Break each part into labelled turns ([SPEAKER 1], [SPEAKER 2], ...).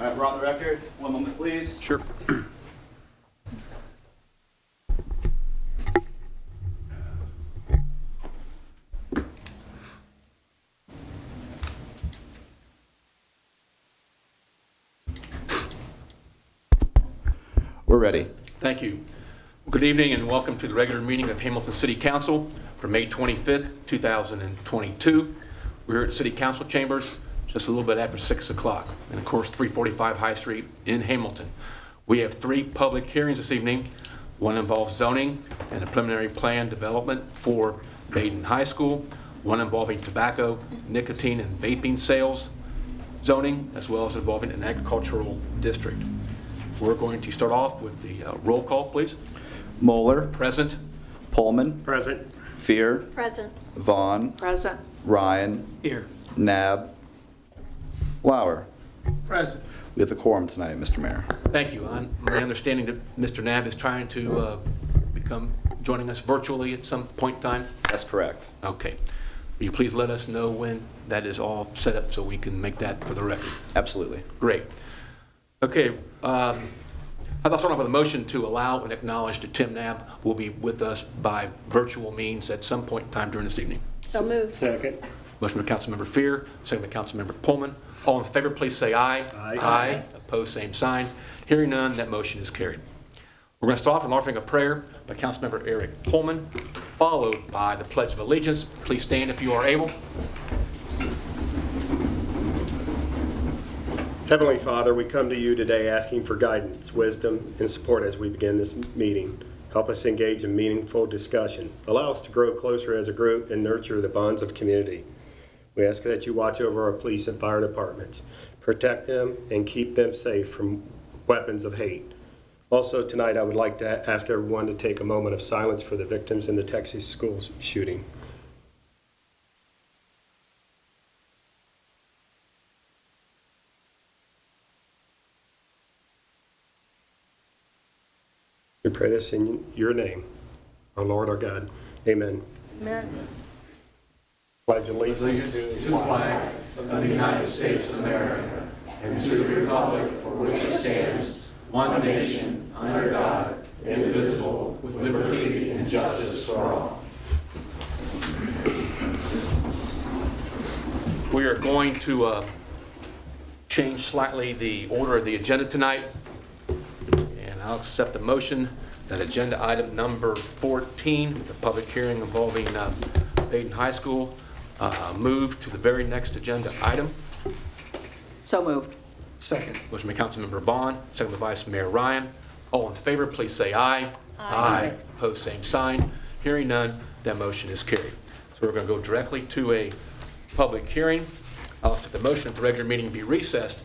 [SPEAKER 1] All right, we're on the record. One moment, please.
[SPEAKER 2] Sure.
[SPEAKER 1] We're ready.
[SPEAKER 2] Thank you. Good evening and welcome to the regular meeting of Hamilton City Council for May 25th, 2022. We're here at City Council Chambers just a little bit after 6 o'clock, and of course 345 High Street in Hamilton. We have 3 public hearings this evening. One involves zoning and a preliminary plan development for Basin High School, one involving tobacco, nicotine, and vaping sales zoning, as well as involving an agricultural district. We're going to start off with the roll call, please.
[SPEAKER 1] Moeller.
[SPEAKER 2] Present.
[SPEAKER 1] Pullman.
[SPEAKER 3] Present.
[SPEAKER 1] Fear.
[SPEAKER 4] Present.
[SPEAKER 1] Vaughn.
[SPEAKER 4] Present.
[SPEAKER 1] Ryan.
[SPEAKER 3] Here.
[SPEAKER 1] Nab. Lauer.
[SPEAKER 3] Present.
[SPEAKER 1] We have a quorum tonight, Mr. Mayor.
[SPEAKER 2] Thank you. My understanding that Mr. Nab is trying to become joining us virtually at some point in time.
[SPEAKER 1] That's correct.
[SPEAKER 2] Okay. Will you please let us know when that is all set up so we can make that for the record?
[SPEAKER 1] Absolutely.
[SPEAKER 2] Great. Okay. How about starting off with a motion to allow and acknowledge that Tim Nab will be with us by virtual means at some point in time during this evening?
[SPEAKER 4] So moved.
[SPEAKER 3] Second.
[SPEAKER 2] Motion by Councilmember Fear, second by Councilmember Pullman. All in favor, please say aye.
[SPEAKER 3] Aye.
[SPEAKER 2] Aye. Opposed, same sign. Hearing none, that motion is carried. We're going to start off with offering a prayer by Councilmember Eric Pullman, followed by the Pledge of Allegiance. Please stand if you are able.
[SPEAKER 3] Heavenly Father, we come to you today asking for guidance, wisdom, and support as we begin this meeting. Help us engage in meaningful discussion. Allow us to grow closer as a group and nurture the bonds of community. We ask that you watch over our police and fire departments, protect them, and keep them safe from weapons of hate. Also tonight, I would like to ask everyone to take a moment of silence for the victims in the Texas school shooting. We pray this in your name, our Lord, our God. Amen.
[SPEAKER 4] Amen.
[SPEAKER 3] Pledge allegiance
[SPEAKER 2] To the flag of the United States of America and to the republic for which it stands, one nation, under God, indivisible, with liberty and justice for all. We are going to change slightly the order of the agenda tonight, and I'll accept the motion that agenda item number 14, the public hearing involving Basin High School, move to the very next agenda item.
[SPEAKER 4] So moved.
[SPEAKER 3] Second.
[SPEAKER 2] Motion by Councilmember Bond, second by Vice Mayor Ryan. All in favor, please say aye. Aye. Opposed, same sign. Hearing none, that motion is carried. So we're going to go directly to a public hearing. I'll ask that the motion at the regular meeting be recessed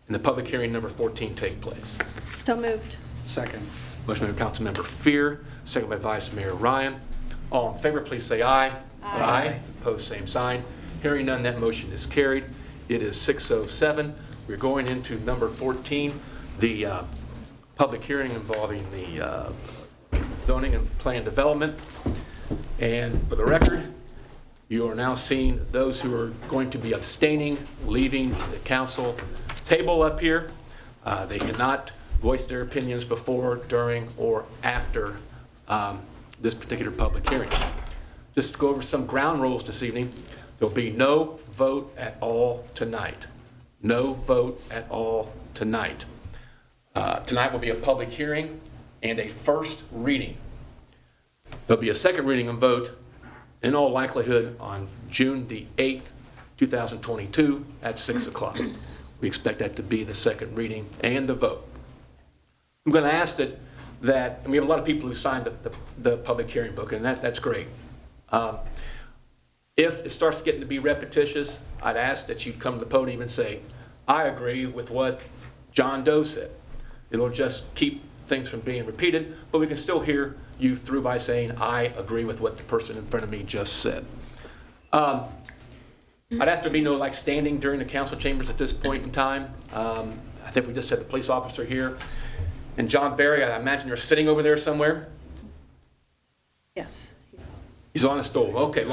[SPEAKER 2] and the public hearing number 14 take place.
[SPEAKER 4] So moved.
[SPEAKER 3] Second.
[SPEAKER 2] Motion by Councilmember Fear, second by Vice Mayor Ryan. All in favor, please say aye. Aye. Opposed, same sign. Hearing none, that motion is carried. It is 6:07. We're going into number 14, the public hearing involving the zoning and plan development. And for the record, you are now seeing those who are going to be abstaining, leaving the council table up here. They cannot voice their opinions before, during, or after this particular public hearing. Just to go over some ground rules this evening, there'll be no vote at all tonight. No vote at all tonight. Tonight will be a public hearing and a first reading. There'll be a second reading and vote in all likelihood on June the 8th, 2022 at 6 o'clock. We expect that to be the second reading and the vote. I'm going to ask that, and we have a lot of people who signed the public hearing book, and that's great. If it starts getting to be repetitious, I'd ask that you come to the podium and say, I agree with what John Doe said. It'll just keep things from being repeated, but we can still hear you through by saying, I agree with what the person in front of me just said. I'd ask there be no standing during the council chambers at this point in time. I think we just had the police officer here. And John Barry, I imagine you're sitting over there somewhere.
[SPEAKER 4] Yes.
[SPEAKER 2] He's on the stool. Okay,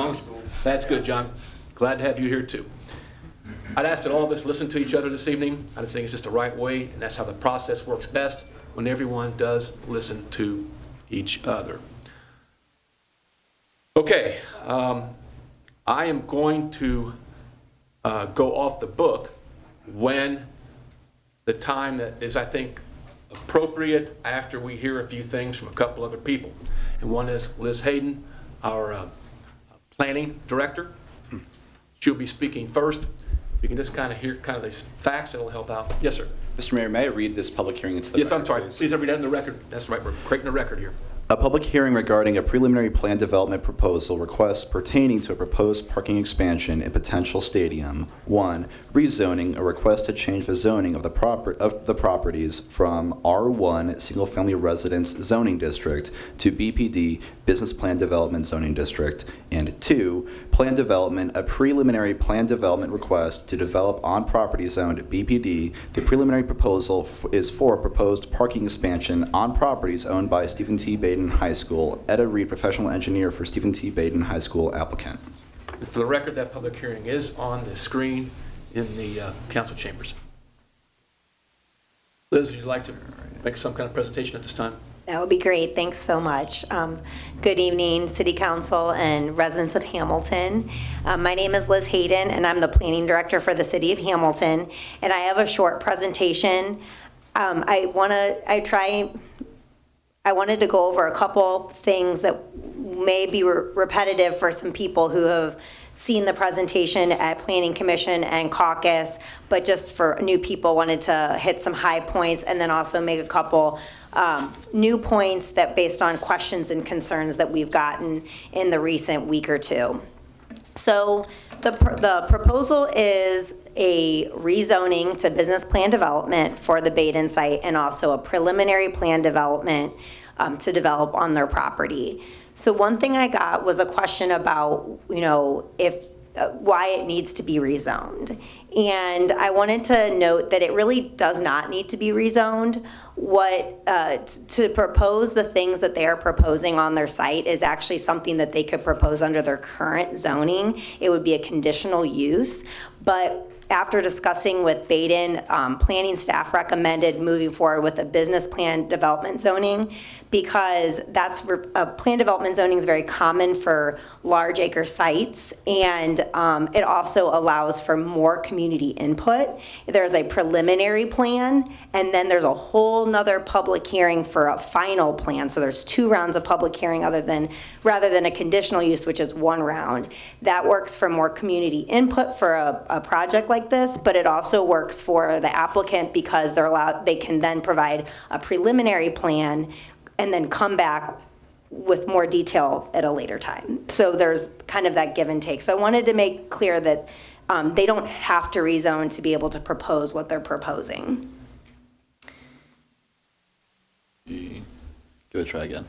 [SPEAKER 2] that's good, John. Glad to have you here too. I'd ask that all of us listen to each other this evening. I just think it's just the right way, and that's how the process works best, when everyone does listen to each other. Okay, I am going to go off the book when the time that is, I think, appropriate after we hear a few things from a couple other people. And one is Liz Hayden, our planning director. She'll be speaking first. If you can just kind of hear kind of these facts, it'll help out. Yes, sir.
[SPEAKER 1] Mr. Mayor, may I read this public hearing into the
[SPEAKER 2] Yes,
[SPEAKER 1] record,
[SPEAKER 2] I'm sorry.
[SPEAKER 1] please?
[SPEAKER 2] Please read that in the record. That's right. We're creating a record here.
[SPEAKER 1] A public hearing regarding a preliminary plan development proposal request pertaining to a proposed parking expansion and potential stadium. 1. Rezoning, a request to change the zoning of the properties from R1 Single Family Residence Zoning District to BPD Business Plan Development Zoning District. And 2. Plan development, a preliminary plan development request to develop on property zoned BPD. The preliminary proposal is for a proposed parking expansion on properties owned by Stephen T. Baden High School. Etta Reed, professional engineer for Stephen T. Baden High School applicant.
[SPEAKER 2] For the record, that public hearing is on the screen in the council chambers. Liz, would you like to make some kind of presentation at this time?
[SPEAKER 5] That would be great. Thanks so much. Good evening, City Council and residents of Hamilton. My name is Liz Hayden, and I'm the Planning Director for the City of Hamilton. And I have a short presentation. I wanted to go over a couple things that may be repetitive for some people who have seen the presentation at Planning Commission and Caucus, but just for new people, wanted to hit some high points and then also make a couple new points that based on questions and concerns that we've gotten in the recent week or two. So the proposal is a rezoning to business plan development for the Baden site and also a preliminary plan development to develop on their property. So one thing I got was a question about, if why it needs to be rezoned. And I wanted to note that it really does not need to be rezoned. To propose the things that they are proposing on their site is actually something that they could propose under their current zoning. It would be a conditional use, but after discussing with Baden, planning staff recommended moving forward with a business plan development zoning because that's where plan development zoning is very common for large acre sites, and it also allows for more community input. There's a preliminary plan, and then there's a whole nother public hearing for a final plan. So there's 2 rounds of public hearing rather than a conditional use, which is 1 round. That works for more community input for a project like this, but it also works for the applicant because they can then provide a preliminary plan and then come back with more detail at a later time. So there's kind of that give and take. So I wanted to make clear that they don't have to rezone to be able to propose what they're proposing.
[SPEAKER 1] Give it a try again.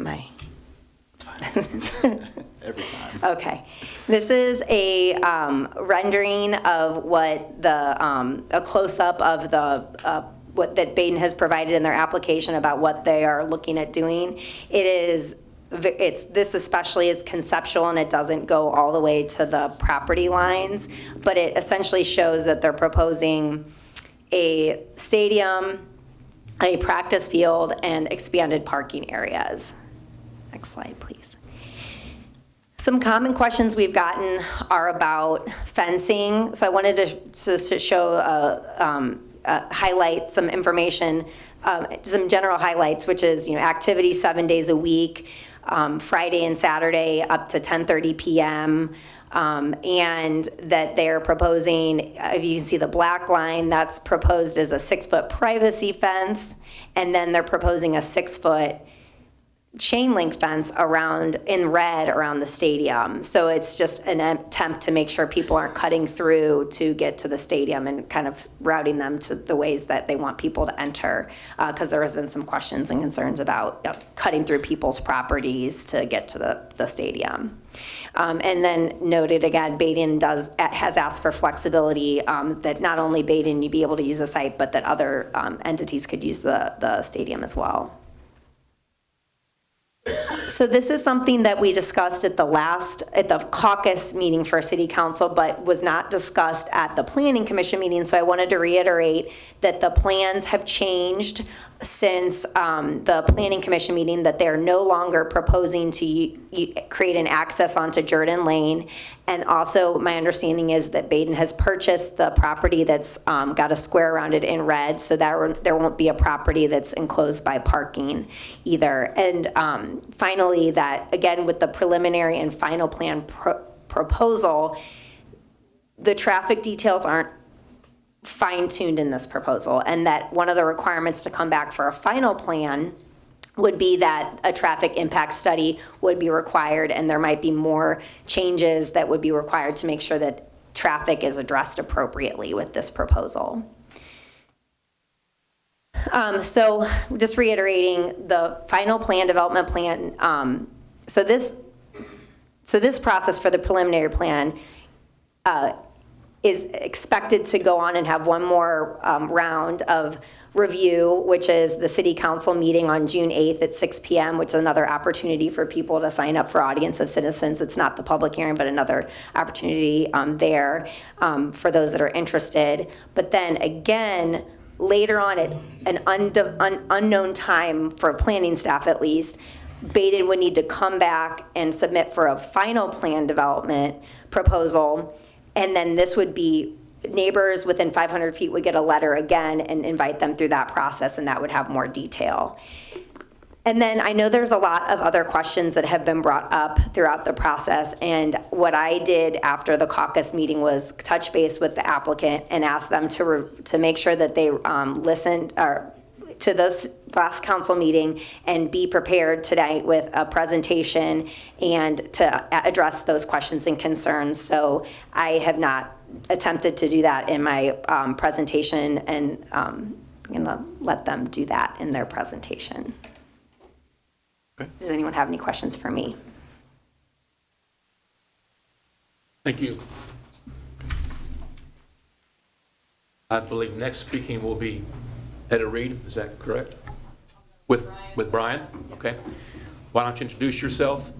[SPEAKER 1] It's fine. Every time.
[SPEAKER 5] Okay. This is a rendering of what a close-up of what that Baden has provided in their application about what they are looking at doing. This especially is conceptual and it doesn't go all the way to the property lines, but it essentially shows that they're proposing a stadium, a practice field, and expanded parking areas. Next slide, please. Some common questions we've gotten are about fencing. So I wanted to show highlight some information, some general highlights, which is activity 7 days a week, Friday and Saturday up to 10:30 p.m. And that they're proposing, if you can see the black line, that's proposed as a 6-foot privacy fence, and then they're proposing a 6-foot chain link fence in red around the stadium. So it's just an attempt to make sure people aren't cutting through to get to the stadium and kind of routing them to the ways that they want people to enter, because there has been some questions and concerns about cutting through people's properties to get to the stadium. And then noted again, Baden has asked for flexibility, that not only Baden you'd be able to use the site, but that other entities could use the stadium as well. So this is something that we discussed at the caucus meeting for city council, but was not discussed at the planning commission meeting. So I wanted to reiterate that the plans have changed since the planning commission meeting, that they're no longer proposing to create an access onto Jordan Lane. And also, my understanding is that Baden has purchased the property that's got a square around it in red, so that there won't be a property that's enclosed by parking either. And finally, that again, with the preliminary and final plan proposal, the traffic details aren't fine-tuned in this proposal, and that one of the requirements to come back for a final plan would be that a traffic impact study would be required, and there might be more changes that would be required to make sure that traffic is addressed appropriately with this proposal. So just reiterating, the final plan, development plan, so this process for the preliminary plan is expected to go on and have one more round of review, which is the city council meeting on June 8th at 6 p.m., which is another opportunity for people to sign up for audience of citizens. It's not the public hearing, but another opportunity there for those that are interested. But then again, later on at an unknown time for planning staff at least, Baden would need to come back and submit for a final plan development proposal. And then this would be, neighbors within 500 feet would get a letter again and invite them through that process, and that would have more detail. And then I know there's a lot of other questions that have been brought up throughout the process, and what I did after the caucus meeting was touch base with the applicant and ask them to make sure that they listened to this last council meeting and be prepared tonight with a presentation and to address those questions and concerns. So I have not attempted to do that in my presentation, and I'm gonna let them do that in their presentation.
[SPEAKER 1] Okay.
[SPEAKER 5] Does anyone have any questions for me?
[SPEAKER 2] Thank you. I believe next speaking will be Etta Reed, is that correct? With Brian? Okay. Why don't you introduce yourself?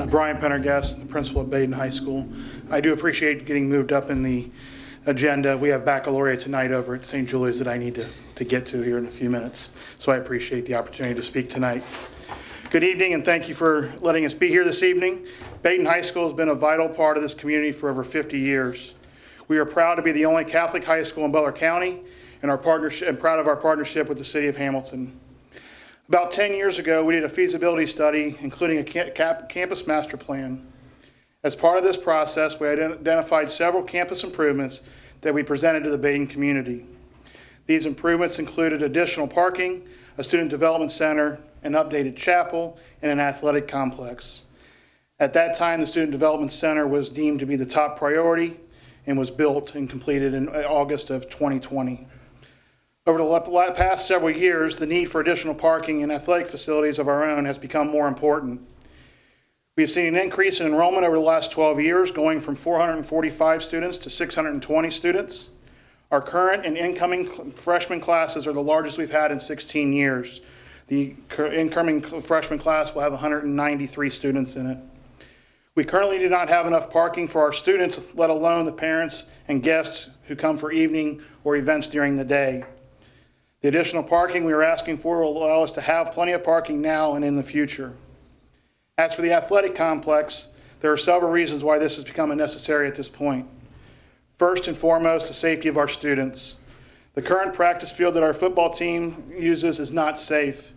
[SPEAKER 6] Brian Pendergast, the principal at Baden High School. I do appreciate getting moved up in the agenda. We have baccalaureate tonight over at St. Julia's that I need to get to here in a few minutes. So I appreciate the opportunity to speak tonight. Good evening, and thank you for letting us be here this evening. Baden High School has been a vital part of this community for over 50 years. We are proud to be the only Catholic high school in Butler County, and proud of our partnership with the City of Hamilton. About 10 years ago, we did a feasibility study, including a campus master plan. As part of this process, we identified several campus improvements that we presented to the Baden community. These improvements included additional parking, a student development center, an updated chapel, and an athletic complex. At that time, the Student Development Center was deemed to be the top priority and was built and completed in August of 2020. Over the past several years, the need for additional parking and athletic facilities of our own has become more important. We have seen an increase in enrollment over the last 12 years, going from 445 students to 620 students. Our current and incoming freshman classes are the largest we've had in 16 years. The incoming freshman class will have 193 students in it. We currently do not have enough parking for our students, let alone the parents and guests who come for evening or events during the day. The additional parking we are asking for will allow us to have plenty of parking now and in the future. As for the athletic complex, there are several reasons why this has become necessary at this point. First and foremost, the safety of our students. The current practice field that our football team uses is not safe.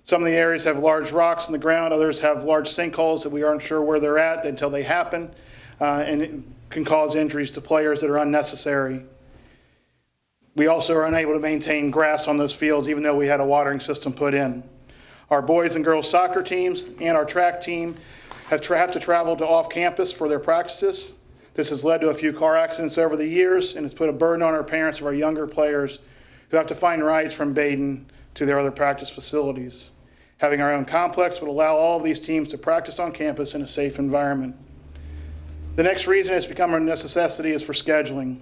[SPEAKER 6] Some of the areas have large rocks in the ground, others have large sinkholes that we aren't sure where they're at until they happen, and it can cause injuries to players that are unnecessary. We also are unable to maintain grass on those fields even though we had a watering system put in. Our boys and girls soccer teams and our track team have to travel to off campus for their practices. This has led to a few car accidents over the years, and it's put a burden on our parents of our younger players who have to find rides from Baden to their other practice facilities. Having our own complex would allow all of these teams to practice on campus in a safe environment. The next reason it's become a necessity is for scheduling.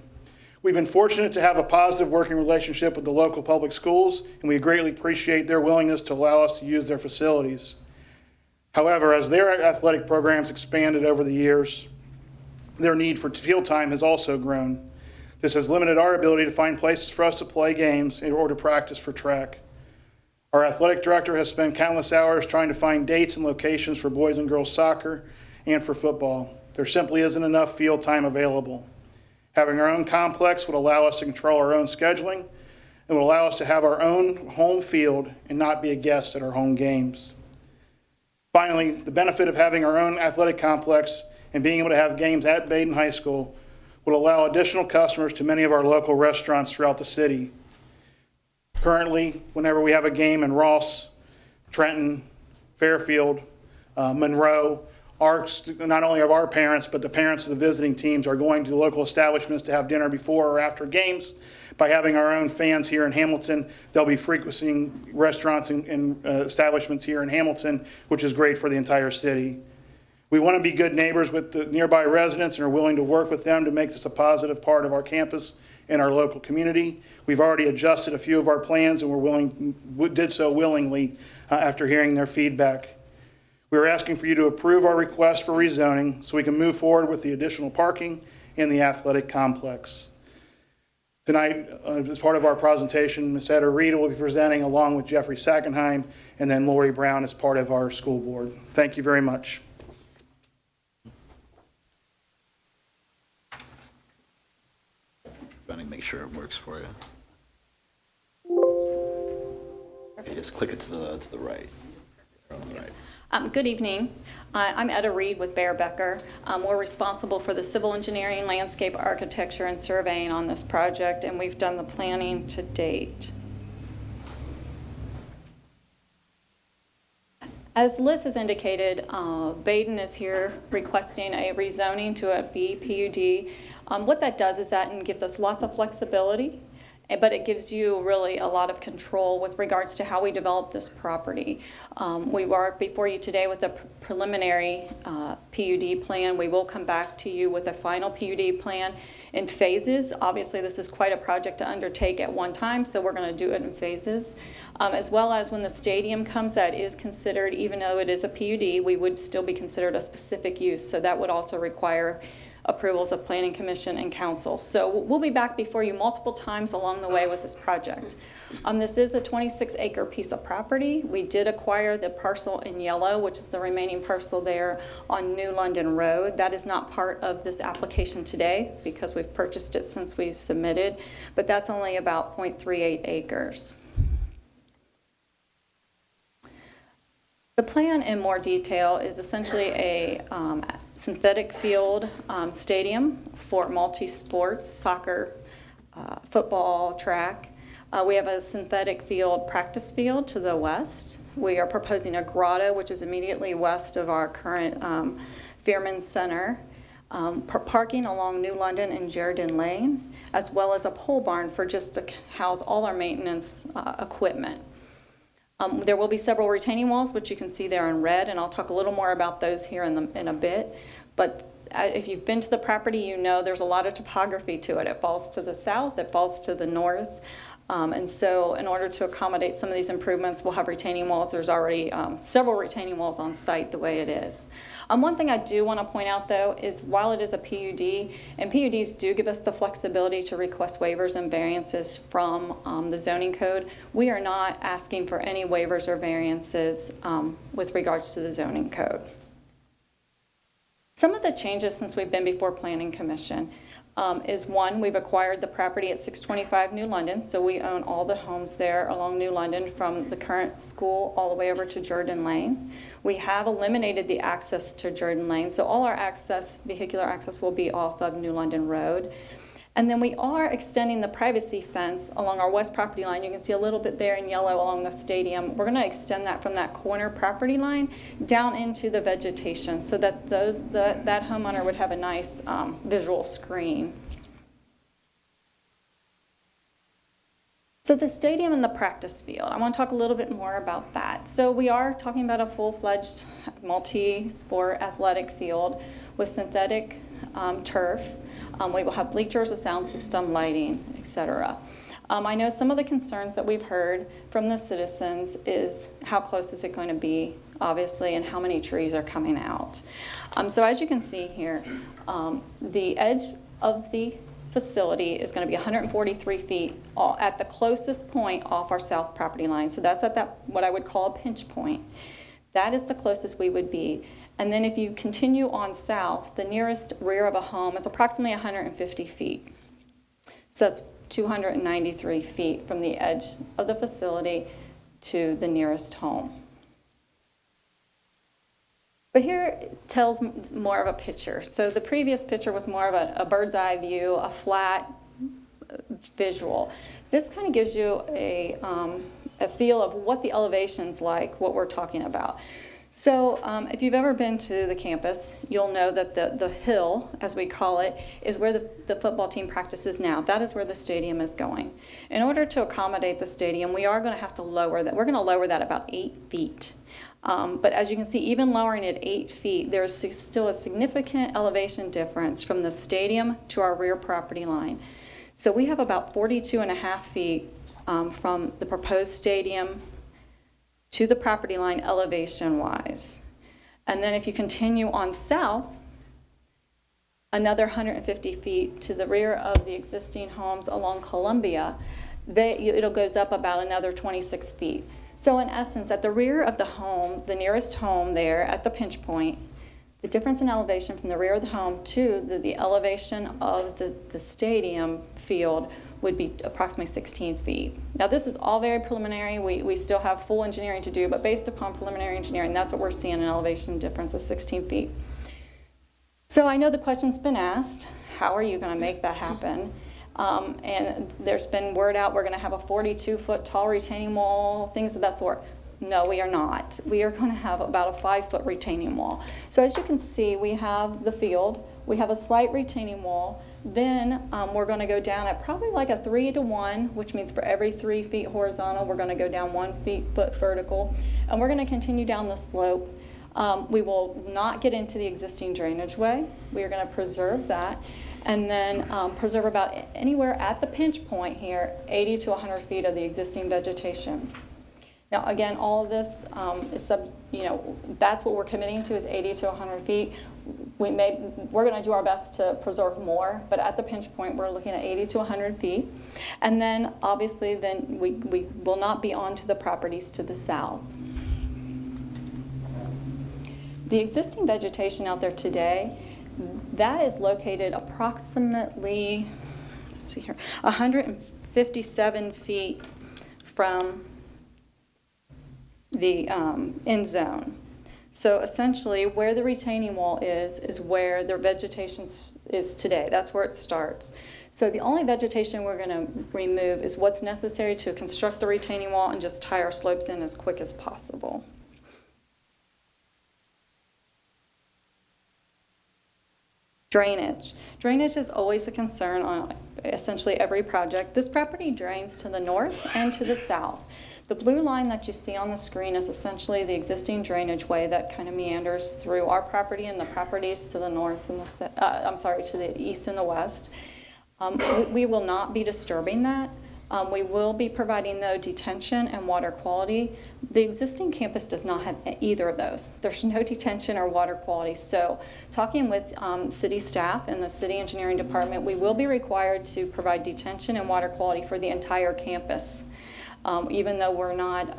[SPEAKER 6] We've been fortunate to have a positive working relationship with the local public schools, and we greatly appreciate their willingness to allow us to use their facilities. However, as their athletic programs expanded over the years, their need for field time has also grown. This has limited our ability to find places for us to play games or to practice for track. Our athletic director has spent countless hours trying to find dates and locations for boys and girls soccer and for football. There simply isn't enough field time available. Having our own complex would allow us to control our own scheduling and would allow us to have our own home field and not be a guest at our home games. Finally, the benefit of having our own athletic complex and being able to have games at Basin High School would allow additional customers to many of our local restaurants throughout the city. Currently, whenever we have a game in Ross, Trenton, Fairfield, Monroe, not only of our parents, but the parents of the visiting teams are going to local establishments to have dinner before or after games. By having our own fans here in Hamilton, they'll be frequenting restaurants and establishments here in Hamilton, which is great for the entire city. We want to be good neighbors with the nearby residents and are willing to work with them to make this a positive part of our campus and our local community. We've already adjusted a few of our plans, and we did so willingly after hearing their feedback. We're asking for you to approve our request for rezoning so we can move forward with the additional parking in the athletic complex. Tonight, as part of our presentation, Ms. Etta Rita will be presenting along with Jeffrey Sackenheim, and then Lori Brown as part of our school board. Thank you very much.
[SPEAKER 1] Trying to make sure it works for you. Okay, just click it to the right. On the right.
[SPEAKER 7] Good evening. I'm Etta Reed with Bear Becker. We're responsible for the civil engineering, landscape architecture, and surveying on this project, and we've done the planning to date. As Liz has indicated, Basin is here requesting a rezoning to a BPUD. What that does is that gives us lots of flexibility, but it gives you really a lot of control with regards to how we develop this property. We are before you today with a preliminary PUD plan. We will come back to you with a final PUD plan in phases. Obviously, this is quite a project to undertake at one time, so we're going to do it in phases. As well as when the stadium comes, that is considered, even though it is a PUD, we would still be considered a specific use, so that would also require approvals of Planning Commission and Council. So we'll be back before you multiple times along the way with this project. This is a 26-acre piece of property. We did acquire the parcel in yellow, which is the remaining parcel there on New London Road. That is not part of this application today because we've purchased it since we've submitted, but that's only about 0.38 acres. The plan in more detail is essentially a synthetic field stadium for multi-sports, soccer, football, track. We have a synthetic field practice field to the west. We are proposing a grotto, which is immediately west of our current Fairman Center. Parking along New London and Jerden Lane, as well as a pole barn for just to house all our maintenance equipment. There will be several retaining walls, which you can see there in red, and I'll talk a little more about those here in a bit. But if you've been to the property, you know there's a lot of topography to it. It falls to the south, it falls to the north. And so in order to accommodate some of these improvements, we'll have retaining walls. There's already several retaining walls on site the way it is. One thing I do want to point out, though, is while it is a PUD, and PUDs do give us the flexibility to request waivers and variances from the zoning code, we are not asking for any waivers or variances with regards to the zoning code. Some of the changes since we've been before Planning Commission is one, we've acquired the property at 625 New London, so we own all the homes there along New London from the current school all the way over to Jerden Lane. We have eliminated the access to Jerden Lane, so all our access, vehicular access, will be off of New London Road. And then we are extending the privacy fence along our west property line. You can see a little bit there in yellow along the stadium. We're going to extend that from that corner property line down into the vegetation so that that homeowner would have a nice visual screen. So the stadium and the practice field, I want to talk a little bit more about that. So we are talking about a full-fledged multi-sport athletic field with synthetic turf. We will have bleachers, a sound system, lighting, et cetera. I know some of the concerns that we've heard from the citizens is how close is it going to be, obviously, and how many trees are coming out. So as you can see here, the edge of the facility is going to be 143 feet at the closest point off our south property line. So that's at that, what I would call a pinch point. That is the closest we would be. And then if you continue on south, the nearest rear of a home is approximately 150 feet. So that's 293 feet from the edge of the facility to the nearest home. But here it tells more of a picture. So the previous picture was more of a bird's eye view, a flat visual. This kind of gives you a feel of what the elevation's like, what we're talking about. So if you've ever been to the campus, you'll know that the hill, as we call it, is where the football team practices now. That is where the stadium is going. In order to accommodate the stadium, we are going to have to lower that. We're going to lower that about 8 feet. But as you can see, even lowering it 8 feet, there's still a significant elevation difference from the stadium to our rear property line. So we have about 42.5 feet from the proposed stadium to the property line elevation-wise. And then if you continue on south, another 150 feet to the rear of the existing homes along Columbia, it goes up about another 26 feet. So in essence, at the rear of the home, the nearest home there at the pinch point, the difference in elevation from the rear of the home to the elevation of the stadium field would be approximately 16 feet. Now this is all very preliminary. We still have full engineering to do, but based upon preliminary engineering, that's what we're seeing, an elevation difference of 16 feet. So I know the question's been asked, how are you going to make that happen? And there's been word out we're going to have a 42-foot tall retaining wall, things of that sort. No, we are not. We are going to have about a 5-foot retaining wall. So as you can see, we have the field, we have a slight retaining wall, then we're going to go down at probably like a 3-to-1, which means for every 3 feet horizontal, we're going to go down 1 foot vertical, and we're going to continue down the slope. We will not get into the existing drainage way. We are going to preserve that, and then preserve about anywhere at the pinch point here, 80 to 100 feet of the existing vegetation. Now, again, all of this is that's what we're committing to, is 80 to 100 feet. We're going to do our best to preserve more, but at the pinch point, we're looking at 80 to 100 feet. And then, obviously, then we will not be onto the properties to the south. The existing vegetation out there today, that is located approximately, let's see here, 157 feet from the end zone. So essentially, where the retaining wall is where the vegetation is today. That's where it starts. So the only vegetation we're going to remove is what's necessary to construct the retaining wall and just tie our slopes in as quick as possible. Drainage. Drainage is always a concern on essentially every project. This property drains to the north and to the south. The blue line that you see on the screen is essentially the existing drainage way that kind of meanders through our property and the properties to the north and to the east and the west. We will not be disturbing that. We will be providing, though, detention and water quality. The existing campus does not have either of those. There's no detention or water quality. So talking with city staff and the city engineering department, we will be required to provide detention and water quality for the entire campus, even though we're not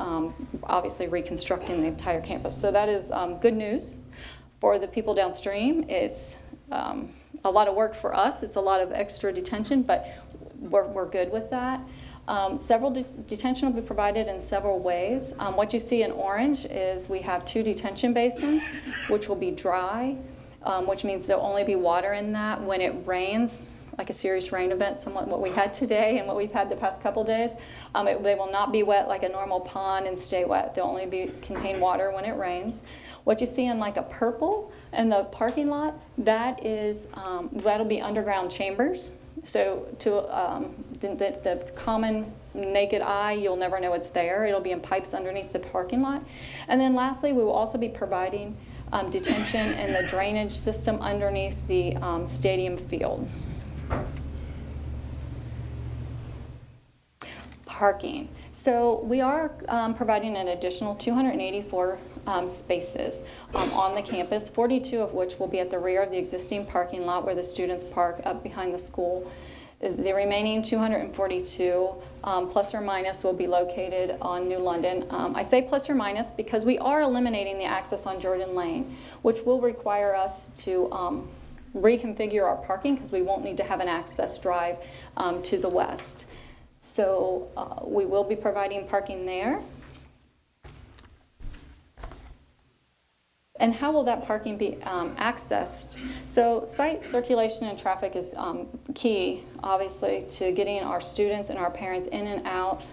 [SPEAKER 7] obviously reconstructing the entire campus. So that is good news for the people downstream. It's a lot of work for us. It's a lot of extra detention, but we're good with that. Several detention will be provided in several ways. What you see in orange is we have 2 detention basins, which will be dry, which means there'll only be water in that when it rains, like a serious rain event, somewhat what we had today and what we've had the past couple days. They will not be wet like a normal pond and stay wet. They'll only contain water when it rains. What you see in like a purple in the parking lot, that'll be underground chambers. So to the common naked eye, you'll never know it's there. It'll be in pipes underneath the parking lot. And then lastly, we will also be providing detention in the drainage system underneath the stadium field. Parking. So we are providing an additional 284 spaces on the campus, 42 of which will be at the rear of the existing parking lot where the students park up behind the school. The remaining 242, plus or minus, will be located on New London. I say plus or minus because we are eliminating the access on Jordan Lane, which will require us to reconfigure our parking because we won't need to have an access drive to the west. So we will be providing parking there. And how will that parking be accessed? So site circulation and traffic is key, obviously, to getting our students and our parents in and out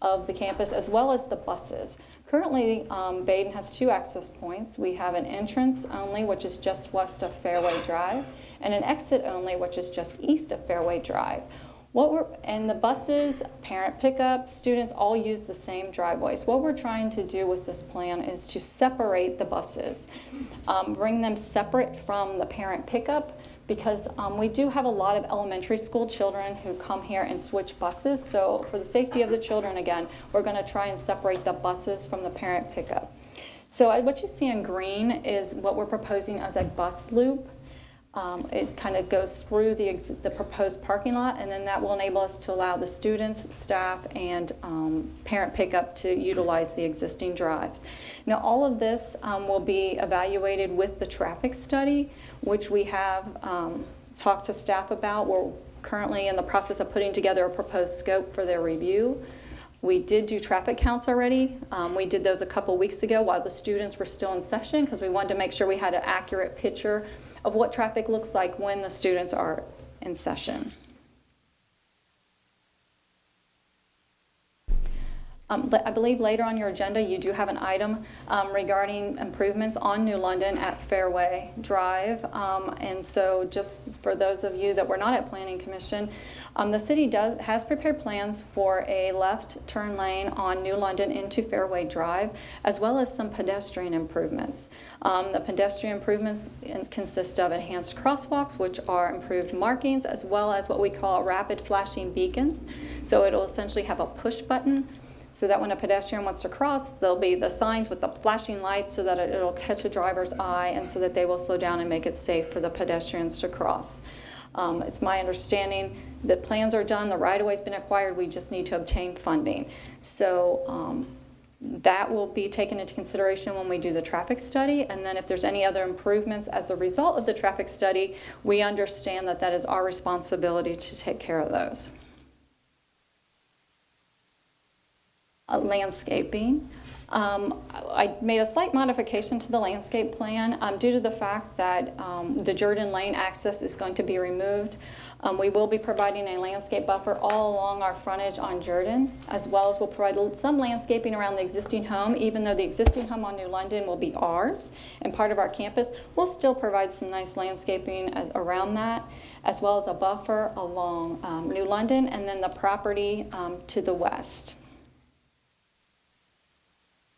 [SPEAKER 7] of the campus, as well as the buses. Currently, Baden has 2 access points. We have an entrance only, which is just west of Fairway Drive, and an exit only, which is just east of Fairway Drive. And the buses, parent pickup, students all use the same driveways. What we're trying to do with this plan is to separate the buses, bring them separate from the parent pickup, because we do have a lot of elementary school children who come here and switch buses. So for the safety of the children, again, we're going to try and separate the buses from the parent pickup. So what you see in green is what we're proposing as a bus loop. It kind of goes through the proposed parking lot, and then that will enable us to allow the students, staff, and parent pickup to utilize the existing drives. Now, all of this will be evaluated with the traffic study, which we have talked to staff about. We're currently in the process of putting together a proposed scope for their review. We did do traffic counts already. We did those a couple weeks ago while the students were still in session because we wanted to make sure we had an accurate picture of what traffic looks like when the students are in session. I believe later on your agenda you do have an item regarding improvements on New London at Fairway Drive. And so just for those of you that were not at Planning Commission, the city has prepared plans for a left turn lane on New London into Fairway Drive, as well as some pedestrian improvements. The pedestrian improvements consist of enhanced crosswalks, which are improved markings, as well as what we call rapid flashing beacons. So it'll essentially have a push button, so that when a pedestrian wants to cross, there'll be the signs with the flashing lights so that it'll catch a driver's eye and so that they will slow down and make it safe for the pedestrians to cross. It's my understanding that plans are done, the right-of-way's been acquired, we just need to obtain funding. So that will be taken into consideration when we do the traffic study, and then if there's any other improvements as a result of the traffic study, we understand that that is our responsibility to take care of those. Landscaping. I made a slight modification to the landscape plan due to the fact that the Jordan Lane access is going to be removed. We will be providing a landscape buffer all along our frontage on Jordan, as well as we'll provide some landscaping around the existing home. Even though the existing home on New London will be ours and part of our campus, we'll still provide some nice landscaping around that, as well as a buffer along New London and then the property to the west.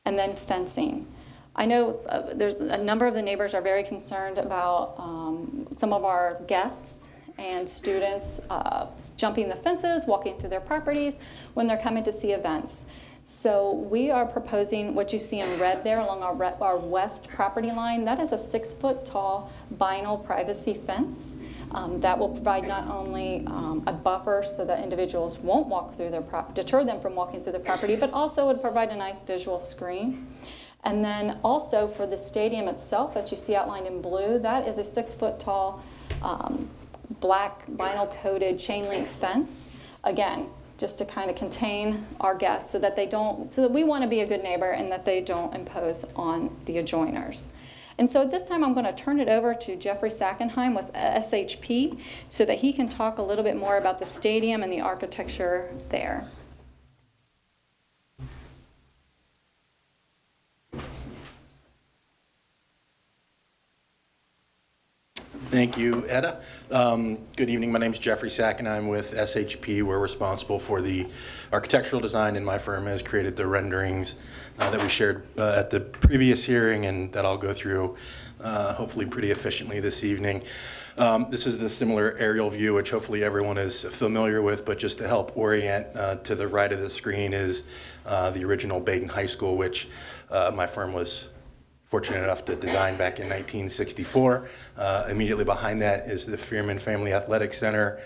[SPEAKER 7] And then fencing. I know there's a number of the neighbors are very concerned about some of our guests and students jumping the fences, walking through their properties when they're coming to see events. So we are proposing what you see in red there along our west property line. That is a 6-foot tall vinyl privacy fence. That will provide not only a buffer so that individuals won't walk through deter them from walking through the property, but also would provide a nice visual screen. And then also for the stadium itself that you see outlined in blue, that is a 6-foot tall black vinyl coated chain link fence. Again, just to kind of contain our guests so that we want to be a good neighbor and that they don't impose on the adjoiners. And so at this time, I'm going to turn it over to Jeffrey Sackenheim with SHP so that he can talk a little bit more about the stadium and the architecture there.
[SPEAKER 8] Thank you, Etta. Good evening. My name is Jeffrey Sackenheim with SHP. We're responsible for the architectural design, and my firm has created the renderings that we shared at the previous hearing and that I'll go through hopefully pretty efficiently this evening. This is the similar aerial view, which hopefully everyone is familiar with, but just to help orient, to the right of the screen is the original Baden High School, which my firm was fortunate enough to design back in 1964. Immediately behind that is the Fearman Family Athletic Center,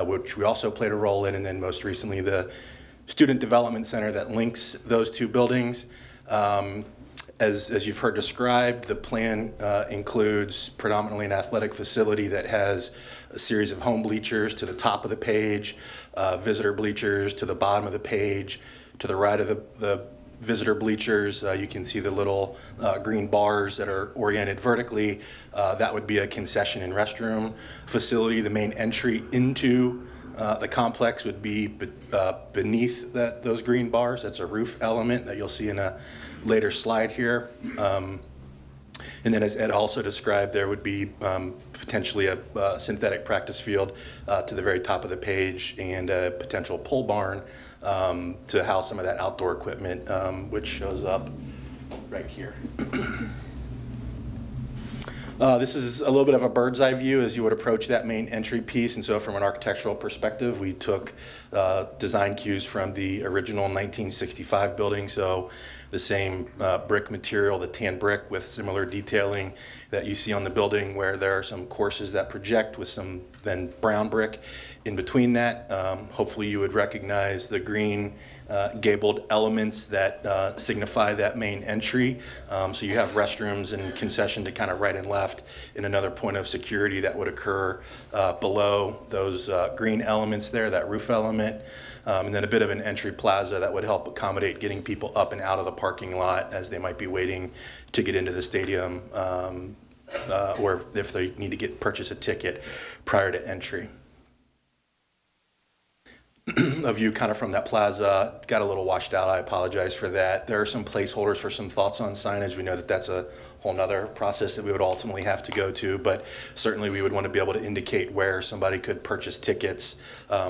[SPEAKER 8] which we also played a role in, and then most recently the Student Development Center that links those two buildings. As you've heard described, the plan includes predominantly an athletic facility that has a series of home bleachers to the top of the page, visitor bleachers to the bottom of the page. To the right of the visitor bleachers, you can see the little green bars that are oriented vertically. That would be a concession and restroom facility. The main entry into the complex would be beneath those green bars. That's a roof element that you'll see in a later slide here. And then as Ed also described, there would be potentially a synthetic practice field to the very top of the page and a potential pole barn to house some of that outdoor equipment, which shows up right here. This is a little bit of a bird's eye view as you would approach that main entry piece. And so from an architectural perspective, we took design cues from the original 1965 building. So the same brick material, the tan brick with similar detailing that you see on the building, where there are some courses that project with some then brown brick in between that. Hopefully you would recognize the green gabled elements that signify that main entry. So you have restrooms and concession to kind of right and left, and another point of security that would occur below those green elements there, that roof element. And then a bit of an entry plaza that would help accommodate getting people up and out of the parking lot as they might be waiting to get into the stadium, or if they need to purchase a ticket prior to entry. A view kind of from that plaza, got a little washed out, I apologize for that. There are some placeholders for some thoughts on signage. We know that that's a whole nother process that we would ultimately have to go to, but certainly we would want to be able to indicate where somebody could purchase tickets,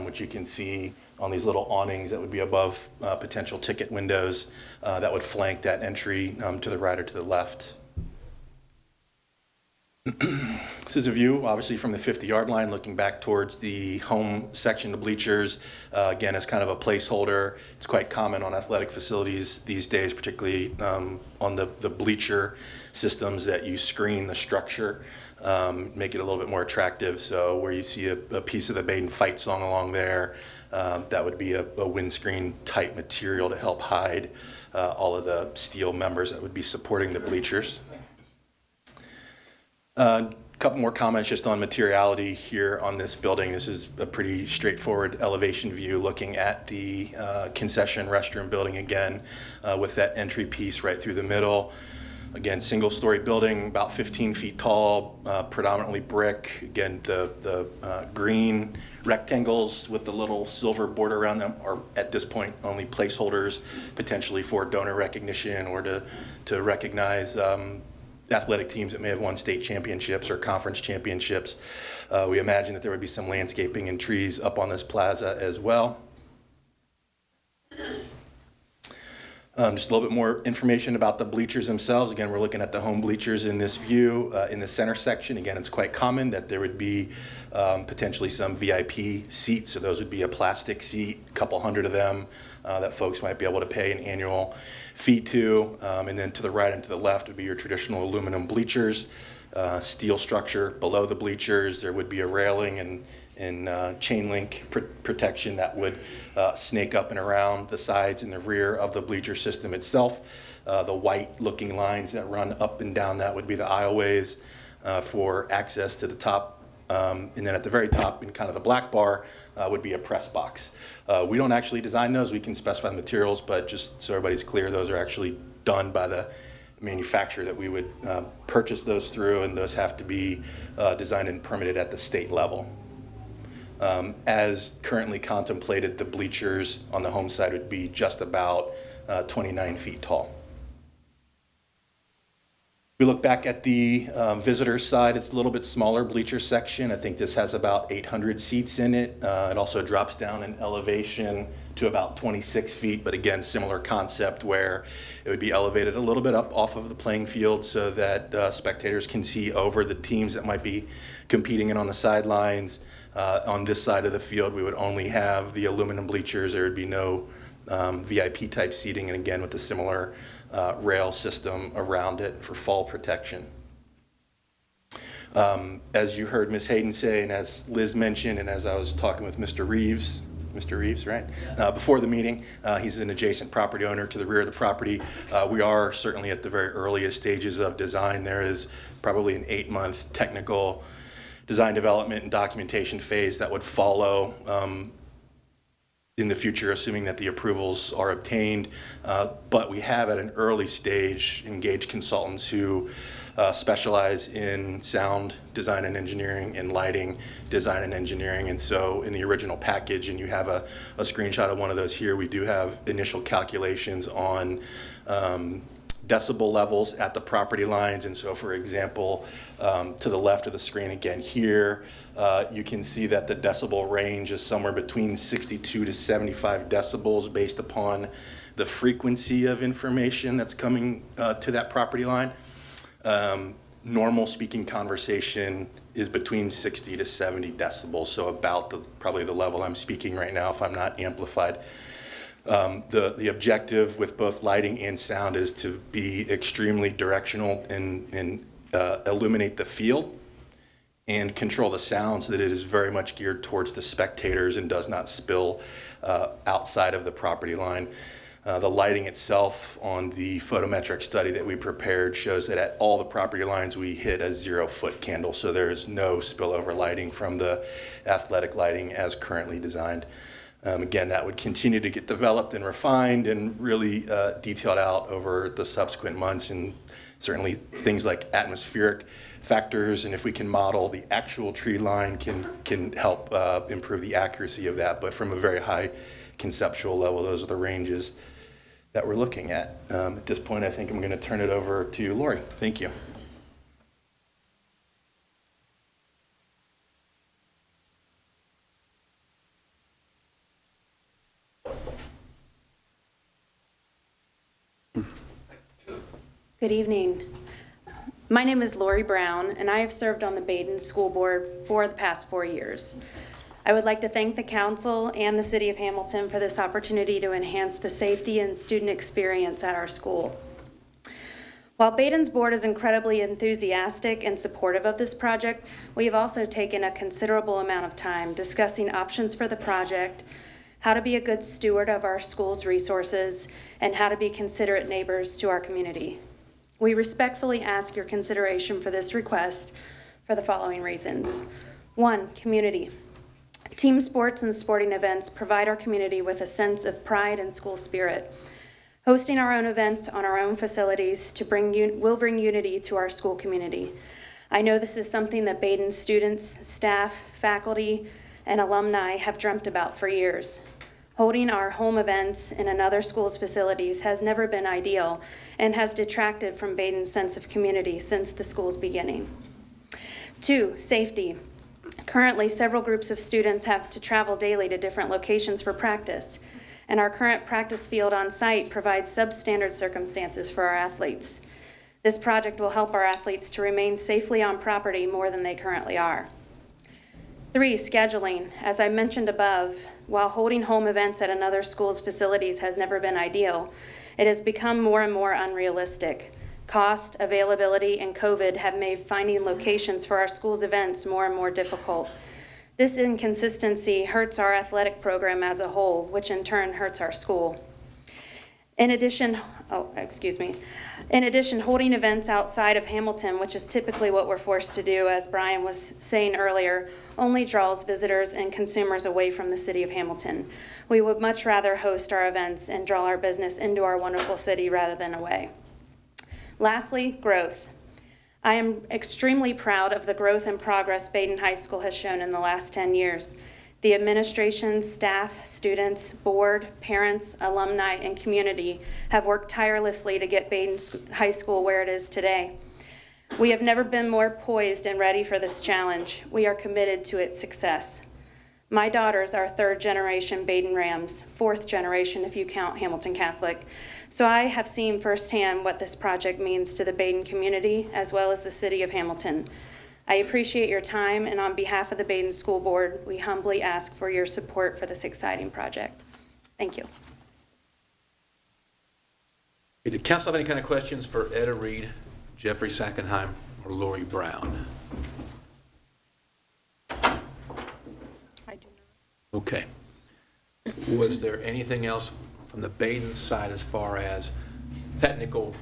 [SPEAKER 8] which you can see on these little awnings that would be above potential ticket windows that would flank that entry to the right or to the left. This is a view, obviously, from the 50-yard line, looking back towards the home section of bleachers. Again, as kind of a placeholder. It's quite common on athletic facilities these days, particularly on the bleacher systems, that you screen the structure, make it a little bit more attractive. So where you see a piece of the Baden fight song along there, that would be a windscreen type material to help hide all of the steel members that would be supporting the bleachers. A couple more comments just on materiality here on this building. This is a pretty straightforward elevation view looking at the concession restroom building again, with that entry piece right through the middle. Again, single-story building, about 15 feet tall, predominantly brick. Again, the green rectangles with the little silver border around them are at this point only placeholders, potentially for donor recognition or to recognize athletic teams that may have won state championships or conference championships. We imagine that there would be some landscaping and trees up on this plaza as well. Just a little bit more information about the bleachers themselves. Again, we're looking at the home bleachers in this view. In the center section, again, it's quite common that there would be potentially some VIP seats. So those would be a plastic seat, a couple hundred of them that folks might be able to pay an annual fee to. And then to the right and to the left would be your traditional aluminum bleachers, steel structure below the bleachers. There would be a railing and chain link protection that would snake up and around the sides and the rear of the bleacher system itself. The white looking lines that run up and down that would be the aisleways for access to the top. And then at the very top in kind of the black bar would be a press box. We don't actually design those. We can specify the materials, but just so everybody's clear, those are actually done by the manufacturer that we would purchase those through, and those have to be designed and permitted at the state level. As currently contemplated, the bleachers on the home side would be just about 29 feet tall. We look back at the visitor side, it's a little bit smaller bleacher section. I think this has about 800 seats in it. It also drops down in elevation to about 26 feet, but again, similar concept where it would be elevated a little bit up off of the playing field so that spectators can see over the teams that might be competing in on the sidelines. On this side of the field, we would only have the aluminum bleachers. There would be no VIP type seating, and again, with a similar rail system around it for fall protection. As you heard Ms. Hayden say, and as Liz mentioned, and as I was talking with Mr. Reeves, right? Before the meeting, he's an adjacent property owner to the rear of the property. We are certainly at the very earliest stages of design. There is probably an 8-month technical design development and documentation phase that would follow in the future, assuming that the approvals are obtained. But we have at an early stage engaged consultants who specialize in sound design and engineering and lighting design and engineering. And so in the original package, and you have a screenshot of one of those here, we do have initial calculations on decibel levels at the property lines. And so, for example, to the left of the screen again here, you can see that the decibel range is somewhere between 62 to 75 decibels based upon the frequency of information that's coming to that property line. Normal speaking conversation is between 60 to 70 decibels, so about probably the level I'm speaking right now if I'm not amplified. The objective with both lighting and sound is to be extremely directional and illuminate the field and control the sound so that it is very much geared towards the spectators and does not spill outside of the property line. The lighting itself on the photometric study that we prepared shows that at all the property lines we hit a 0-foot candle, so there is no spillover lighting from the athletic lighting as currently designed. Again, that would continue to get developed and refined and really detailed out over the subsequent months, and certainly things like atmospheric factors, and if we can model the actual tree line can help improve the accuracy of that. But from a very high conceptual level, those are the ranges that we're looking at. At this point, I think I'm going to turn it over to Lori. Thank you.
[SPEAKER 9] Good evening. My name is Lori Brown, and I have served on the Basin School Board for the past 4 years. I would like to thank the council and the City of Hamilton for this opportunity to enhance the safety and student experience at our school. While Basin's board is incredibly enthusiastic and supportive of this project, we have also taken a considerable amount of time discussing options for the project, how to be a good steward of our school's resources, and how to be considerate neighbors to our community. We respectfully ask your consideration for this request for the following reasons. 1, community. Team sports and sporting events provide our community with a sense of pride and school spirit. Hosting our own events on our own facilities will bring unity to our school community. I know this is something that Basin students, staff, faculty, and alumni have dreamt about for years. Holding our home events in another school's facilities has never been ideal and has detracted from Basin's sense of community since the school's beginning. 2, safety. Currently, several groups of students have to travel daily to different locations for practice, and our current practice field on site provides substandard circumstances for our athletes. This project will help our athletes to remain safely on property more than they currently are. 3, scheduling. As I mentioned above, while holding home events at another school's facilities has never been ideal, it has become more and more unrealistic. Cost, availability, and COVID have made finding locations for our school's events more and more difficult. This inconsistency hurts our athletic program as a whole, which in turn hurts our school. In addition, holding events outside of Hamilton, which is typically what we're forced to do, as Brian was saying earlier, only draws visitors and consumers away from the city of Hamilton. We would much rather host our events and draw our business into our wonderful city rather than away. Lastly, growth. I am extremely proud of the growth and progress Basin High School has shown in the last 10 years. The administration, staff, students, board, parents, alumni, and community have worked tirelessly to get Basin High School where it is today. We have never been more poised and ready for this challenge. We are committed to its success. My daughters are third-generation Baden Rams, fourth generation if you count Hamilton Catholic. So I have seen firsthand what this project means to the Baden community as well as the city of Hamilton. I appreciate your time, and on behalf of the Baden School Board, we humbly ask for your support for this exciting project. Thank you.
[SPEAKER 2] Did council have any kind of questions for Etta Reed, Jeffrey Sackenheim, or Lori Brown?
[SPEAKER 4] I do not.
[SPEAKER 2] Okay. Was there anything else from the Baden side as far as technical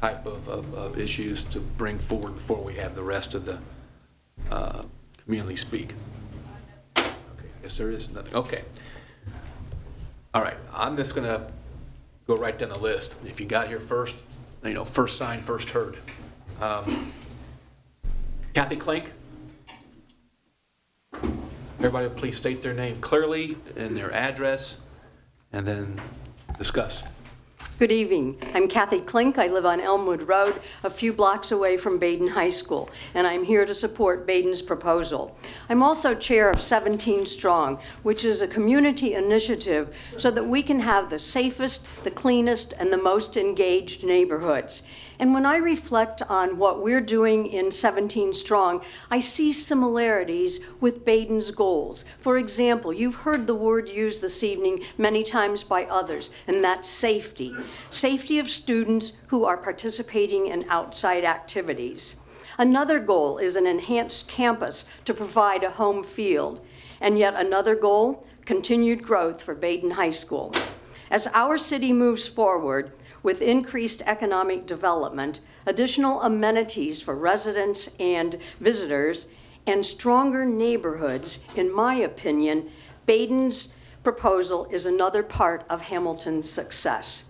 [SPEAKER 2] type of issues to bring forward before we have the rest of the community speak? Okay, I guess there is nothing. Okay. All right, I'm just going to go right down the list. If you got here first, first sign, first heard. Kathy Klink. Everybody please state their name clearly and their address, and then discuss.
[SPEAKER 10] Good evening. I'm Kathy Klink. I live on Elmwood Road, a few blocks away from Baden High School, and I'm here to support Baden's proposal. I'm also chair of 17 Strong, which is a community initiative so that we can have the safest, the cleanest, and the most engaged neighborhoods. And when I reflect on what we're doing in 17 Strong, I see similarities with Baden's goals. For example, you've heard the word used this evening many times by others, and that's safety. Safety of students who are participating in outside activities. Another goal is an enhanced campus to provide a home field. And yet another goal, continued growth for Baden High School. As our city moves forward, with increased economic development, additional amenities for residents and visitors, and stronger neighborhoods, in my opinion, Baden's proposal is another part of Hamilton's success.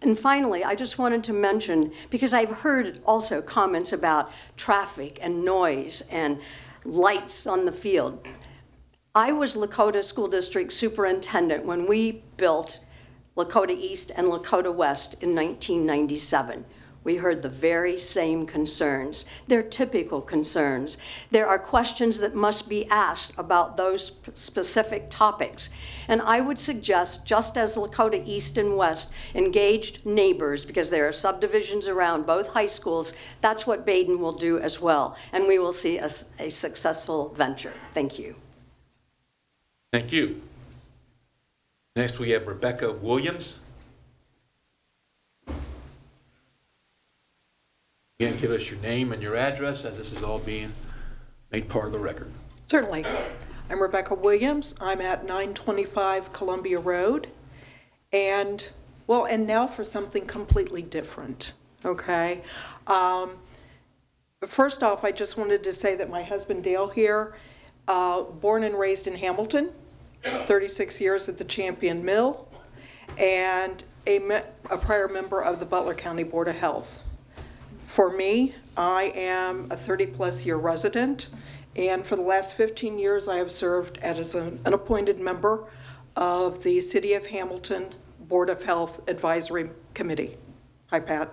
[SPEAKER 10] And finally, I just wanted to mention, because I've heard also comments about traffic and noise and lights on the field. I was Lakota School District Superintendent when we built Lakota East and Lakota West in 1997. We heard the very same concerns. They're typical concerns. There are questions that must be asked about those specific topics. And I would suggest, just as Lakota East and West engaged neighbors, because there are subdivisions around both high schools, that's what Baden will do as well. And we will see a successful venture. Thank you.
[SPEAKER 2] Thank you. Next, we have Rebecca Williams. Again, give us your name and your address, as this is all being made part of the record.
[SPEAKER 11] Certainly. I'm Rebecca Williams. I'm at 925 Columbia Road. And now for something completely different, okay? First off, I just wanted to say that my husband Dale here, born and raised in Hamilton, 36 years at the Champion Mill, and a prior member of the Butler County Board of Health. For me, I am a 30-plus year resident, and for the last 15 years, I have served as an appointed member of the City of Hamilton Board of Health Advisory Committee. Hi, Pat.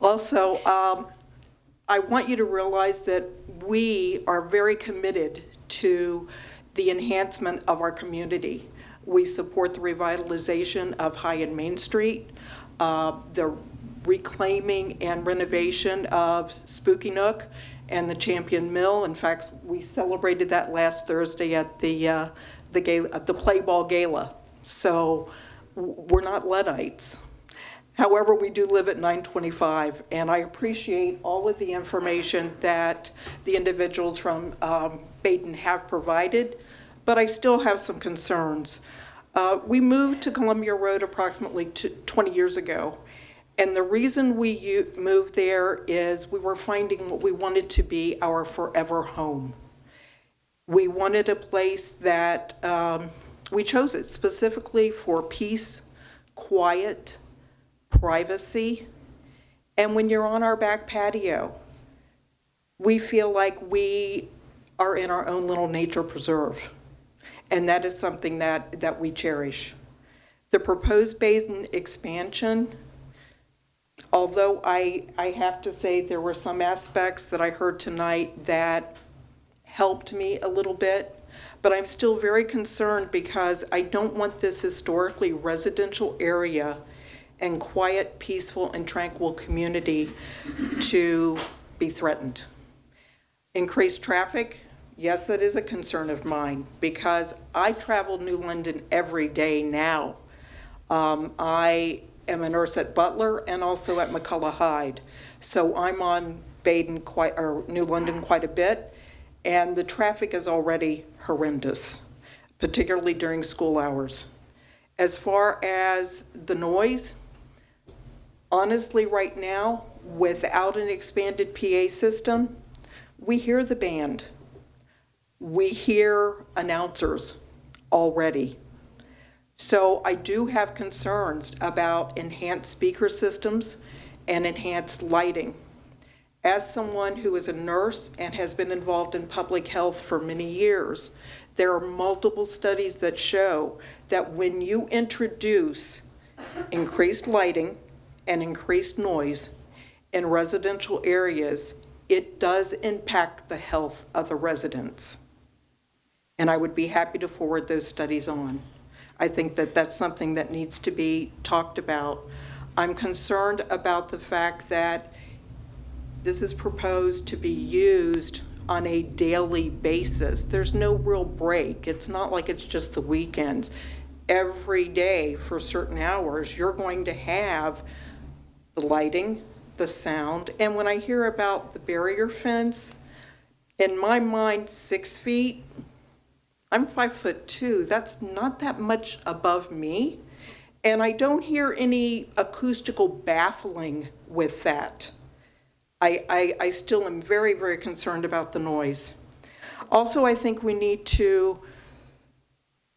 [SPEAKER 11] Also, I want you to realize that we are very committed to the enhancement of our community. We support the revitalization of High and Main Street, the reclaiming and renovation of Spooky Nook and the Champion Mill. In fact, we celebrated that last Thursday at the Play Ball Gala. So we're not Luddites. However, we do live at 925, and I appreciate all of the information that the individuals from Baden have provided, but I still have some concerns. We moved to Columbia Road approximately 20 years ago, and the reason we moved there is we were finding what we wanted to be our forever home. We wanted a place that, we chose it specifically for peace, quiet, privacy, and when you're on our back patio, we feel like we are in our own little nature preserve, and that is something that we cherish. The proposed Basin expansion Although I have to say there were some aspects that I heard tonight that helped me a little bit, but I'm still very concerned because I don't want this historically residential area and quiet, peaceful, and tranquil community to be threatened. Increased traffic, yes, that is a concern of mine because I travel New London every day now. I am a nurse at Butler and also at McCullough Hyde. So I'm on New London quite a bit, and the traffic is already horrendous, particularly during school hours. As far as the noise, honestly right now, without an expanded PA system, we hear the band. We hear announcers already. So I do have concerns about enhanced speaker systems and enhanced lighting. As someone who is a nurse and has been involved in public health for many years, there are multiple studies that show that when you introduce increased lighting and increased noise in residential areas, it does impact the health of the residents. And I would be happy to forward those studies on. I think that that's something that needs to be talked about. I'm concerned about the fact that this is proposed to be used on a daily basis. There's no real break. It's not like it's just the weekends. Every day for certain hours, you're going to have the lighting, the sound, and when I hear about the barrier fence, in my mind, 6 feet, I'm 5'2". That's not that much above me. And I don't hear any acoustical baffling with that. I still am very, very concerned about the noise. Also, I think we need to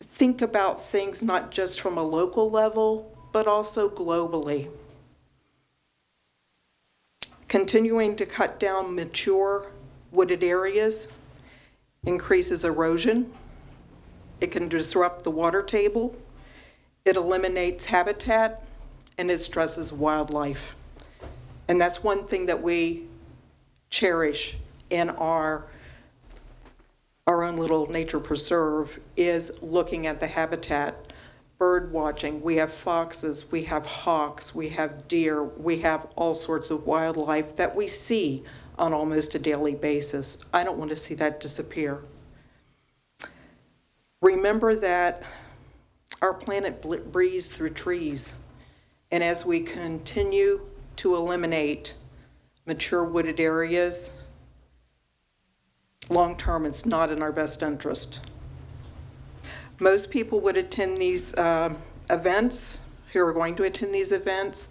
[SPEAKER 11] think about things not just from a local level, but also globally. Continuing to cut down mature wooded areas increases erosion. It can disrupt the water table. It eliminates habitat, and it stresses wildlife. And that's one thing that we cherish in our own little nature preserve is looking at the habitat, bird watching. We have foxes, we have hawks, we have deer, we have all sorts of wildlife that we see on almost a daily basis. I don't want to see that disappear. Remember that our planet breathes through trees, and as we continue to eliminate mature wooded areas, long-term, it's not in our best interest. Most people would attend these events, who are going to attend these events,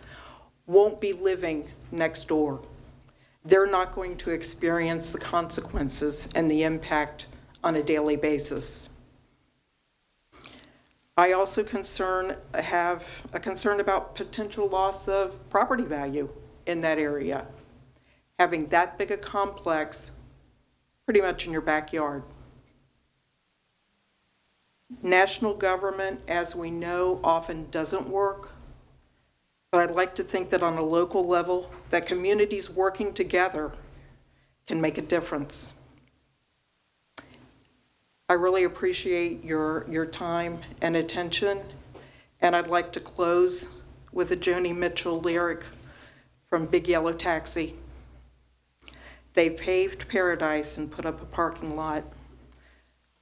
[SPEAKER 11] won't be living next door. They're not going to experience the consequences and the impact on a daily basis. I also have a concern about potential loss of property value in that area. Having that big a complex pretty much in your backyard. National government, as we know, often doesn't work, but I'd like to think that on a local level, that communities working together can make a difference. I really appreciate your time and attention, and I'd like to close with a Joni Mitchell lyric from Big Yellow Taxi. They paved paradise and put up a parking lot.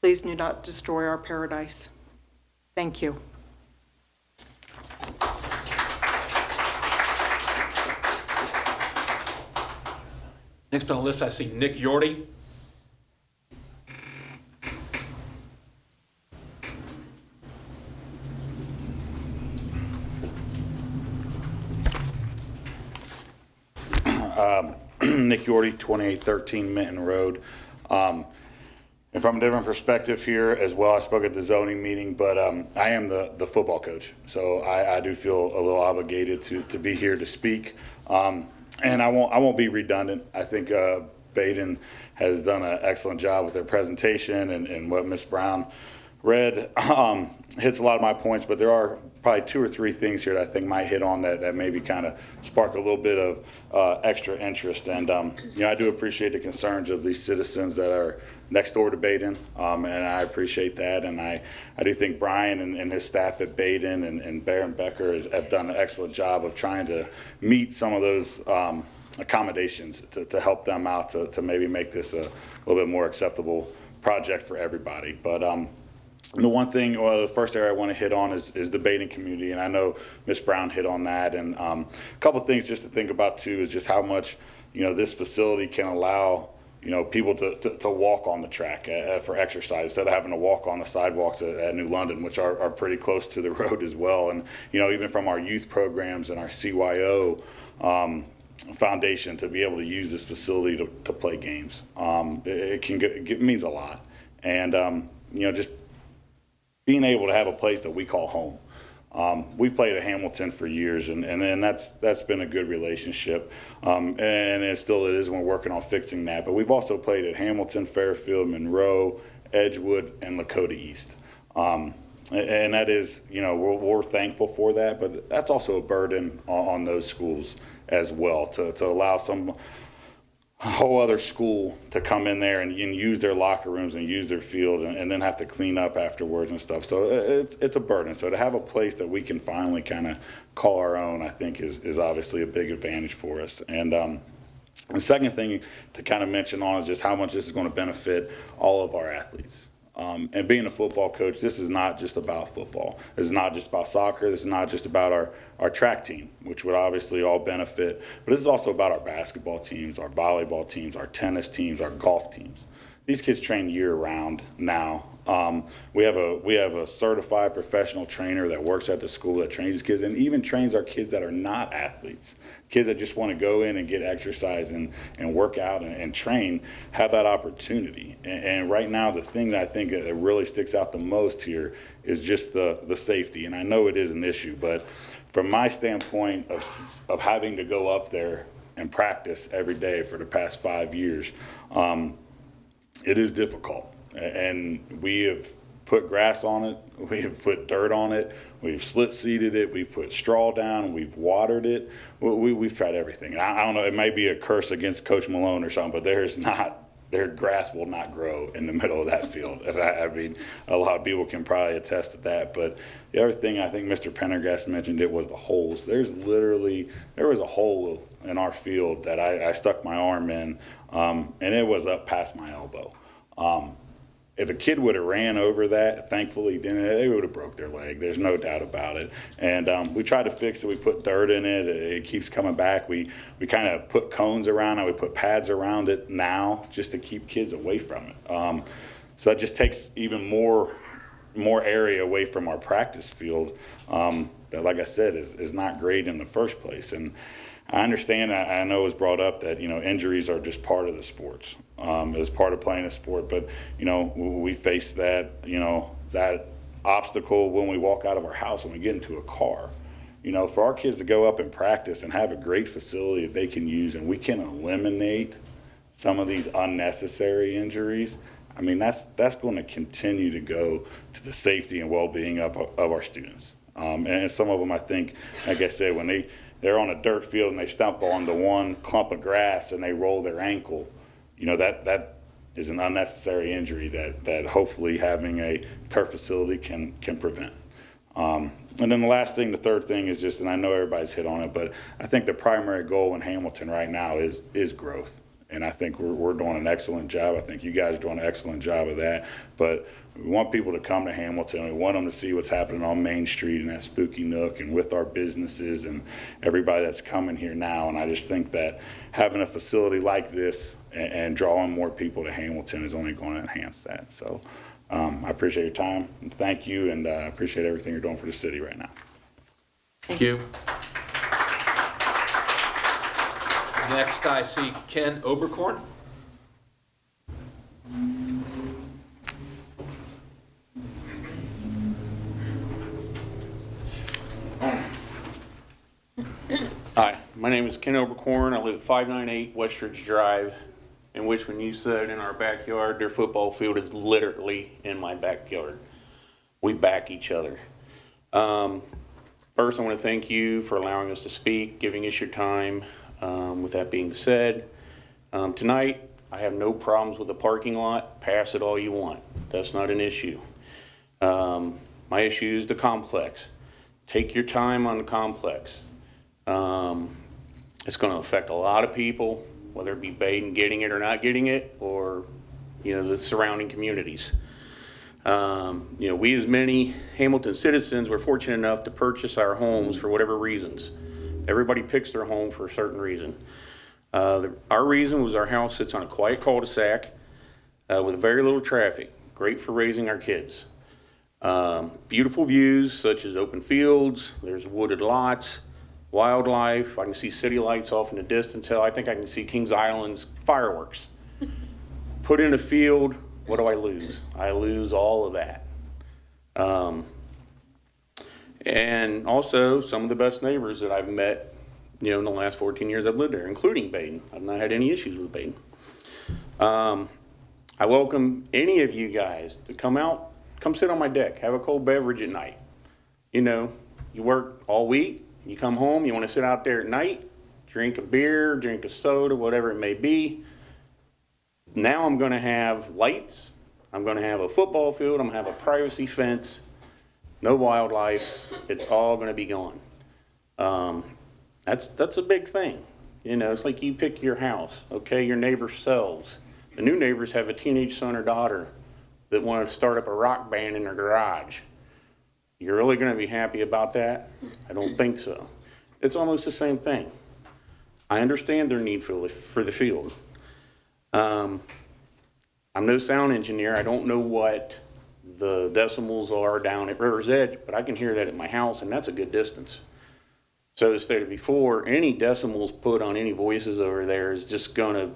[SPEAKER 11] Please do not destroy our paradise. Thank you.
[SPEAKER 2] Next on the list, I see Nick Yorty.
[SPEAKER 12] Nick Yorty, 2813 Minton Road. And from a different perspective here as well, I spoke at the zoning meeting, but I am the football coach. So I do feel a little obligated to be here to speak. And I won't be redundant. I think Baden has done an excellent job with their presentation and what Ms. Brown Red hits a lot of my points, but there are probably 2 or 3 things here that I think might hit on that maybe kind of spark a little bit of extra interest. And, I do appreciate the concerns of these citizens that are next door to Baden, and I appreciate that. And I do think Brian and his staff at Baden and Baron Becker have done an excellent job of trying to meet some of those accommodations to help them out to maybe make this a little bit more acceptable project for everybody. But the one thing, the first area I want to hit on is the Baden community, and I know Ms. Brown hit on that. And a couple things just to think about too is just how much this facility can allow people to walk on the track for exercise instead of having to walk on the sidewalks at New London, which are pretty close to the road as well. And even from our youth programs and our CYO foundation to be able to use this facility to play games, it means a lot. And just being able to have a place that we call home. We've played at Hamilton for years, and that's been a good relationship, and it still is. We're working on fixing that. But we've also played at Hamilton, Fairfield, Monroe, Edgewood, and Lakota East, and that is, we're thankful for that. But that's also a burden on those schools as well to allow a whole other school to come in there and use their locker rooms and use their field and then have to clean up afterwards and stuff. So it's a burden. So to have a place that we can finally kind of call our own, I think is obviously a big advantage for us. And the second thing to kind of mention on is just how much this is going to benefit all of our athletes. And being a football coach, this is not just about football. This is not just about soccer. This is not just about our track team, which would obviously all benefit. But this is also about our basketball teams, our volleyball teams, our tennis teams, our golf teams. These kids train year-round now. We have a certified professional trainer that works at the school that trains these kids and even trains our kids that are not athletes. Kids that just want to go in and get exercise and work out and train have that opportunity. And right now, the thing that I think that really sticks out the most here is just the safety. And I know it is an issue, but from my standpoint of having to go up there and practice every day for the past 5 years, it is difficult. And we have put grass on it, we have put dirt on it, we've slit seeded it, we've put straw down, we've watered it. We've tried everything. And I don't know, it might be a curse against Coach Malone or something, but their grass will not grow in the middle of that field. I mean, a lot of people can probably attest to that. But the other thing I think Mr. Pendergast mentioned, it was the holes. There was a hole in our field that I stuck my arm in, and it was up past my elbow. If a kid would have ran over that, thankfully they would have broke their leg. There's no doubt about it. And we tried to fix it. We put dirt in it. It keeps coming back. We kind of put cones around it. We put pads around it now just to keep kids away from it. So it just takes even more area away from our practice field that, like I said, is not great in the first place. And I understand, I know it was brought up that, injuries are just part of the sports. It's part of playing a sport, but, we face that, that obstacle when we walk out of our house and we get into a car. For our kids to go up and practice and have a great facility that they can use and we can eliminate some of these unnecessary injuries, I mean, that's going to continue to go to the safety and well-being of our students. And some of them, I think, like I said, when they're on a dirt field and they stump on the one clump of grass and they roll their ankle, that is an unnecessary injury that hopefully having a turf facility can prevent. And then the third thing is just, and I know everybody's hit on it, but I think the primary goal in Hamilton right now is growth. And I think we're doing an excellent job. I think you guys are doing an excellent job of that. But we want people to come to Hamilton. We want them to see what's happening on Main Street and that spooky nook and with our businesses and everybody that's coming here now. And I just think that having a facility like this and drawing more people to Hamilton is only going to enhance that. So I appreciate your time. And thank you, and I appreciate everything you're doing for the city right now.
[SPEAKER 2] Thank you. Next, I see Ken Oberkorn.
[SPEAKER 13] Hi, my name is Ken Oberkorn. I live at 598 Westridge Drive, in which when you said in our backyard, their football field is literally in my backyard. we back each other. First, I want to thank you for allowing us to speak, giving us your time. With that being said, tonight, I have no problems with the parking lot. Pass it all you want. That's not an issue. My issue is the complex. Take your time on the complex. It's going to affect a lot of people, whether it be Baden getting it or not getting it, or, the surrounding communities. We as many Hamilton citizens were fortunate enough to purchase our homes for whatever reasons. Everybody picks their home for a certain reason. Our reason was our house sits on a quiet cul-de-sac with very little traffic, great for raising our kids. Beautiful views such as open fields, there's wooded lots, wildlife. I can see city lights off in the distance. Hell, I think I can see Kings Island's fireworks. Put in a field, what do I lose? I lose all of that. And also some of the best neighbors that I've met, in the last 14 years I've lived there, including Baden. I've not had any issues with Baden. I welcome any of you guys to come out, come sit on my deck, have a cold beverage at night. You work all week, you come home, you want to sit out there at night, drink a beer, drink a soda, whatever it may be. Now I'm going to have lights, I'm going to have a football field, I'm going to have a privacy fence, no wildlife, it's all going to be gone. That's a big thing. It's like you pick your house, okay, your neighbor sells. The new neighbors have a teenage son or daughter that want to start up a rock band in their garage. You're really going to be happy about that? I don't think so. It's almost the same thing. I understand their need for the field. I'm no sound engineer. I don't know what the decibels are down at River's Edge, but I can hear that at my house, and that's a good distance. So as stated before, any decibels put on any voices over there is just going to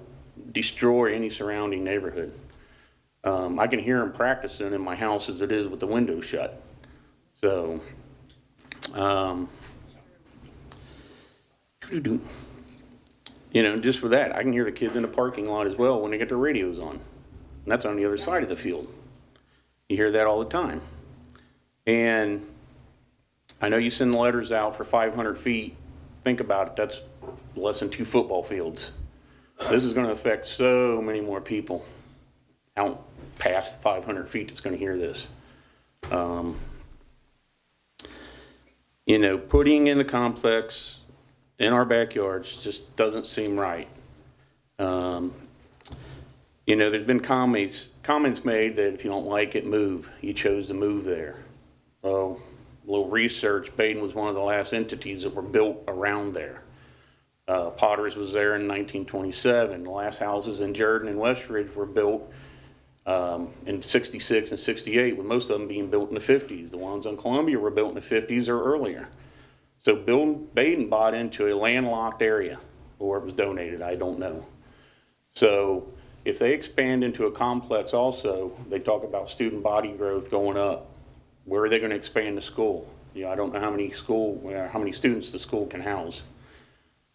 [SPEAKER 13] destroy any surrounding neighborhood. I can hear them practicing in my house as it is with the windows shut. So, just for that, I can hear the kids in the parking lot as well when they get their radios on. And that's on the other side of the field. You hear that all the time. And I know you send letters out for 500 feet. Think about it, that's less than 2 football fields. This is going to affect so many more people out past 500 feet that's going to hear this. Putting in the complex in our backyards just doesn't seem right. There's been comments made that if you don't like it, move. You chose to move there. Well, a little research, Baden was one of the last entities that were built around there. Potter's was there in 1927. The last houses in Jordan and Westridge were built in 66 and 68, with most of them being built in the 50s. The ones on Columbia were built in the 50s or earlier. So Baden bought into a landlocked area, or it was donated, I don't know. So if they expand into a complex also, they talk about student body growth going up. Where are they going to expand the school? I don't know how many students the school can house,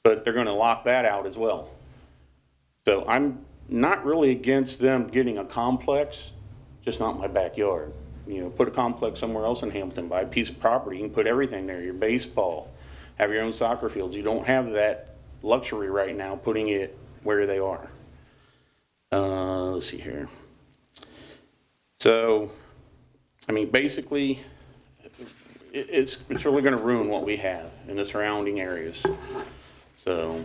[SPEAKER 13] but they're going to lock that out as well. So I'm not really against them getting a complex, just not my backyard. Put a complex somewhere else in Hamilton, buy a piece of property, you can put everything there, your baseball, have your own soccer fields. You don't have that luxury right now, putting it where they are. Let's see here. So, basically, it's really going to ruin what we have in the surrounding areas. So,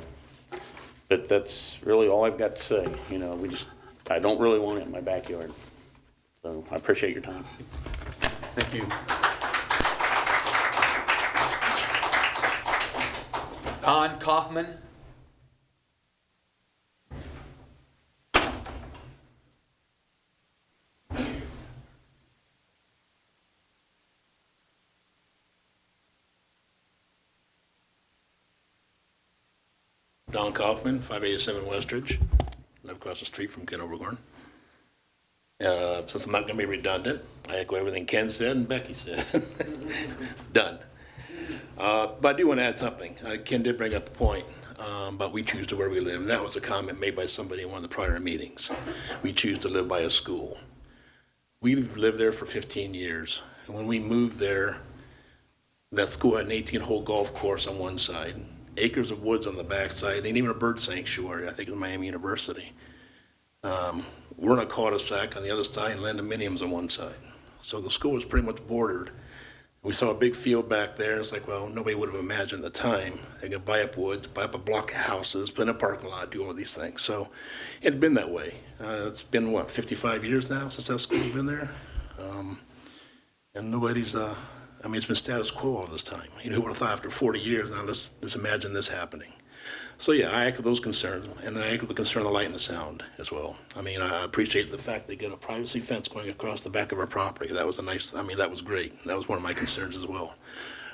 [SPEAKER 13] but that's really all I've got to say. I don't really want it in my backyard. So I appreciate your time.
[SPEAKER 2] Thank you. Don Kaufman.
[SPEAKER 14] Don Kaufman, 587 Westridge. Live across the street from Ken Oberkorn. Since I'm not going to be redundant, I echo everything Ken said and Becky said. Done. But I do want to add something. Ken did bring up a point about we choose to where we live. And that was a comment made by somebody in one of the prior meetings. We choose to live by a school. We've lived there for 15 years. And when we moved there, that school had an 18-hole golf course on one side, acres of woods on the backside, and even a bird sanctuary, I think, at Miami University. We're in a cul-de-sac on the other side and condominiums on one side. So the school was pretty much bordered. We saw a big field back there, and it's like, well, nobody would have imagined at the time they could buy up woods, buy up a block of houses, put in a parking lot, do all these things. So it had been that way. It's been, 55 years now since that school's been there? And nobody's, it's been status quo all this time. Who would have thought after 40 years, now let's imagine this happening. So yeah, I echo those concerns, and I echo the concern of the light and the sound as well. I appreciate the fact they get a privacy fence going across the back of our property. That was that was great. That was one of my concerns as well,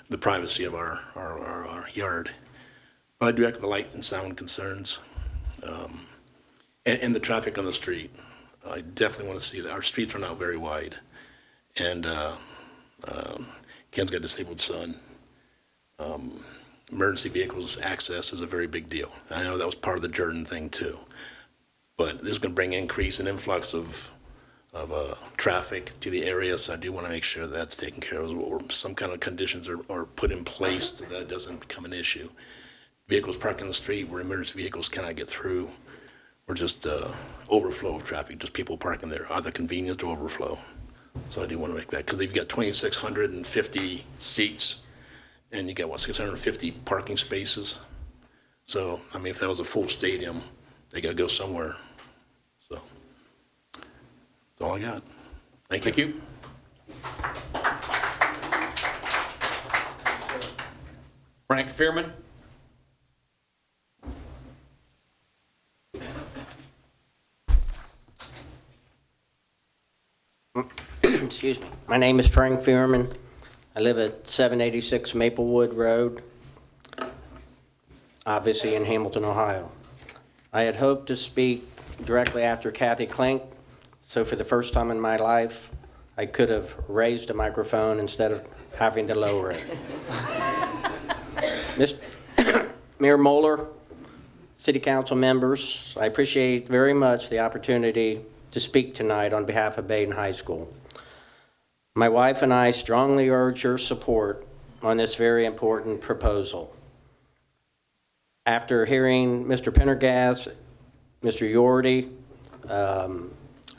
[SPEAKER 14] the privacy of our yard. But I do echo the light and sound concerns, and the traffic on the street. I definitely want to see that. Our streets are now very wide, and Ken's got a disabled son. Emergency vehicles access is a very big deal. I know that was part of the Jordan thing too. But this is going to bring increase and influx of traffic to the area, so I do want to make sure that's taken care of, or some kind of conditions are put in place so that it doesn't become an issue. Vehicles parked in the street where emergency vehicles cannot get through, or just overflow of traffic, just people parking there, either convenience or overflow. So I do want to make that, because you've got 2,650 seats, and you got, 650 parking spaces. So, if that was a full stadium, they got to go somewhere. So, that's all I got. Thank you.
[SPEAKER 2] Thank you. Frank Fearman.
[SPEAKER 15] Excuse me. My name is Frank Fearman. I live at 786 Maplewood Road, obviously in Hamilton, Ohio. I had hoped to speak directly after Kathy Klink, so for the first time in my life, I could have raised a microphone instead of having to lower it. Mayor Moeller, City Council members, I appreciate very much the opportunity to speak tonight on behalf of Baden High School. My wife and I strongly urge your support on this very important proposal. After hearing Mr. Pendergast, Mr. Yorty,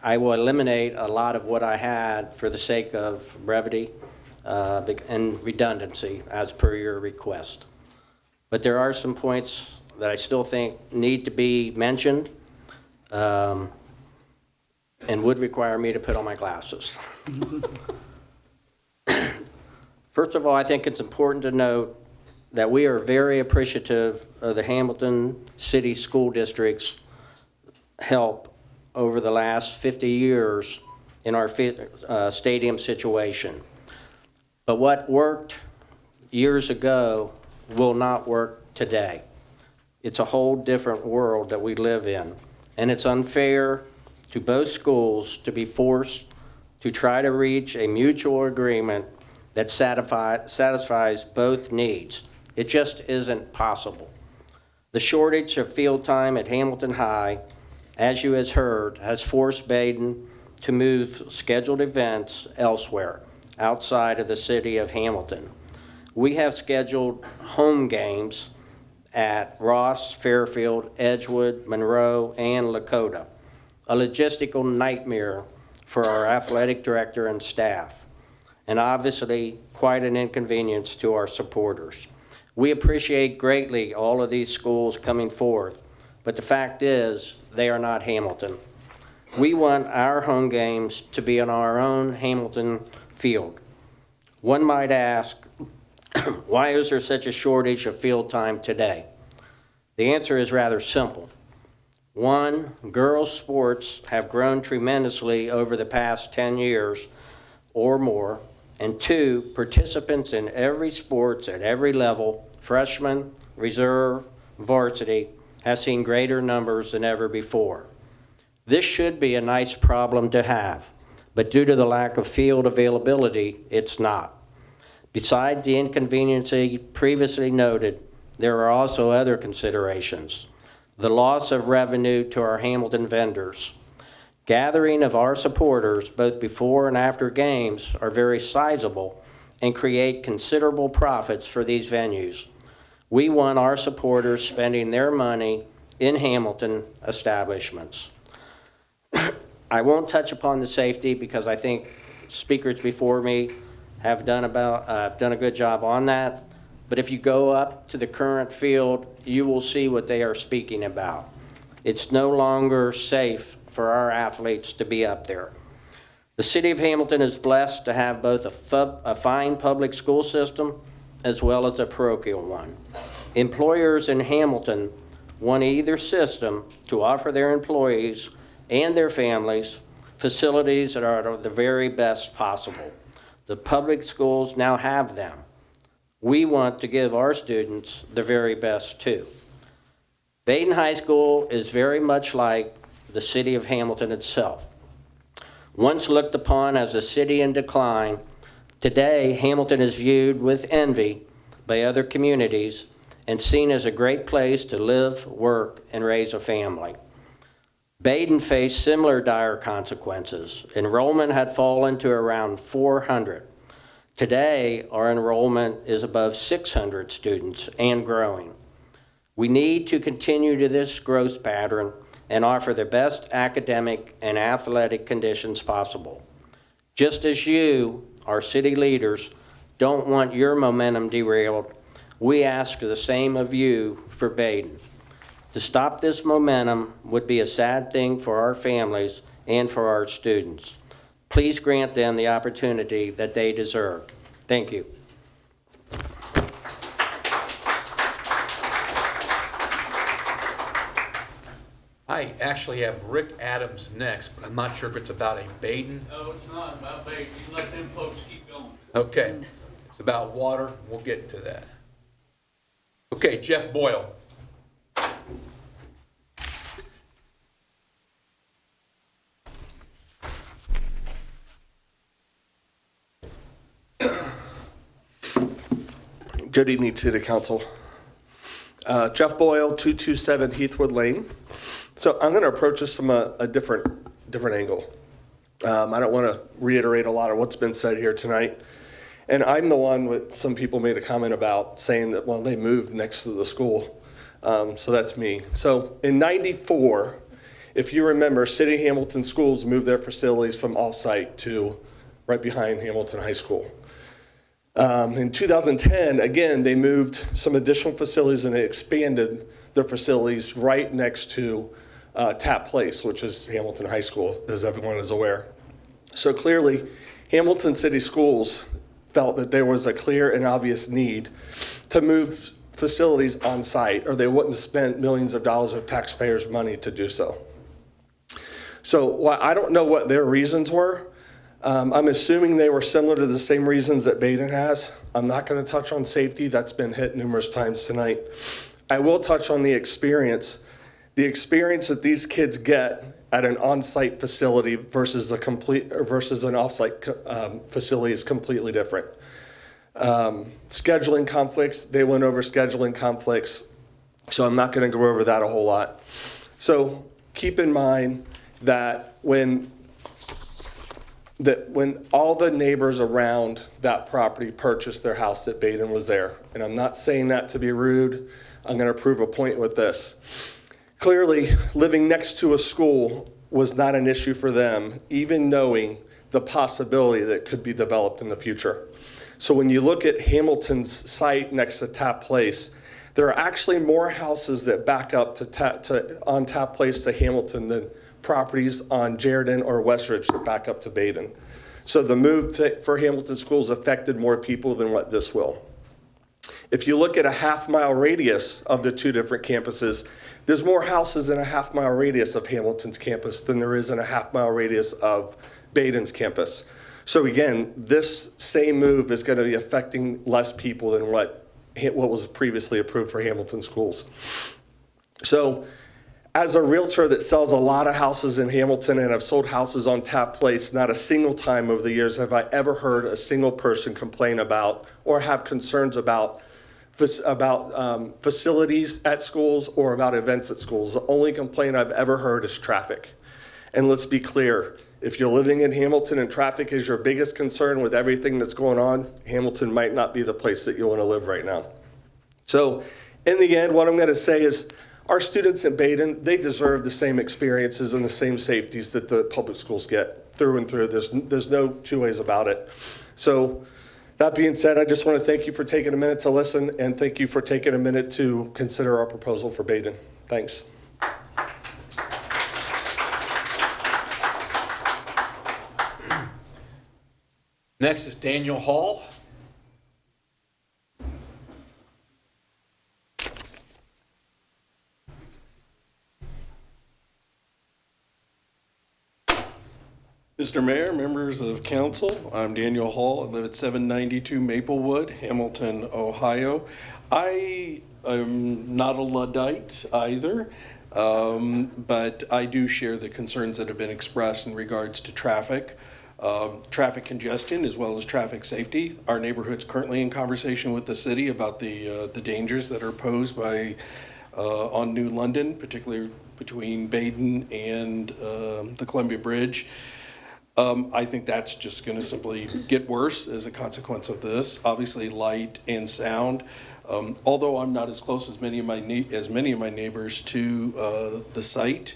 [SPEAKER 15] I will eliminate a lot of what I had for the sake of brevity and redundancy as per your request. But there are some points that I still think need to be mentioned and would require me to put on my glasses. First of all, I think it's important to note that we are very appreciative of the Hamilton City School District's help over the last 50 years in our stadium situation. But what worked years ago will not work today. It's a whole different world that we live in, and it's unfair to both schools to be forced to try to reach a mutual agreement that satisfies both needs. It just isn't possible. The shortage of field time at Hamilton High, as you have heard, has forced Baden to move scheduled events elsewhere, outside of the city of Hamilton. We have scheduled home games at Ross, Fairfield, Edgewood, Monroe, and Lakota, a logistical nightmare for our athletic director and staff, and obviously quite an inconvenience to our supporters. We appreciate greatly all of these schools coming forth, but the fact is they are not Hamilton. We want our home games to be on our own Hamilton field. One might ask, why is there such a shortage of field time today? The answer is rather simple. One, girls' sports have grown tremendously over the past 10 years or more. And two, participants in every sports at every level, freshman, reserve, varsity, have seen greater numbers than ever before. This should be a nice problem to have, but due to the lack of field availability, it's not. Besides the inconvenience previously noted, there are also other considerations. The loss of revenue to our Hamilton vendors. Gathering of our supporters, both before and after games, are very sizable and create considerable profits for these venues. We want our supporters spending their money in Hamilton establishments. I won't touch upon the safety because I think speakers before me have done a good job on that. But if you go up to the current field, you will see what they are speaking about. It's no longer safe for our athletes to be up there. The city of Hamilton is blessed to have both a fine public school system as well as a parochial one. Employers in Hamilton want either system to offer their employees and their families facilities that are the very best possible. The public schools now have them. We want to give our students the very best too. Basin High School is very much like the city of Hamilton itself. Once looked upon as a city in decline, today Hamilton is viewed with envy by other communities and seen as a great place to live, work, and raise a family. Basin faced similar dire consequences. Enrollment had fallen to around 400. Today, our enrollment is above 600 students and growing. We need to continue to this growth pattern and offer the best academic and athletic conditions possible. Just as you, our city leaders, don't want your momentum derailed, we ask the same of you for Basin. To stop this momentum would be a sad thing for our families and for our students. Please grant them the opportunity that they deserve. Thank you.
[SPEAKER 2] I actually have Rick Adams next, but I'm not sure if it's about a Basin.
[SPEAKER 16] No, it's not about Basin. You let them folks keep going.
[SPEAKER 2] Okay, it's about water. We'll get to that. Okay, Jeff Boyle.
[SPEAKER 17] Good evening, City Council. Jeff Boyle, 227 Heathwood Lane. So I'm going to approach this from a different angle. I don't want to reiterate a lot of what's been said here tonight. And I'm the one with some people made a comment about saying that, well, they moved next to the school. So that's me. So in '94, if you remember, City of Hamilton Schools moved their facilities from off-site to right behind Hamilton High School. In 2010, again, they moved some additional facilities and they expanded their facilities right next to Tapp Place, which is Hamilton High School, as everyone is aware. So clearly, Hamilton City Schools felt that there was a clear and obvious need to move facilities on site, or they wouldn't have spent millions of dollars of taxpayers' money to do so. So I don't know what their reasons were. I'm assuming they were similar to the same reasons that Basin has. I'm not going to touch on safety. That's been hit numerous times tonight. I will touch on the experience. The experience that these kids get at an on-site facility versus an off-site facility is completely different. Scheduling conflicts, they went over scheduling conflicts, so I'm not going to go over that a whole lot. So keep in mind that when all the neighbors around that property purchased their house, that Basin was there. And I'm not saying that to be rude. I'm going to prove a point with this. Clearly, living next to a school was not an issue for them, even knowing the possibility that could be developed in the future. So when you look at Hamilton's site next to Tapp Place, there are actually more houses that back up on Tapp Place to Hamilton than properties on Jerden or Westridge that back up to Basin. So the move for Hamilton Schools affected more people than what this will. If you look at a half-mile radius of the two different campuses, there's more houses in a half-mile radius of Hamilton's campus than there is in a half-mile radius of Basin's campus. So again, this same move is going to be affecting less people than what was previously approved for Hamilton Schools. So as a realtor that sells a lot of houses in Hamilton and I've sold houses on Tapp Place, not a single time over the years have I ever heard a single person complain about or have concerns about facilities at schools or about events at schools. The only complaint I've ever heard is traffic. And let's be clear, if you're living in Hamilton and traffic is your biggest concern with everything that's going on, Hamilton might not be the place that you want to live right now. So in the end, what I'm going to say is our students in Baden, they deserve the same experiences and the same safeties that the public schools get through and through. There's no two ways about it. So that being said, I just want to thank you for taking a minute to listen, and thank you for taking a minute to consider our proposal for Baden. Thanks.
[SPEAKER 2] Next is Daniel Hall.
[SPEAKER 18] Mr. Mayor, members of council, I'm Daniel Hall. I live at 792 Maplewood, Hamilton, Ohio. I am not a Luddite either, but I do share the concerns that have been expressed in regards to traffic congestion as well as traffic safety. Our neighborhood's currently in conversation with the city about the dangers that are posed by on New London, particularly between Baden and the Columbia Bridge. I think that's just going to simply get worse as a consequence of this. Obviously, light and sound. Although I'm not as close as many of my neighbors to the site,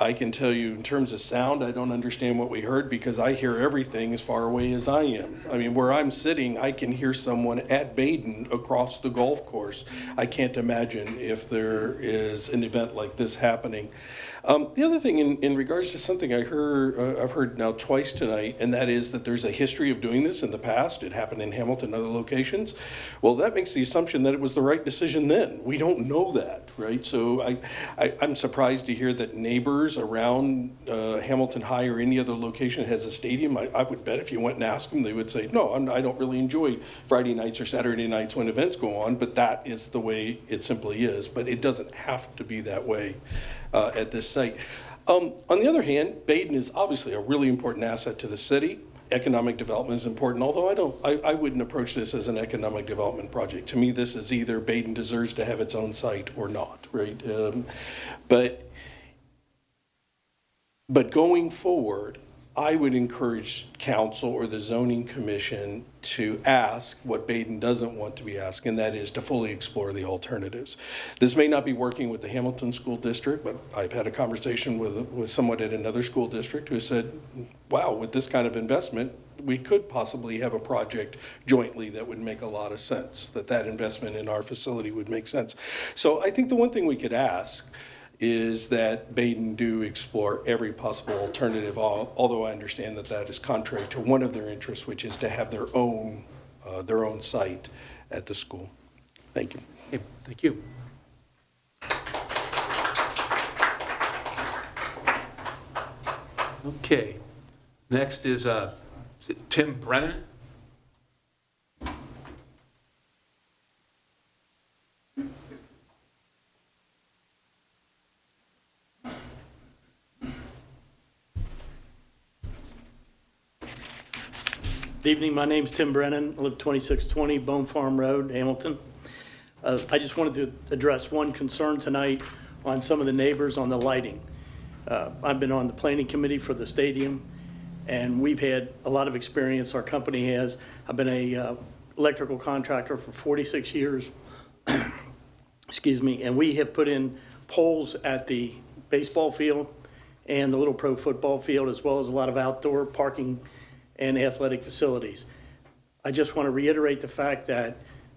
[SPEAKER 18] I can tell you in terms of sound, I don't understand what we heard because I hear everything as far away as I am. I mean, where I'm sitting, I can hear someone at Baden across the golf course. I can't imagine if there is an event like this happening. The other thing in regards to something I've heard now twice tonight, and that is that there's a history of doing this in the past. It happened in Hamilton and other locations. Well, that makes the assumption that it was the right decision then. We don't know that, right? So I'm surprised to hear that neighbors around Hamilton High or any other location has a stadium. I would bet if you went and asked them, they would say, no, I don't really enjoy Friday nights or Saturday nights when events go on, but that is the way it simply is. But it doesn't have to be that way at this site. On the other hand, Baden is obviously a really important asset to the city. Economic development is important, although I wouldn't approach this as an economic development project. To me, this is either Baden deserves to have its own site or not, right? But going forward, I would encourage council or the zoning commission to ask what Baden doesn't want to be asked, and that is to fully explore the alternatives. This may not be working with the Hamilton School District, but I've had a conversation with someone at another school district who said, wow, with this kind of investment, we could possibly have a project jointly that would make a lot of sense, that investment in our facility would make sense. So I think the one thing we could ask is that Baden do explore every possible alternative, although I understand that is contrary to one of their interests, which is to have their own site at the school. Thank you.
[SPEAKER 2] Okay, thank you. Okay, next is Tim Brennan.
[SPEAKER 19] Good evening, my name's Tim Brennan. I live 2620 Bone Farm Road, Hamilton. I just wanted to address one concern tonight on some of the neighbors on the lighting. I've been on the planning committee for the stadium, and we've had a lot of experience, our company has. I've been a electrical contractor for 46 years, excuse me, and we have put in poles at the baseball field and the Little Pro football field, as well as a lot of outdoor parking and athletic facilities. I just want to reiterate the fact that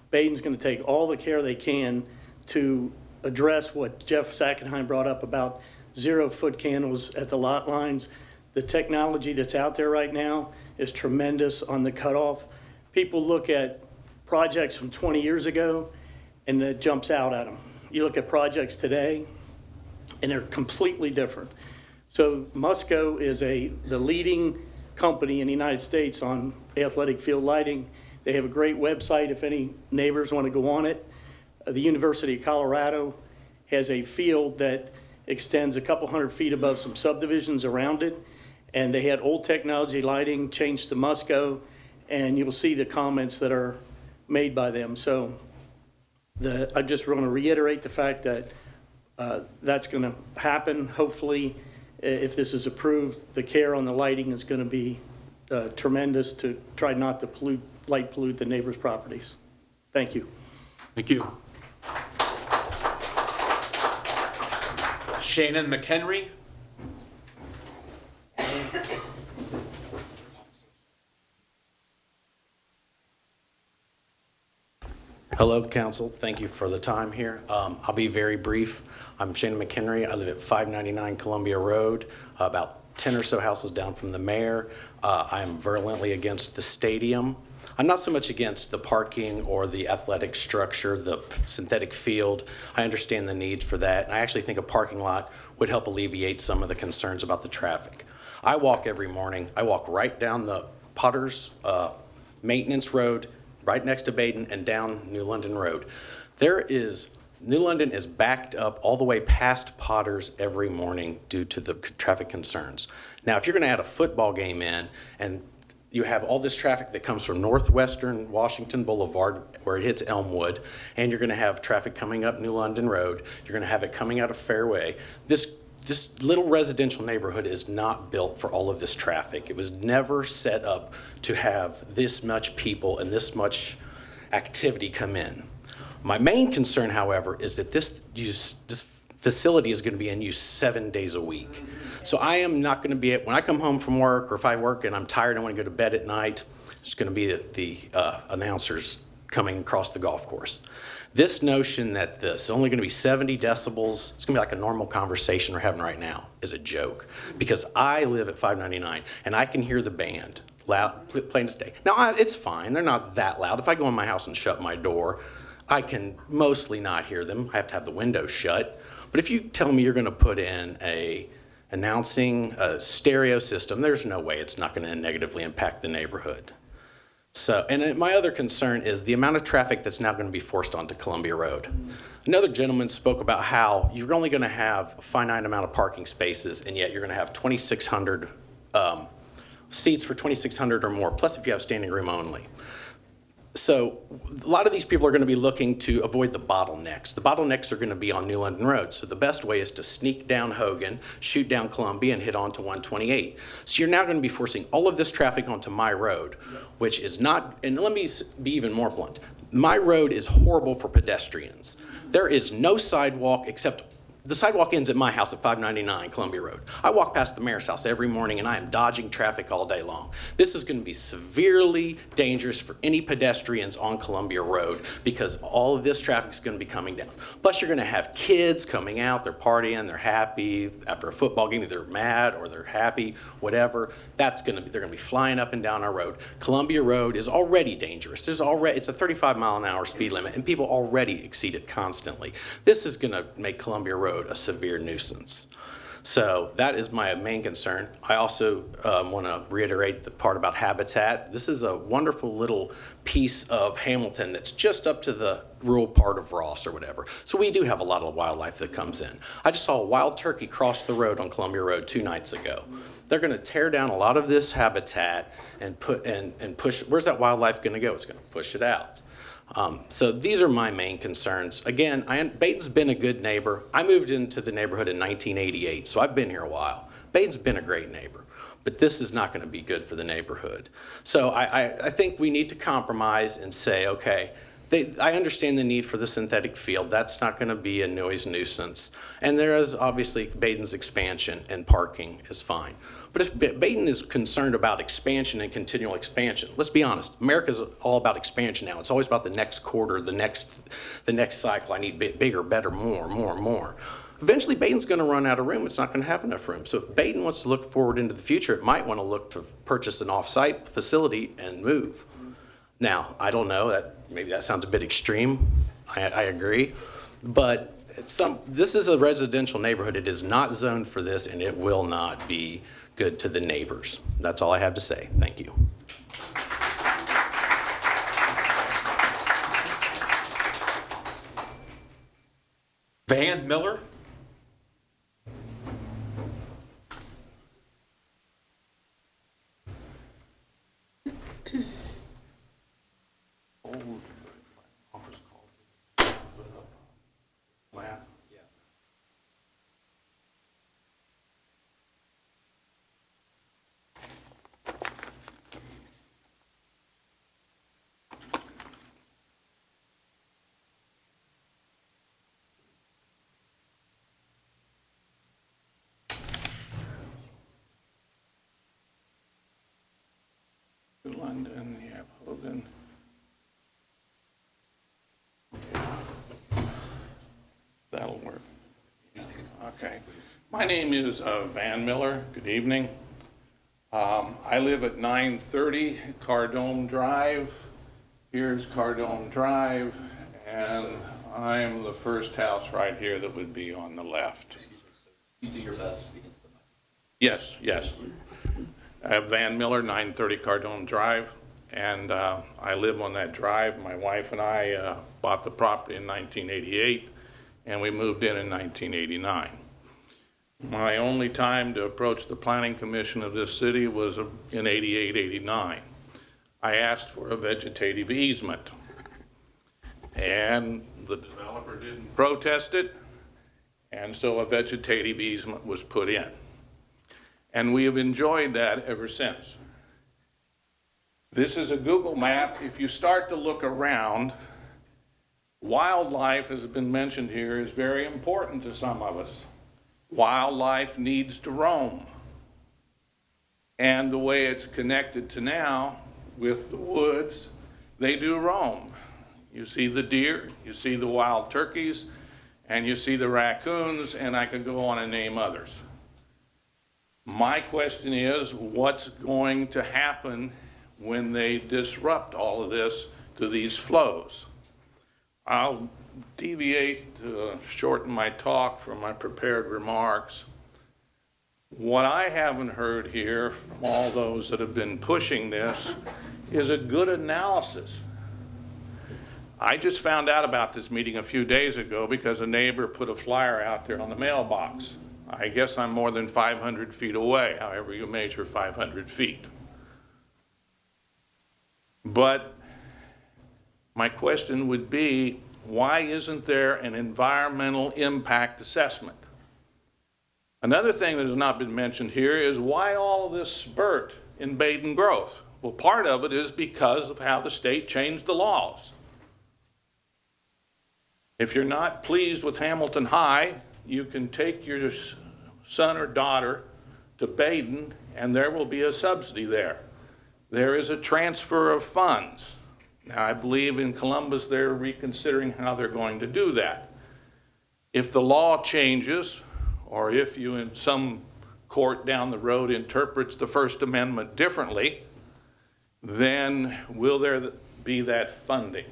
[SPEAKER 19] Baden's going to take all the care they can to address what Jeff Sackenheim brought up about 0-foot candles at the lot lines. The technology that's out there right now is tremendous on the cutoff. People look at projects from 20 years ago and it jumps out at them. You look at projects today and they're completely different. So Musco is the leading company in the United States on athletic field lighting. They have a great website if any neighbors want to go on it. The University of Colorado has a field that extends a couple hundred feet above some subdivisions around it, and they had old technology lighting changed to Musco, and you'll see the comments that are made by them. So I just want to reiterate the fact that that's going to happen, hopefully, if this is approved, the care on the lighting is going to be tremendous to try not to light pollute the neighbors' properties. Thank you.
[SPEAKER 2] Thank you. Shannon McHenry.
[SPEAKER 20] Hello, council. Thank you for the time here. I'll be very brief. I'm Shannon McHenry. I live at 599 Columbia Road, about 10 or so houses down from the mayor. I am virulently against the stadium. I'm not so much against the parking or the athletic structure, the synthetic field. I understand the need for that. And I actually think a parking lot would help alleviate some of the concerns about the traffic. I walk every morning. I walk right down the Potter's Maintenance Road, right next to Baden, and down New London Road. New London is backed up all the way past Potter's every morning due to the traffic concerns. Now, if you're gonna add a football game in, and you have all this traffic that comes from northwestern Washington Boulevard, where it hits Elmwood, and you're gonna have traffic coming up New London Road, you're gonna have it coming out of Fairway. This little residential neighborhood is not built for all of this traffic. It was never set up to have this much people and this much activity come in. My main concern, however, is that this facility is going to be in use 7 days a week. So I am not going to be, when I come home from work, or if I work and I'm tired and want to go to bed at night, it's going to be the announcers coming across the golf course. This notion that this only going to be 70 decibels, it's going to be like a normal conversation we're having right now, is a joke. Because I live at 599 and I can hear the band loud, plain as day. Now, it's fine. They're not that loud. If I go in my house and shut my door, I can mostly not hear them. I have to have the window shut. But if you tell me you're going to put in announcing a stereo system, there's no way it's not going to negatively impact the neighborhood. So, and my other concern is the amount of traffic that's now going to be forced onto Columbia Road. Another gentleman spoke about how you're only going to have a finite amount of parking spaces, and yet you're going to have 2,600 seats for 2,600 or more, plus if you have standing room only. So a lot of these people are going to be looking to avoid the bottlenecks. The bottlenecks are going to be on New London Road. So the best way is to sneak down Hogan, shoot down Columbia, and hit onto 128. So you're now going to be forcing all of this traffic onto my road, which is not, and let me be even more blunt. My road is horrible for pedestrians. There is no sidewalk except the sidewalk ends at my house at 599 Columbia Road. I walk past the mayor's house every morning and I am dodging traffic all day long. This is going to be severely dangerous for any pedestrians on Columbia Road because all of this traffic is going to be coming down. Plus you're going to have kids coming out, they're partying, they're happy after a football game, either they're mad or they're happy, whatever. They're going to be flying up and down our road. Columbia Road is already dangerous. It's a 35-mile-an-hour speed limit and people already exceed it constantly. This is going to make Columbia Road a severe nuisance. So that is my main concern. I also want to reiterate the part about habitat. This is a wonderful little piece of Hamilton that's just up to the rural part of Ross or whatever. So we do have a lot of wildlife that comes in. I just saw a wild turkey cross the road on Columbia Road 2 nights ago. They're going to tear down a lot of this habitat and push. Where's that wildlife going to go? It's going to push it out. So these are my main concerns. Again, Baden's been a good neighbor. I moved into the neighborhood in 1988, so I've been here a while. Baden's been a great neighbor, but this is not going to be good for the neighborhood. So I think we need to compromise and say, okay, I understand the need for the synthetic field. That's not going to be a noise nuisance. And there is obviously Baden's expansion and parking is fine. But if Baden is concerned about expansion and continual expansion, let's be honest, America's all about expansion now. It's always about the next quarter, the next cycle. I need bigger, better, more. Eventually, Baden's going to run out of room. It's not going to have enough room. So if Baden wants to look forward into the future, it might want to look to purchase an off-site facility and move. Now, I don't know, maybe that sounds a bit extreme. I agree. But this is a residential neighborhood. It is not zoned for this, and it will not be good to the neighbors. That's all I have to say. Thank you.
[SPEAKER 2] Van Miller.
[SPEAKER 21] Okay. My name is Van Miller. Good evening. I live at 930 Cardone Drive. Here's Cardone Drive, and I'm the first house right here that would be on the left.
[SPEAKER 22] Excuse me, sir. You do your best to speak into the mic.
[SPEAKER 21] Yes, yes. Van Miller, 930 Cardone Drive, and I live on that drive. My wife and I bought the property in 1988, and we moved in 1989. My only time to approach the Planning Commission of this city was in 88, 89. I asked for a vegetative easement, and the developer didn't protest it, and so a vegetative easement was put in. And we have enjoyed that ever since. This is a Google map. If you start to look around, wildlife, has been mentioned here, is very important to some of us. Wildlife needs to roam. And the way it's connected to now with the woods, they do roam. You see the deer, you see the wild turkeys, and you see the raccoons, and I could go on and name others. My question is, what's going to happen when they disrupt all of this to these flows? I'll deviate to shorten my talk from my prepared remarks. What I haven't heard here from all those that have been pushing this is a good analysis. I just found out about this meeting a few days ago because a neighbor put a flyer out there on the mailbox. I guess I'm more than 500 feet away, however you measure 500 feet. But my question would be, why isn't there an environmental impact assessment? Another thing that has not been mentioned here is why all of this spurt in Baden growth? Well, part of it is because of how the state changed the laws. If you're not pleased with Hamilton High, you can take your son or daughter to Baden and there will be a subsidy there. There is a transfer of funds. Now, I believe in Columbus they're reconsidering how they're going to do that. If the law changes, or if you in some court down the road interprets the First Amendment differently, then will there be that funding?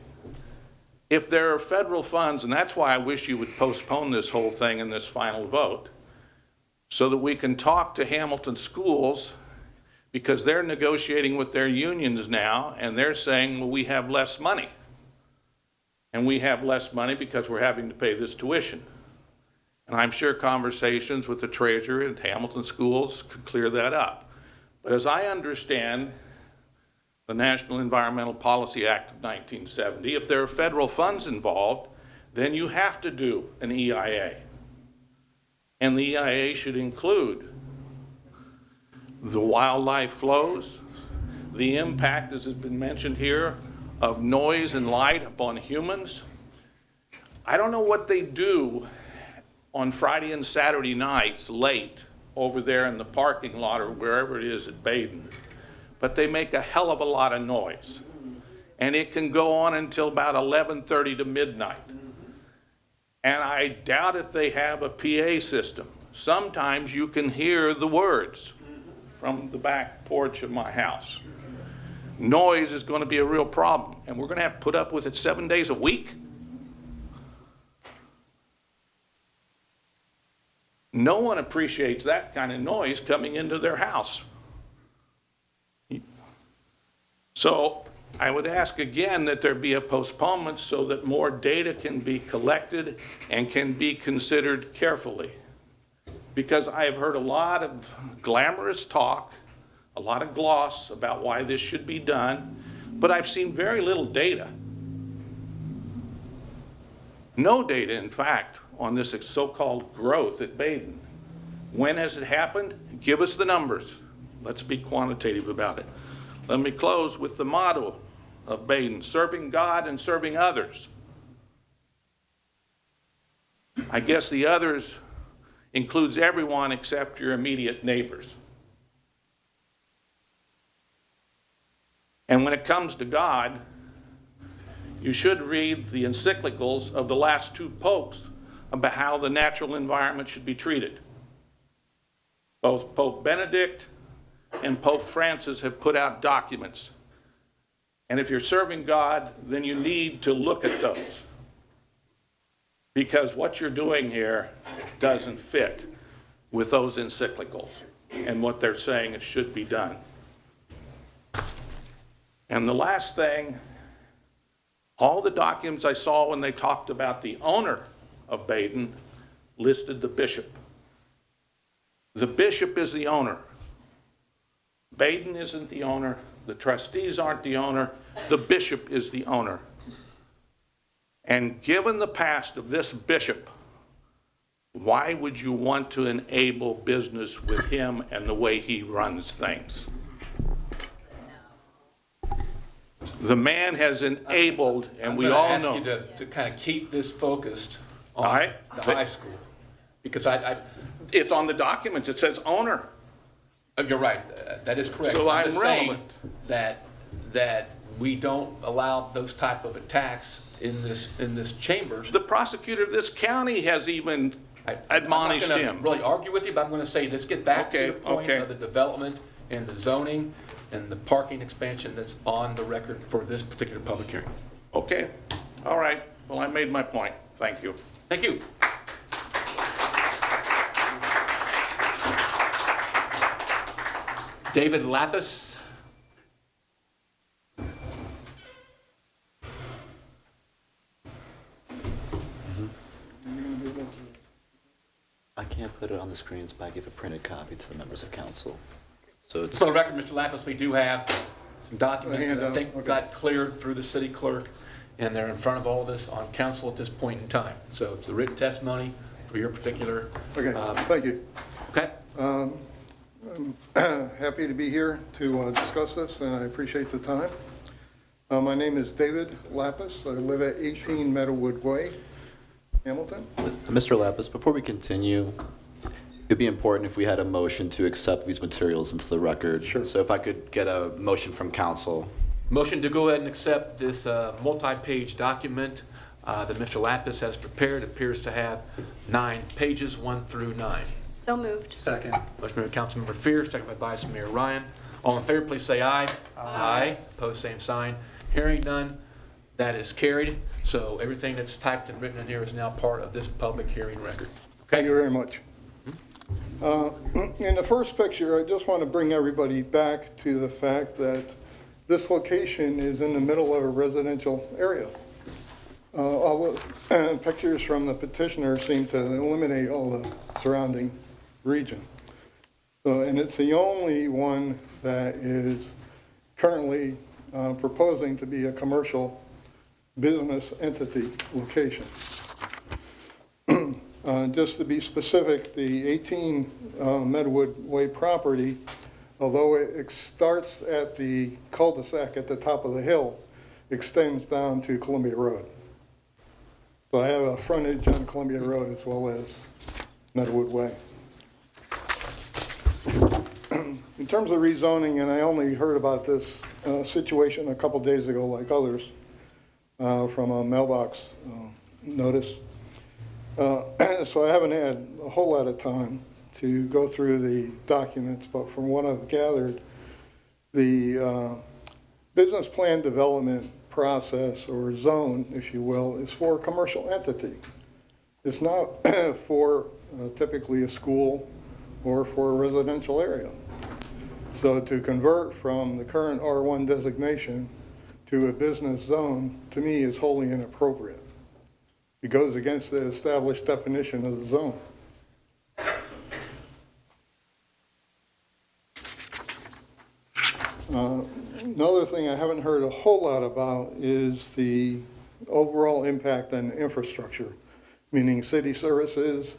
[SPEAKER 21] If there are federal funds, and that's why I wish you would postpone this whole thing in this final vote, so that we can talk to Hamilton schools, because they're negotiating with their unions now, and they're saying, well, we have less money. And we have less money because we're having to pay this tuition. And I'm sure conversations with the treasurer at Hamilton schools could clear that up. But as I understand the National Environmental Policy Act of 1970, if there are federal funds involved, then you have to do an EIA. And the EIA should include the wildlife flows, the impact, as has been mentioned here, of noise and light upon humans. I don't know what they do on Friday and Saturday nights late over there in the parking lot or wherever it is at Baden, but they make a hell of a lot of noise. And it can go on until about 11:30 to midnight. And I doubt if they have a PA system. Sometimes you can hear the words from the back porch of my house. Noise is going to be a real problem, and we're going to have to put up with it 7 days a week. No one appreciates that kind of noise coming into their house. So I would ask again that there be a postponement so that more data can be collected and can be considered carefully. Because I have heard a lot of glamorous talk, a lot of gloss about why this should be done, but I've seen very little data. No data, in fact, on this so-called growth at Baden. When has it happened? Give us the numbers. Let's be quantitative about it. Let me close with the motto of Baden, serving God and serving others. I guess the others includes everyone except your immediate neighbors. And when it comes to God, you should read the encyclicals of the last two popes about how the natural environment should be treated. Both Pope Benedict and Pope Francis have put out documents. And if you're serving God, then you need to look at those. Because what you're doing here doesn't fit with those encyclicals and what they're saying it should be done. And the last thing, all the documents I saw when they talked about the owner of Baden listed the bishop. The bishop is the owner. Baden isn't the owner. The trustees aren't the owner. The bishop is the owner. And given the past of this bishop, why would you want to enable business with him and the way he runs things? The man has enabled, and we all know.
[SPEAKER 2] I'm going to ask you to kind of keep this focused on the high school. Because
[SPEAKER 21] it's on the documents. It says owner.
[SPEAKER 2] You're right. That is correct.
[SPEAKER 21] So
[SPEAKER 2] I'm
[SPEAKER 21] I'm
[SPEAKER 2] just saying
[SPEAKER 21] relevant.
[SPEAKER 2] that we don't allow those type of attacks in this chambers.
[SPEAKER 21] The prosecutor of this county has even admonished
[SPEAKER 2] I'm not
[SPEAKER 21] him.
[SPEAKER 2] gonna really argue with you, but I'm going to say, let's get back to the point of the development and the zoning and the parking expansion that's on the record for this particular public hearing.
[SPEAKER 21] Okay. All right. Well, I made my point. Thank you.
[SPEAKER 2] Thank you. David Lapis.
[SPEAKER 1] I can't put it on the screens, but I give a printed copy to the members of council. So it's.
[SPEAKER 2] For the record, Mr. Lapis, we do have some documents that I think got cleared through the city clerk, and they're in front of all of us on council at this point in time. So it's the written testimony for your particular.
[SPEAKER 3] Okay, thank you.
[SPEAKER 2] Okay.
[SPEAKER 3] I'm happy to be here to discuss this, and I appreciate the time. My name is David Lapis. I live at 18 Meadowwood Way, Hamilton.
[SPEAKER 1] Mr. Lapis, before we continue, it'd be important if we had a motion to accept these materials into the record. Sure. So if I could get a motion from council.
[SPEAKER 2] Motion to go ahead and accept this multi-page document that Mr. Lapis has prepared. It appears to have 9 pages, 1 through 9.
[SPEAKER 4] So moved.
[SPEAKER 2] Second. Motion made by Councilmember Fear, second by Vice Mayor Ryan. All in favor, please say aye. Aye. Opposed, same sign. Hearing none, that is carried. So everything that's typed and written in here is now part of this public hearing record. Okay.
[SPEAKER 3] Thank you very much. In the first picture, I just want to bring everybody back to the fact that this location is in the middle of a residential area. All the pictures from the petitioner seem to eliminate all the surrounding region. So, and it's the only one that is currently proposing to be a commercial business entity location. Just to be specific, the 18 Meadowwood Way property, although it starts at the cul-de-sac at the top of the hill, extends down to Columbia Road. So I have a frontage on Columbia Road as well as Meadowwood Way. In terms of rezoning, and I only heard about this situation a couple days ago, like others, from a mailbox notice. So I haven't had a whole lot of time to go through the documents, but from what I've gathered, the business plan development process or zone, if you will, is for a commercial entity. It's not for typically a school or for a residential area. So to convert from the current R1 designation to a business zone, to me, is wholly inappropriate. It goes against the established definition of the zone. Another thing I haven't heard a whole lot about is the overall impact on infrastructure, meaning city services,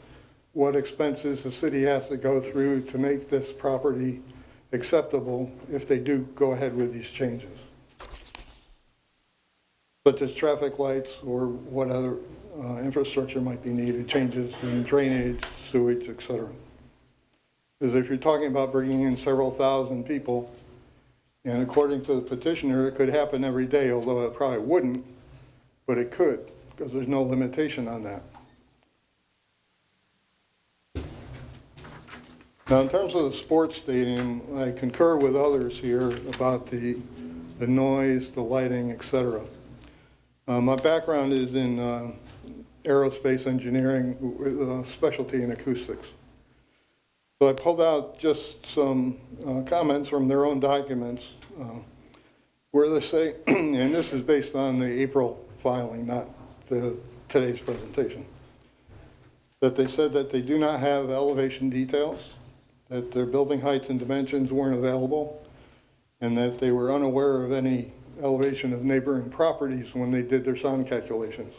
[SPEAKER 3] what expenses the city has to go through to make this property acceptable if they do go ahead with these changes, such as traffic lights or what other infrastructure might be needed, changes in drainage, sewage, etc. Because if you're talking about bringing in several thousand people, and according to the petitioner, it could happen every day, although it probably wouldn't, but it could, because there's no limitation on that. Now, in terms of the sports stadium, I concur with others here about the noise, the lighting, et cetera. My background is in aerospace engineering with a specialty in acoustics. So I pulled out just some comments from their own documents where they say, and this is based on the April filing, not today's presentation, that they said that they do not have elevation details, that their building heights and dimensions weren't available, and that they were unaware of any elevation of neighboring properties when they did their sound calculations.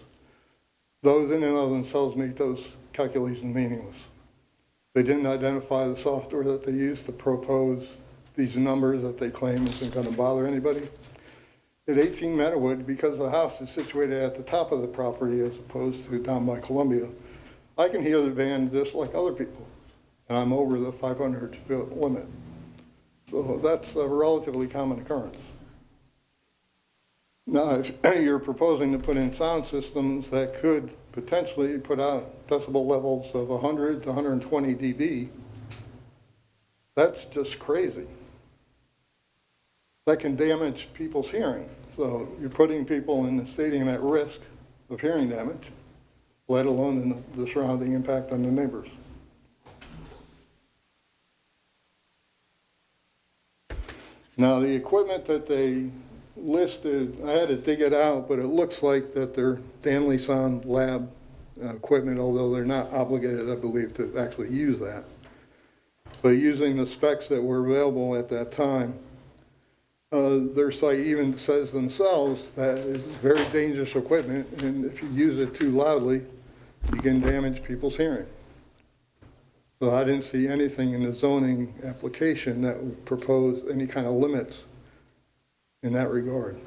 [SPEAKER 3] Those in and of themselves make those calculations meaningless. They didn't identify the software that they used to propose these numbers that they claim isn't going to bother anybody. At 18 Meadowood, because the house is situated at the top of the property as opposed to down by Columbia, I can hear the band just like other people, and I'm over the 500-foot limit. So that's a relatively common occurrence. Now, if you're proposing to put in sound systems that could potentially put out decibel levels of 100 to 120 dB, that's just crazy. That can damage people's hearing. So you're putting people in the stadium at risk of hearing damage, let alone the surrounding impact on the neighbors. Now, the equipment that they listed, I had to dig it out, but it looks like that they're Danley Sound Lab equipment, although they're not obligated, I believe, to actually use that. But using the specs that were available at that time, their site even says themselves that it's very dangerous equipment, and if you use it too loudly, you can damage people's hearing. So I didn't see anything in the zoning application that would propose any kind of limits in that regard.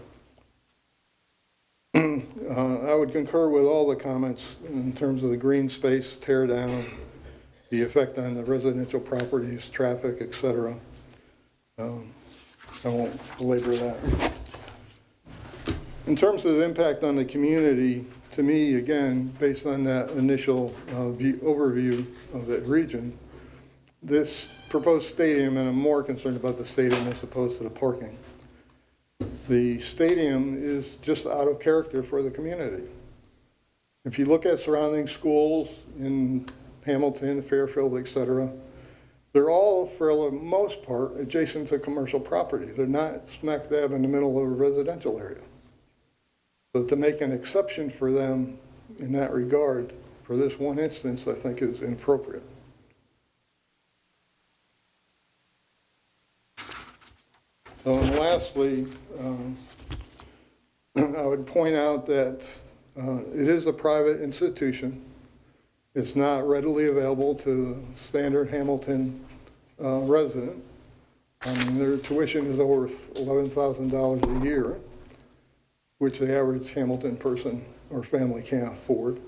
[SPEAKER 3] I would concur with all the comments in terms of the green space tear down, the effect on the residential properties, traffic, et cetera. I won't belabor that. In terms of the impact on the community, to me, again, based on that initial overview of that region, this proposed stadium, and I'm more concerned about the stadium as opposed to the parking. The stadium is just out of character for the community. If you look at surrounding schools in Hamilton, Fairfield, et cetera, they're all, for the most part, adjacent to commercial property. They're not smack dab in the middle of a residential area. So to make an exception for them in that regard, for this one instance, I think is inappropriate. And lastly, I would point out that it is a private institution. It's not readily available to the standard Hamilton resident. I mean, their tuition is over $11,000 a year, which the average Hamilton person or family can't afford.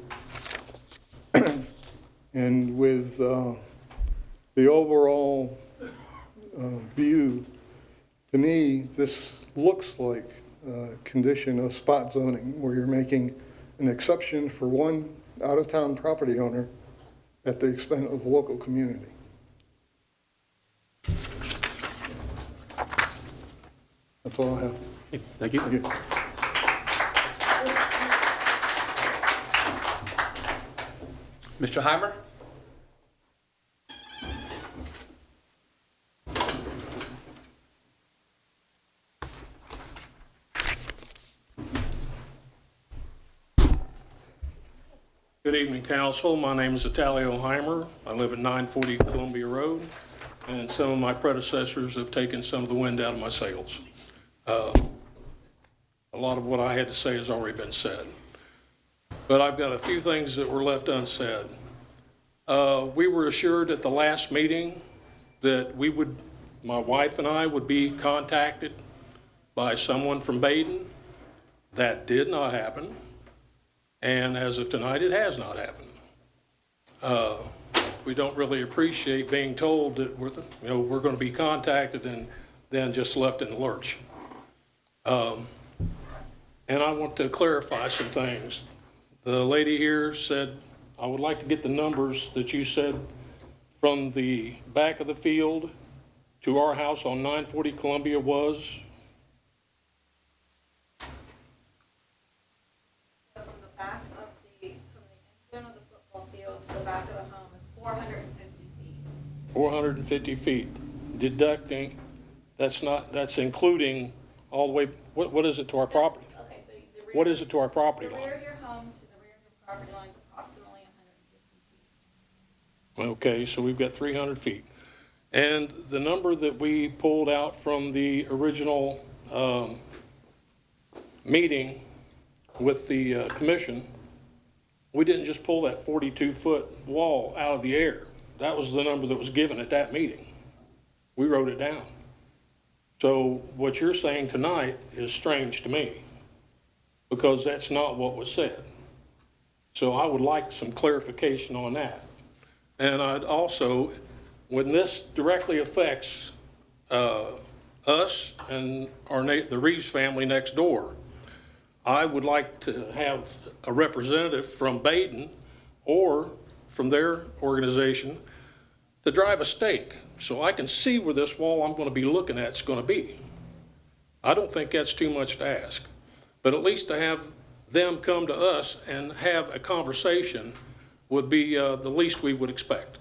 [SPEAKER 3] And with the overall view, to me, this looks like a condition of spot zoning, where you're making an exception for one out-of-town property owner at the expense of the local community. That's all I have.
[SPEAKER 2] Thank you.
[SPEAKER 3] Thank you.
[SPEAKER 2] Mr. Heimer?
[SPEAKER 5] Good evening, council. My name is Italio Heimer. I live at 940 Columbia Road, and some of my predecessors have taken some of the wind out of my sails. A lot of what I had to say has already been said, but I've got a few things that were left unsaid. We were assured at the last meeting that my wife and I would be contacted by someone from Basin. That did not happen. And as of tonight, it has not happened. We don't really appreciate being told that we're going to be contacted and then just left in the lurch. And I want to clarify some things. The lady here said, I would like to get the numbers that you said from the back of the field to our house on 940 Columbia was?
[SPEAKER 4] From the back of from the end of the football field to the back of the home is 450 feet.
[SPEAKER 5] 450 feet. Deducting, that's including all the way, what is it to our property?
[SPEAKER 4] Okay, so the rear.
[SPEAKER 5] What is it to our property
[SPEAKER 4] The
[SPEAKER 5] line?
[SPEAKER 4] rear of your home to the rear of your property line is approximately 150 feet.
[SPEAKER 5] Okay, so we've got 300 feet. And the number that we pulled out from the original meeting with the commission, we didn't just pull that 42-foot wall out of the air. That was the number that was given at that meeting. We wrote it down. So what you're saying tonight is strange to me, because that's not what was said. So I would like some clarification on that. And I'd also, when this directly affects us and the Reeves family next door, I would like to have a representative from Baden or from their organization to drive a stake so I can see where this wall I'm going to be looking at is going to be. I don't think that's too much to ask, but at least to have them come to us and have a conversation would be the least we would expect.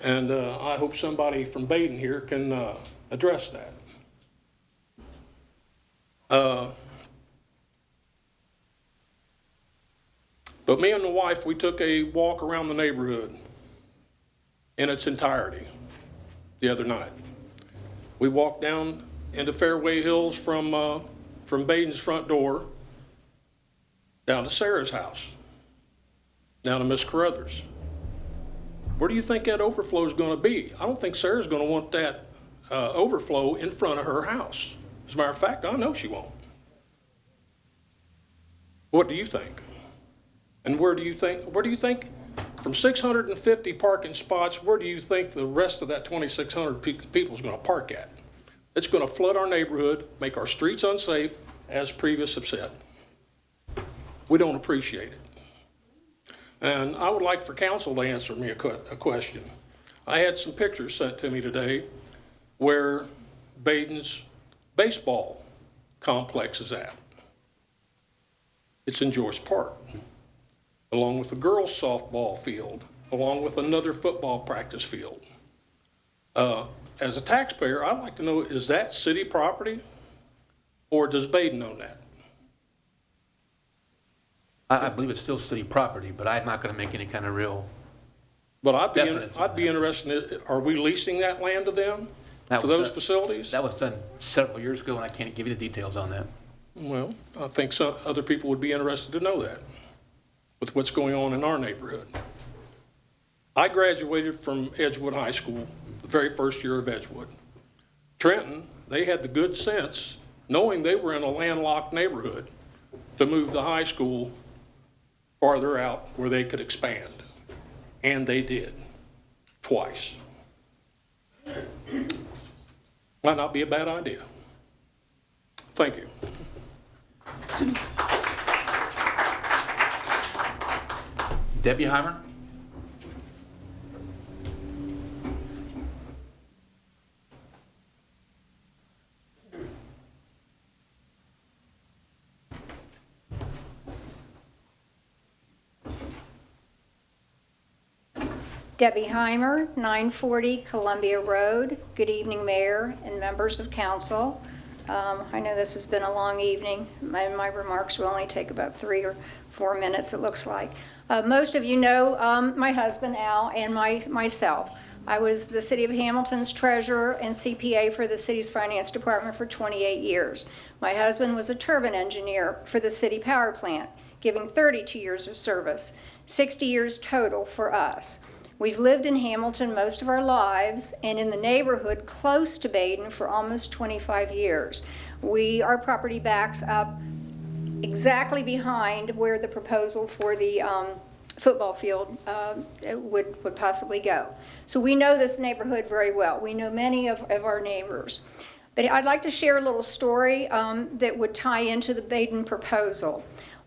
[SPEAKER 5] And I hope somebody from Baden here can address that. But me and the wife, we took a walk around the neighborhood in its entirety the other night. We walked down into Fairway Hills from Baden's front door down to Sarah's house, down to Miss Carruthers. Where do you think that overflow is going to be? I don't think Sarah's going to want that overflow in front of her house. As a matter of fact, I know she won't. What do you think? And where do you think from 650 parking spots, where do you think the rest of that 2,600 people is going to park at? It's going to flood our neighborhood, make our streets unsafe, as previous have said. We don't appreciate it. And I would like for council to answer me a question. I had some pictures sent to me today where Baden's baseball complex is at. It's in Joyce Park, along with the girls' softball field, along with another football practice field. As a taxpayer, I'd like to know, is that city property or does Baden own that?
[SPEAKER 2] I believe it's still city property, but I'm not going to make any kind of real
[SPEAKER 5] But I'd
[SPEAKER 2] definite.
[SPEAKER 5] be interested in, are we leasing that land to them for those facilities?
[SPEAKER 2] That was done several years ago, and I can't give you the details on that.
[SPEAKER 5] Well, I think some other people would be interested to know that with what's going on in our neighborhood. I graduated from Edgewood High School, the very first year of Edgewood. Trenton, they had the good sense, knowing they were in a landlocked neighborhood, to move the high school farther out where they could expand. And they did, twice. Might not be a bad idea. Thank you.
[SPEAKER 2] Debbie Heimer?
[SPEAKER 4] Debbie Heimer, 940 Columbia Road. Good evening, Mayor and members of council. I know this has been a long evening. My remarks will only take about 3 or 4 minutes, it looks like. Most of you know my husband, Al, and myself. I was the City of Hamilton's treasurer and CPA for the city's finance department for 28 years. My husband was a turbine engineer for the city power plant, giving 32 years of service, 60 years total for us. We've lived in Hamilton most of our lives and in the neighborhood close to Baden for almost 25 years. Our property backs up exactly behind where the proposal for the football field would possibly go. So we know this neighborhood very well. We know many of our neighbors. But I'd like to share a little story that would tie into the Baden proposal.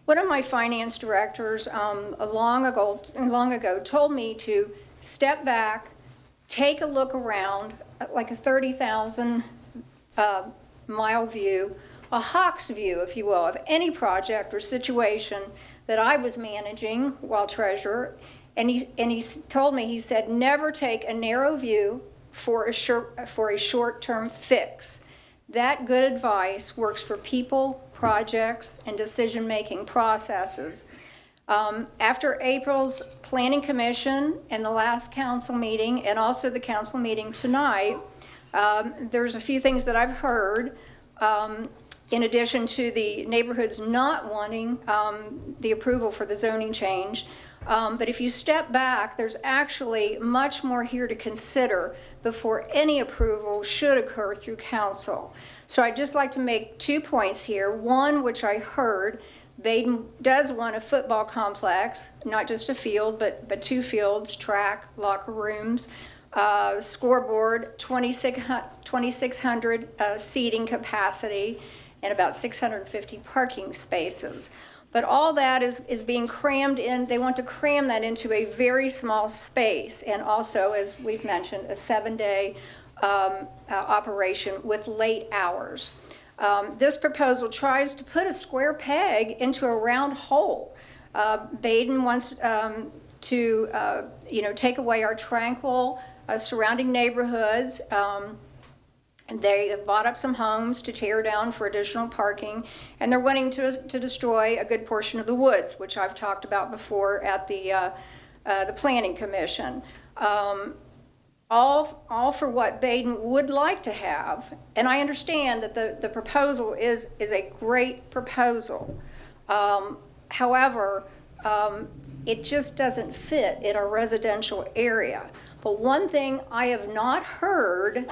[SPEAKER 4] One of my finance directors long ago told me to step back, take a look around, like a 30,000 mile view, a hawk's view, if you will, of any project or situation that I was managing while treasurer. And he told me, he said, never take a narrow view for a short-term fix. That good advice works for people, projects, and decision-making processes. After April's Planning Commission and the last council meeting, and also the council meeting tonight, there's a few things that I've heard, in addition to the neighborhoods not wanting the approval for the zoning change. But if you step back, there's actually much more here to consider before any approval should occur through council. So I'd just like to make 2 points here. One, which I heard, Baden does want a football complex, not just a field, but 2 fields, track, locker rooms, scoreboard, 2,600 seating capacity, and about 650 parking spaces. But all that is being crammed in. They want to cram that into a very small space, and also, as we've mentioned, a 7-day operation with late hours. This proposal tries to put a square peg into a round hole. Baden wants to take away our tranquil surrounding neighborhoods. They have bought up some homes to tear down for additional parking, and they're wanting to destroy a good portion of the woods, which I've talked about before at the Planning Commission. All for what Baden would like to have, and I understand that the proposal is a great proposal. However, it just doesn't fit in our residential area. But one thing I have not heard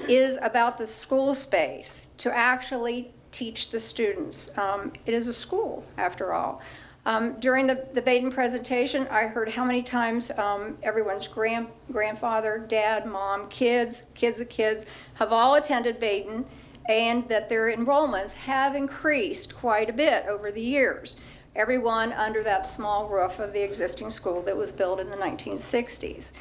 [SPEAKER 4] is about the school space to actually teach the students. It is a school, after all. During the Baden presentation, I heard how many times everyone's grandfather, dad, mom, kids of kids have all attended Baden, and that their enrollments have increased quite a bit over the years. Everyone under that small roof of the existing school that was built in the 1960s.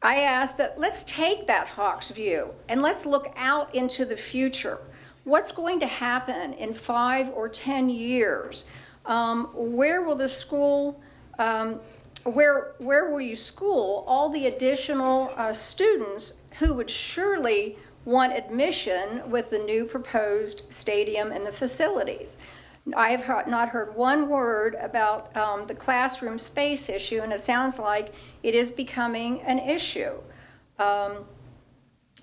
[SPEAKER 4] I asked that let's take that hawk's view and let's look out into the future. What's going to happen in 5 or 10 years? Where will the school, where will you school all the additional students who would surely want admission with the new proposed stadium and the facilities? I have not heard one word about the classroom space issue, and it sounds like it is becoming an issue.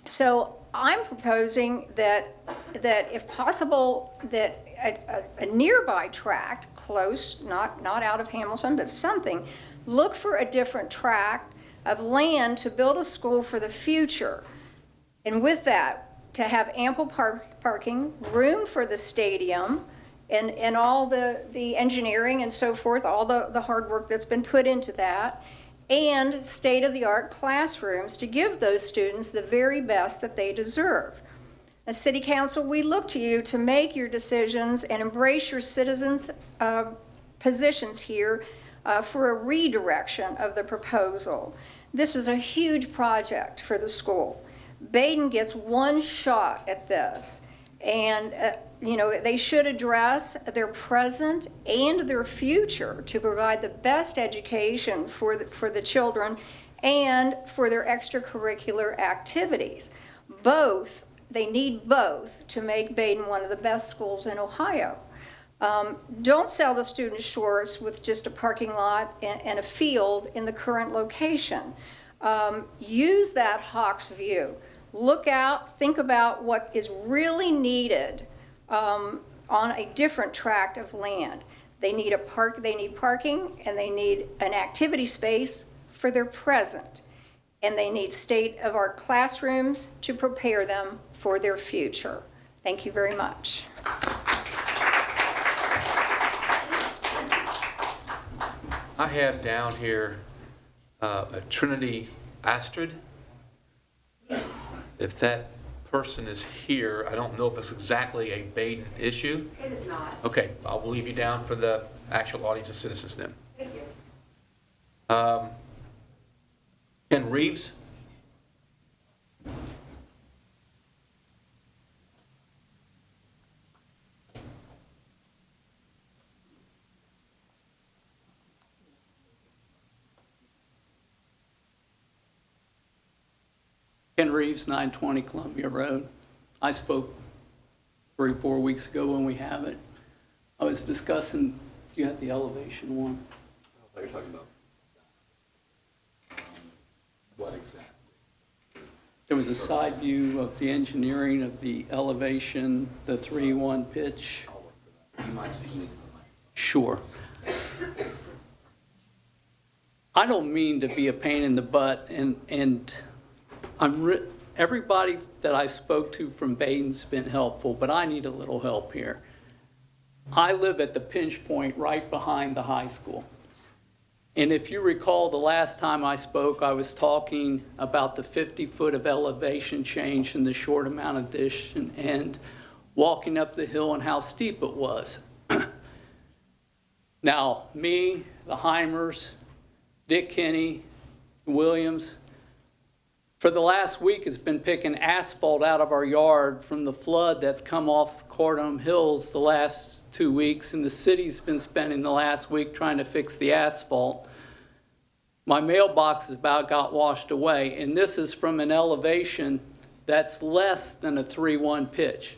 [SPEAKER 4] So I'm proposing that if possible, that a nearby tract, close, not out of Hamilton, but something, look for a different tract of land to build a school for the future. And with that, to have ample parking, room for the stadium, and all the engineering and so forth, all the hard work that's been put into that, and state-of-the-art classrooms to give those students the very best that they deserve. As City Council, we look to you to make your decisions and embrace your citizens' positions here for a redirection of the proposal. This is a huge project for the school. Baden gets one shot at this, and they should address their present and their future to provide the best education for the children and for their extracurricular activities. They need both to make Baden one of the best schools in Ohio. Don't sell the students shorts with just a parking lot and a field in the current location. Use that hawk's view. Look out, think about what is really needed on a different tract of land. They need parking, and they need an activity space for their present, and they need state-of-the-art classrooms to prepare them for their future. Thank you very much.
[SPEAKER 2] I have down here a Trinity Astrid. If that person is here, I don't know if it's exactly a Baden issue.
[SPEAKER 10] It is not.
[SPEAKER 2] Okay, I'll leave you down for the actual audience of citizens then.
[SPEAKER 10] Thank you.
[SPEAKER 2] Ken Reeves?
[SPEAKER 6] Ken Reeves, 920 Columbia Road. I spoke 3 or 4 weeks ago when we have it. I was discussing, do you have the elevation one?
[SPEAKER 22] Oh, you're talking about what exactly?
[SPEAKER 6] There was a side view of the engineering of the elevation, the 3-1 pitch.
[SPEAKER 22] Do you mind speaking into the mic?
[SPEAKER 6] Sure. I don't mean to be a pain in the butt, and everybody that I spoke to from Baden's been helpful, but I need a little help here. I live at the pinch point right behind the high school. And if you recall, the last time I spoke, I was talking about the 50-foot of elevation change in the short amount of distance and walking up the hill and how steep it was. Now, me, the Heimers, Dick Kinney, Williams, for the last week has been picking asphalt out of our yard from the flood that's come off Cordham Hills the last 2 weeks, and the city's been spending the last week trying to fix the asphalt. My mailbox is about got washed away, and this is from an elevation that's less than a 3-1 pitch.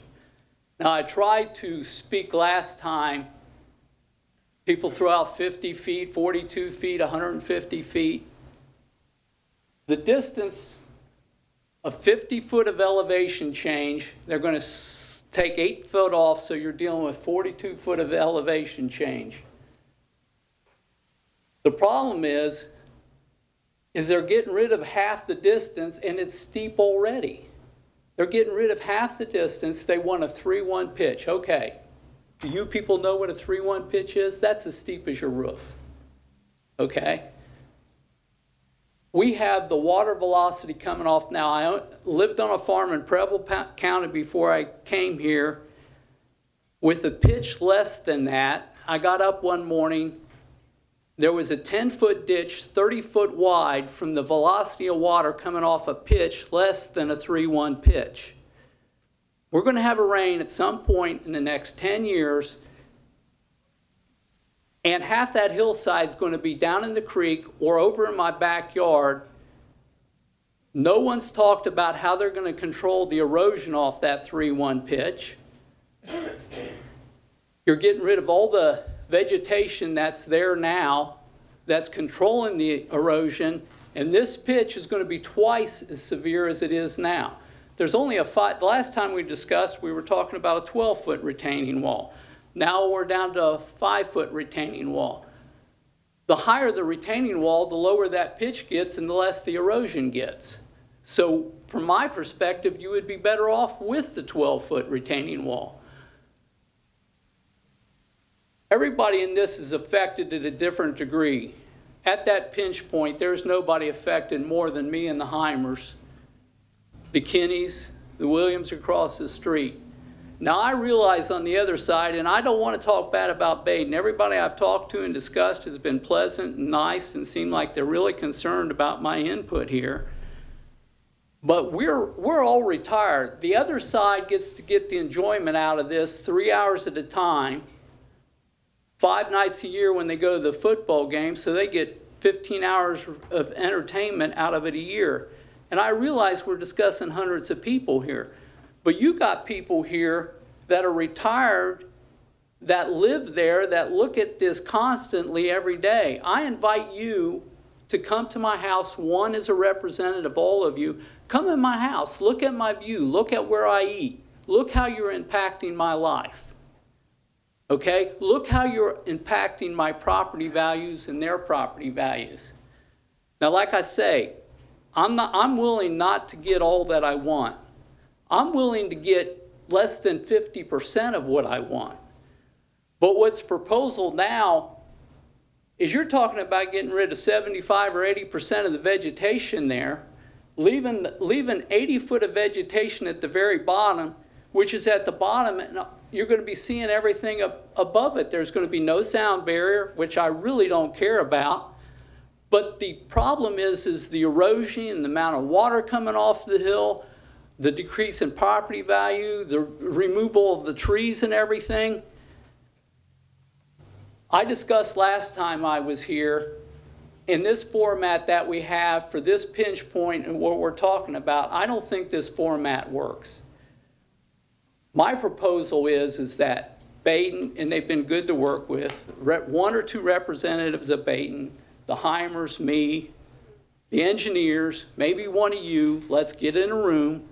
[SPEAKER 6] Now, I tried to speak last time. People throw out 50 feet, 42 feet, 150 feet. The distance of 50 foot of elevation change, they're going to take 8 foot off, so you're dealing with 42 foot of elevation change. The problem is they're getting rid of half the distance, and it's steep already. They're getting rid of half the distance. They want a 3-1 pitch. Okay, do you people know what a 3-1 pitch is? That's as steep as your roof. Okay? We have the water velocity coming off now. I lived on a farm in Preble County before I came here with a pitch less than that. I got up one morning. There was a 10-foot ditch, 30 foot wide from the velocity of water coming off a pitch less than a 3-1 pitch. We're going to have a rain at some point in the next 10 years, and half that hillside is going to be down in the creek or over in my backyard. No one's talked about how they're going to control the erosion off that 3-1 pitch. You're getting rid of all the vegetation that's there now that's controlling the erosion, and this pitch is going to be twice as severe as it is now. There's only the last time we discussed, we were talking about a 12-foot retaining wall. Now we're down to a 5-foot retaining wall. The higher the retaining wall, the lower that pitch gets and the less the erosion gets. So from my perspective, you would be better off with the 12-foot retaining wall. Everybody in this is affected at a different degree. At that pinch point, there's nobody affected more than me and the Heimers, the Kinneys, the Williams across the street. Now, I realize on the other side, and I don't want to talk bad about Baden. Everybody I've talked to and discussed has been pleasant and nice and seemed like they're really concerned about my input here. But we're all retired. The other side gets to get the enjoyment out of this 3 hours at a time, 5 nights a year when they go to the football game, so they get 15 hours of entertainment out of it a year. And I realize we're discussing hundreds of people here. But you got people here that are retired, that live there, that look at this constantly every day. I invite you to come to my house, one as a representative of all of you. Come in my house, look at my view, look at where I eat. Look how you're impacting my life. Okay? Look how you're impacting my property values and their property values. Now, like I say, I'm willing not to get all that I want. I'm willing to get less than 50% of what I want. But what's proposal now is you're talking about getting rid of 75 or 80% of the vegetation there, leaving 80 foot of vegetation at the very bottom, which is at the bottom, and you're going to be seeing everything above it. There's going to be no sound barrier, which I really don't care about. But the problem is the erosion and the amount of water coming off the hill, the decrease in property value, the removal of the trees and everything. I discussed last time I was here, in this format that we have for this pinch point and what we're talking about, I don't think this format works. My proposal is that Baden, and they've been good to work with, one or two representatives of Baden, the Heimers, me, the engineers, maybe one of you, let's get in a room.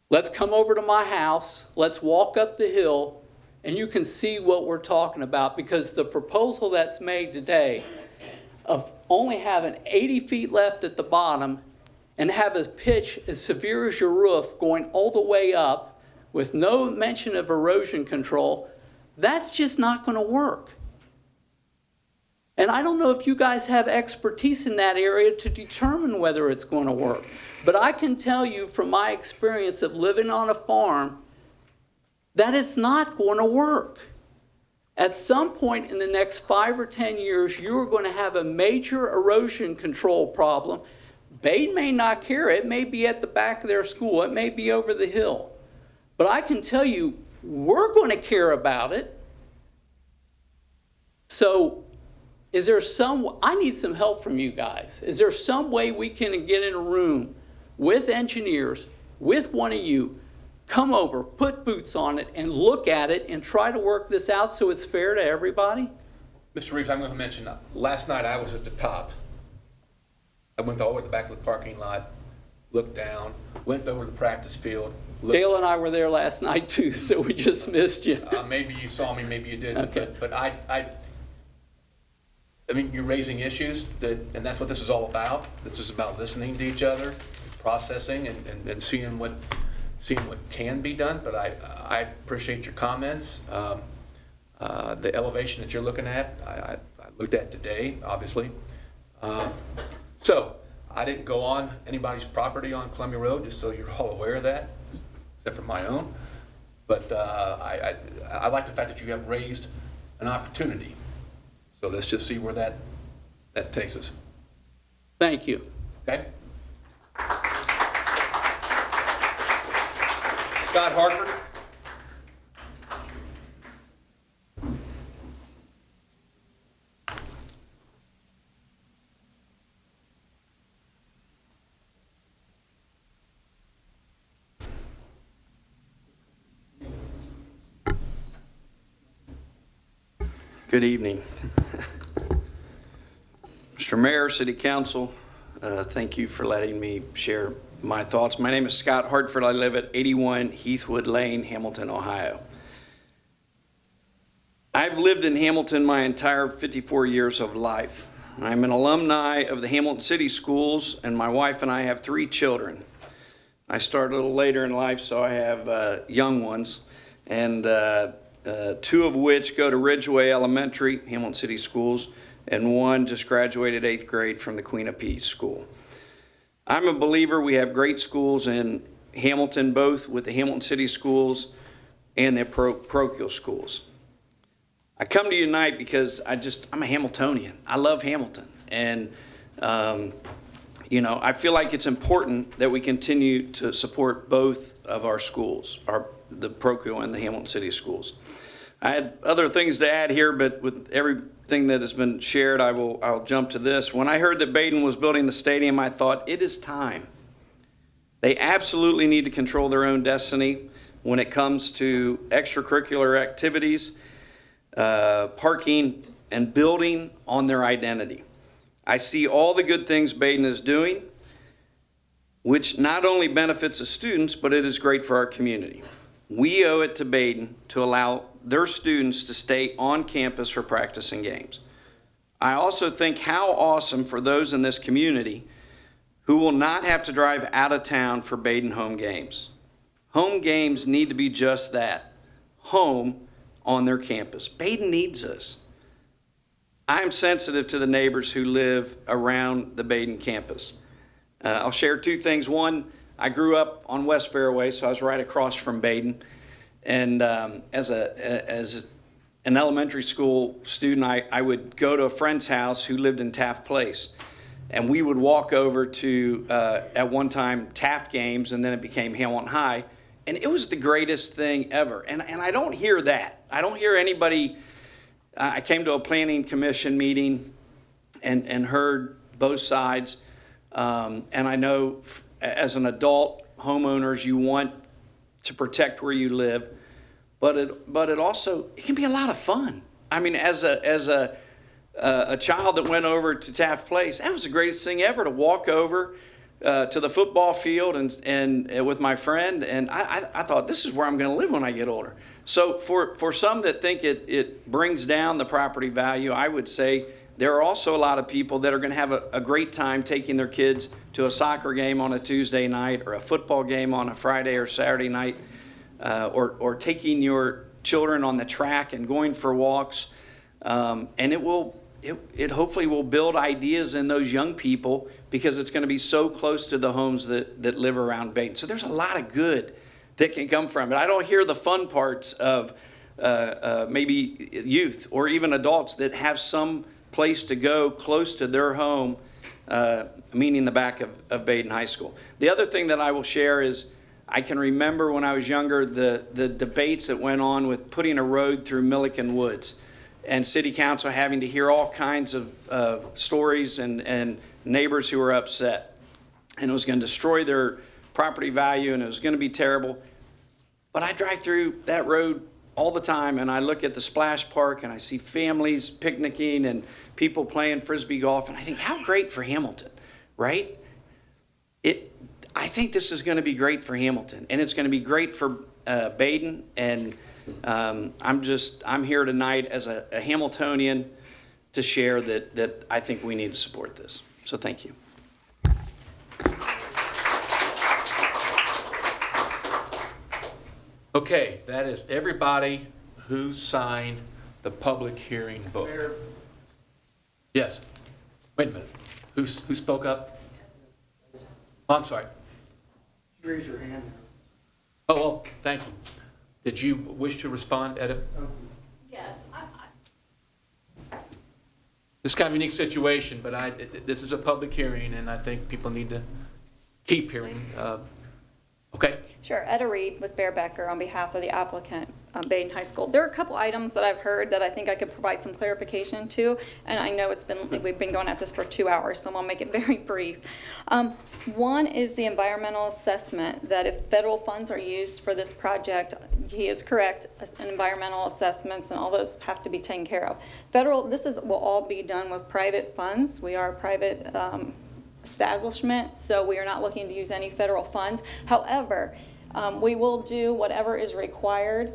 [SPEAKER 6] Let's come over to my house. Let's walk up the hill, and you can see what we're talking about, because the proposal that's made today of only having 80 feet left at the bottom and have a pitch as severe as your roof going all the way up with no mention of erosion control, that's just not going to work. And I don't know if you guys have expertise in that area to determine whether it's going to work. But I can tell you from my experience of living on a farm that it's not going to work. At some point in the next 5 or 10 years, you're going to have a major erosion control problem. Baden may not care. It may be at the back of their school. It may be over the hill. But I can tell you, we're going to care about it. So is there I need some help from you guys. Is there some way we can get in a room with engineers, with one of you, come over, put boots on it, and look at it and try to work this out so it's fair to everybody?
[SPEAKER 2] Mr. Reeves, I'm going to mention, last night I was at the top. I went all the way to the back of the parking lot, looked down, went over to the practice field.
[SPEAKER 6] Dale and I were there last night too, so we just missed you.
[SPEAKER 2] Maybe you saw me, maybe you didn't.
[SPEAKER 6] Okay.
[SPEAKER 2] But I mean, you're raising issues, and that's what this is all about. This is about listening to each other, processing, and seeing what can be done. But I appreciate your comments. The elevation that you're looking at, I looked at today, obviously. So I didn't go on anybody's property on Columbia Road, just so you're all aware of that, except for my own. But I like the fact that you have raised an opportunity. So let's just see where that takes us.
[SPEAKER 6] Thank you.
[SPEAKER 2] Okay? Scott Hartford.
[SPEAKER 7] Good evening. Mr. Mayor, City Council, thank you for letting me share my thoughts. My name is Scott Hartford. I live at 81 Heathwood Lane, Hamilton, Ohio. I've lived in Hamilton my entire 54 years of life. I'm an alumni of the Hamilton City Schools, and my wife and I have 3 children. I started a little later in life, so I have young ones, and 2 of which go to Ridgeway Elementary, Hamilton City Schools, and 1 just graduated 8th grade from the Queen of Peace School. I'm a believer we have great schools in Hamilton, both with the Hamilton City Schools and the parochial schools. I come to you tonight because I'm a Hamiltonian. I love Hamilton. And, I feel like it's important that we continue to support both of our schools, the parochial and the Hamilton City Schools. I had other things to add here, but with everything that has been shared, I'll jump to this. When I heard that Baden was building the stadium, I thought, it is time. They absolutely need to control their own destiny when it comes to extracurricular activities, parking, and building on their identity. I see all the good things Baden is doing, which not only benefits the students, but it is great for our community. We owe it to Baden to allow their students to stay on campus for practice and games. I also think how awesome for those in this community who will not have to drive out of town for Baden home games. Home games need to be just that, home on their campus. Baden needs us. I'm sensitive to the neighbors who live around the Baden campus. I'll share 2 things. One, I grew up on West Fairway, so I was right across from Baden. And as an elementary school student, I would go to a friend's house who lived in Taft Place. And we would walk over to, at one time, Taft games, and then it became Hamilton High. And it was the greatest thing ever. And I don't hear that. I don't hear anybody. I came to a planning commission meeting and heard both sides. And I know as an adult homeowners, you want to protect where you live. But it also, it can be a lot of fun. I mean, as a child that went over to Taft Place, that was the greatest thing ever, to walk over to the football field and with my friend, and I thought, this is where I'm going to live when I get older. So for some that think it brings down the property value, I would say there are also a lot of people that are going to have a great time taking their kids to a soccer game on a Tuesday night, or a football game on a Friday or Saturday night, or taking your children on the track and going for walks. And it hopefully will build ideas in those young people, because it's going to be so close to the homes that live around Basin. So there's a lot of good that can come from it. I don't hear the fun parts of maybe youth or even adults that have some place to go close to their home, meaning the back of Basin High School. The other thing that I will share is, I can remember when I was younger the debates that went on with putting a road through Milliken Woods, and city council having to hear all kinds of stories and neighbors who were upset. And it was going to destroy their property value, and it was going to be terrible. But I drive through that road all the time, and I look at the splash park, and I see families picnicking and people playing Frisbee golf, and I think, how great for Hamilton, right? I think this is going to be great for Hamilton, and it's going to be great for Basin, and I'm here tonight as a Hamiltonian to share that I think we need to support this. So thank you.
[SPEAKER 2] Okay, that is everybody who signed the public hearing book.
[SPEAKER 3] Mayor.
[SPEAKER 2] Yes. Wait a minute. Who spoke up? Oh, I'm sorry.
[SPEAKER 3] Raise your hand.
[SPEAKER 2] Oh, well, thank you. Did you wish to respond, Edith?
[SPEAKER 8] Yes.
[SPEAKER 2] This is kind of a unique situation, but this is a public hearing, and I think people need to keep hearing. Okay.
[SPEAKER 8] Sure. Etta Reed with Bear Becker on behalf of the applicant, Basin High School. There are a couple items that I've heard that I think I could provide some clarification to, and I know we've been going at this for 2 hours, so I'm going to make it very brief. One is the environmental assessment, that if federal funds are used for this project, he is correct, environmental assessments and all those have to be taken care of. This will all be done with private funds. We are a private establishment, so we are not looking to use any federal funds. However, we will do whatever is required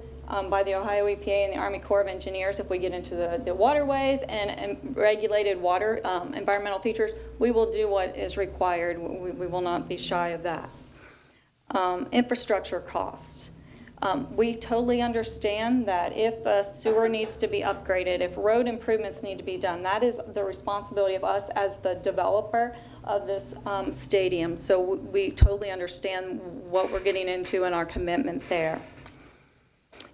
[SPEAKER 8] by the Ohio EPA and the Army Corps of Engineers. If we get into the waterways and regulated water environmental features, we will do what is required. We will not be shy of that. Infrastructure costs. We totally understand that if a sewer needs to be upgraded, if road improvements need to be done, that is the responsibility of us as the developer of this stadium. So we totally understand what we're getting into and our commitment there.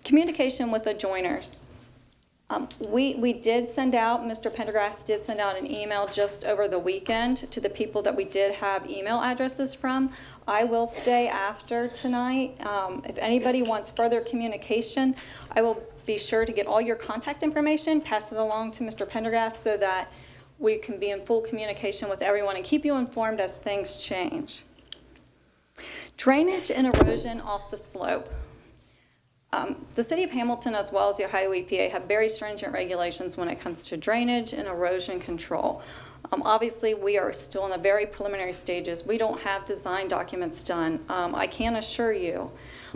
[SPEAKER 8] Communication with the joiners. We did send out, Mr. Pendergrass did send out an email just over the weekend to the people that we did have email addresses from. I will stay after tonight. If anybody wants further communication, I will be sure to get all your contact information, pass it along to Mr. Pendergrass so that we can be in full communication with everyone and keep you informed as things change. Drainage and erosion off the slope. The City of Hamilton, as well as the Ohio EPA, have very stringent regulations when it comes to drainage and erosion control. Obviously, we are still in the very preliminary stages. We don't have design documents done. I can assure you,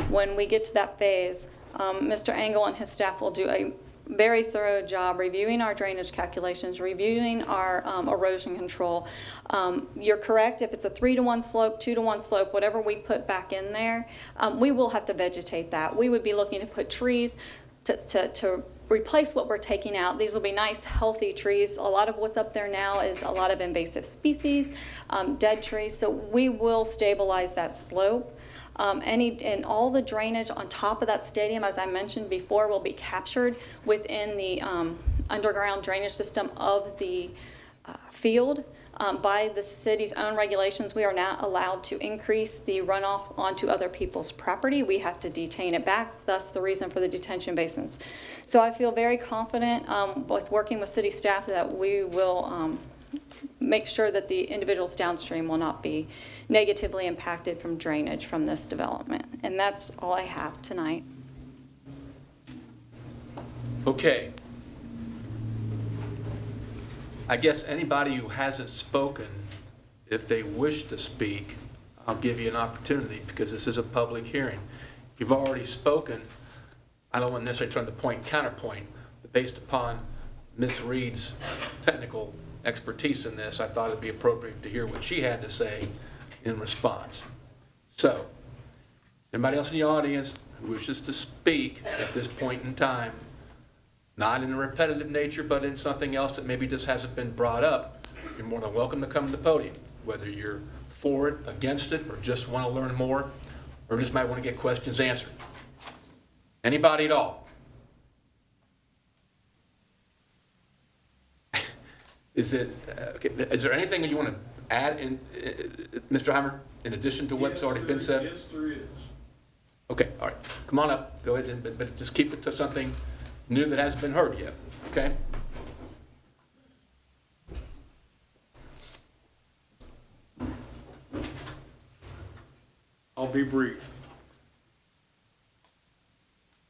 [SPEAKER 8] when we get to that phase, Mr. Engel and his staff will do a very thorough job reviewing our drainage calculations, reviewing our erosion control. You're correct, if it's a 3-to-1 slope, 2-to-1 slope, whatever we put back in there, we will have to vegetate that. We would be looking to put trees to replace what we're taking out. These will be nice, healthy trees. A lot of what's up there now is a lot of invasive species, dead trees, so we will stabilize that slope. And all the drainage on top of that stadium, as I mentioned before, will be captured within the underground drainage system of the field. By the city's own regulations, we are not allowed to increase the runoff onto other people's property. We have to detain it back, thus the reason for the detention basins. So I feel very confident with working with city staff that we will make sure that the individuals downstream will not be negatively impacted from drainage from this development. And that's all I have tonight.
[SPEAKER 2] Okay. I guess anybody who hasn't spoken, if they wish to speak, I'll give you an opportunity because this is a public hearing. If you've already spoken, I don't want to necessarily turn the point counterpoint, but based upon Ms. Reed's technical expertise in this, I thought it'd be appropriate to hear what she had to say in response. So, anybody else in the audience who wishes to speak at this point in time, not in a repetitive nature, but in something else that maybe just hasn't been brought up, you're more than welcome to come to the podium, whether you're for it, against it, or just want to learn more, or just might want to get questions answered. Anybody at all? Is there anything that you want to add, Mr. Heimer, in addition to what's already been said?
[SPEAKER 5] Yes, there is.
[SPEAKER 2] Okay, all right. Come on up. Go ahead, but just keep it to something new that hasn't been heard yet, okay?
[SPEAKER 5] I'll be brief.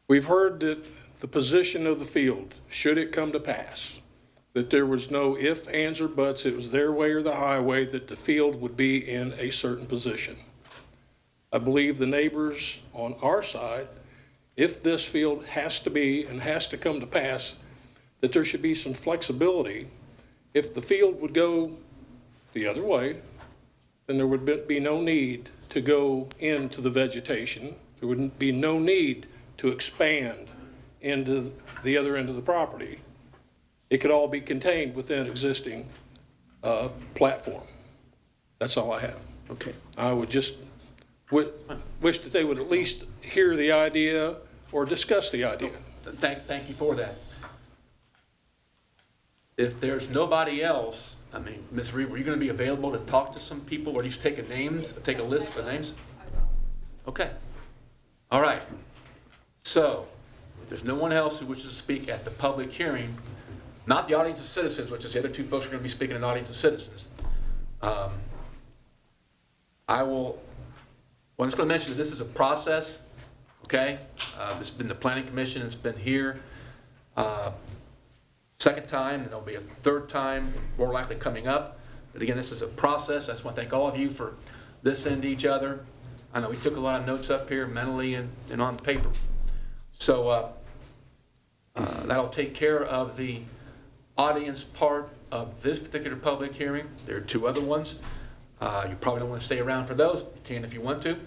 [SPEAKER 5] We've heard that the position of the field, should it come to pass, that there was no ifs, ands, or buts, it was their way or the highway, that the field would be in a certain position. I believe the neighbors on our side, if this field has to be and has to come to pass, that there should be some flexibility. If the field would go the other way, then there would be no need to go into the vegetation. There wouldn't be no need to expand into the other end of the property. It could all be contained within existing platform. That's all I have.
[SPEAKER 2] Okay.
[SPEAKER 5] I would just wish that they would at least hear the idea or discuss the idea.
[SPEAKER 2] Thank you for that. If there's nobody else, I mean, Ms. Reed, were you going to be available to talk to some people, or you just take a list of names? Okay. All right. So, if there's no one else who wishes to speak at the public hearing, not the audience of citizens, which is the other two folks who are going to be speaking in the audience of citizens, I'm just going to mention that this is a process, okay? This has been the Planning Commission, it's been here. Second time, and there'll be a third time, more likely coming up. But again, this is a process. I just want to thank all of you for listening to each other. I know we took a lot of notes up here mentally and on paper. So that'll take care of the audience part of this particular public hearing. There are two other ones. You probably don't want to stay around for those. You can if you want to.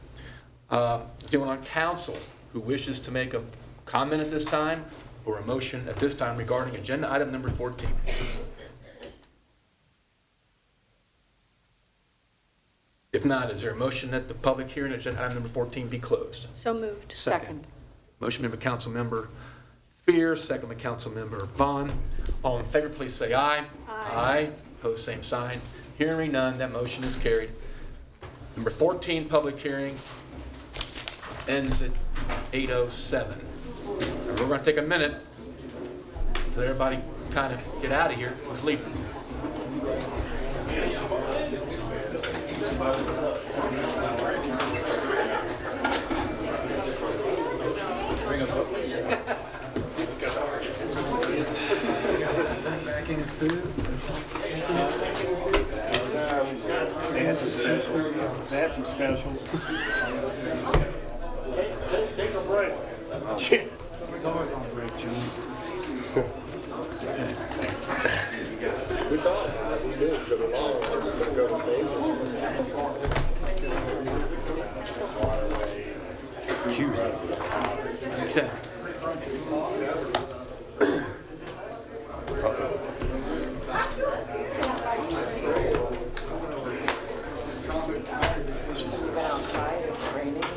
[SPEAKER 2] Anyone on council who wishes to make a comment at this time or a motion at this time regarding agenda item number 14? If not, is there a motion that the public hearing agenda item number 14 be closed?
[SPEAKER 10] So moved. Second.
[SPEAKER 2] Motion made by Council Member Fear, second by Council Member Vaughn. All in favor, please say aye. Aye. Opposed, same sign. Hearing none, that motion is carried. Number 14, public hearing ends at 8:07. We're going to take a minute so everybody kind of get out of here. Let's leave. Bring them up. Backing of food.
[SPEAKER 9] They had some specials.
[SPEAKER 18] Take a break.
[SPEAKER 9] It's always on break, John.
[SPEAKER 18] We thought we did, but tomorrow we're going to go to Basin.
[SPEAKER 2] Okay.
[SPEAKER 11] Outside, it's raining.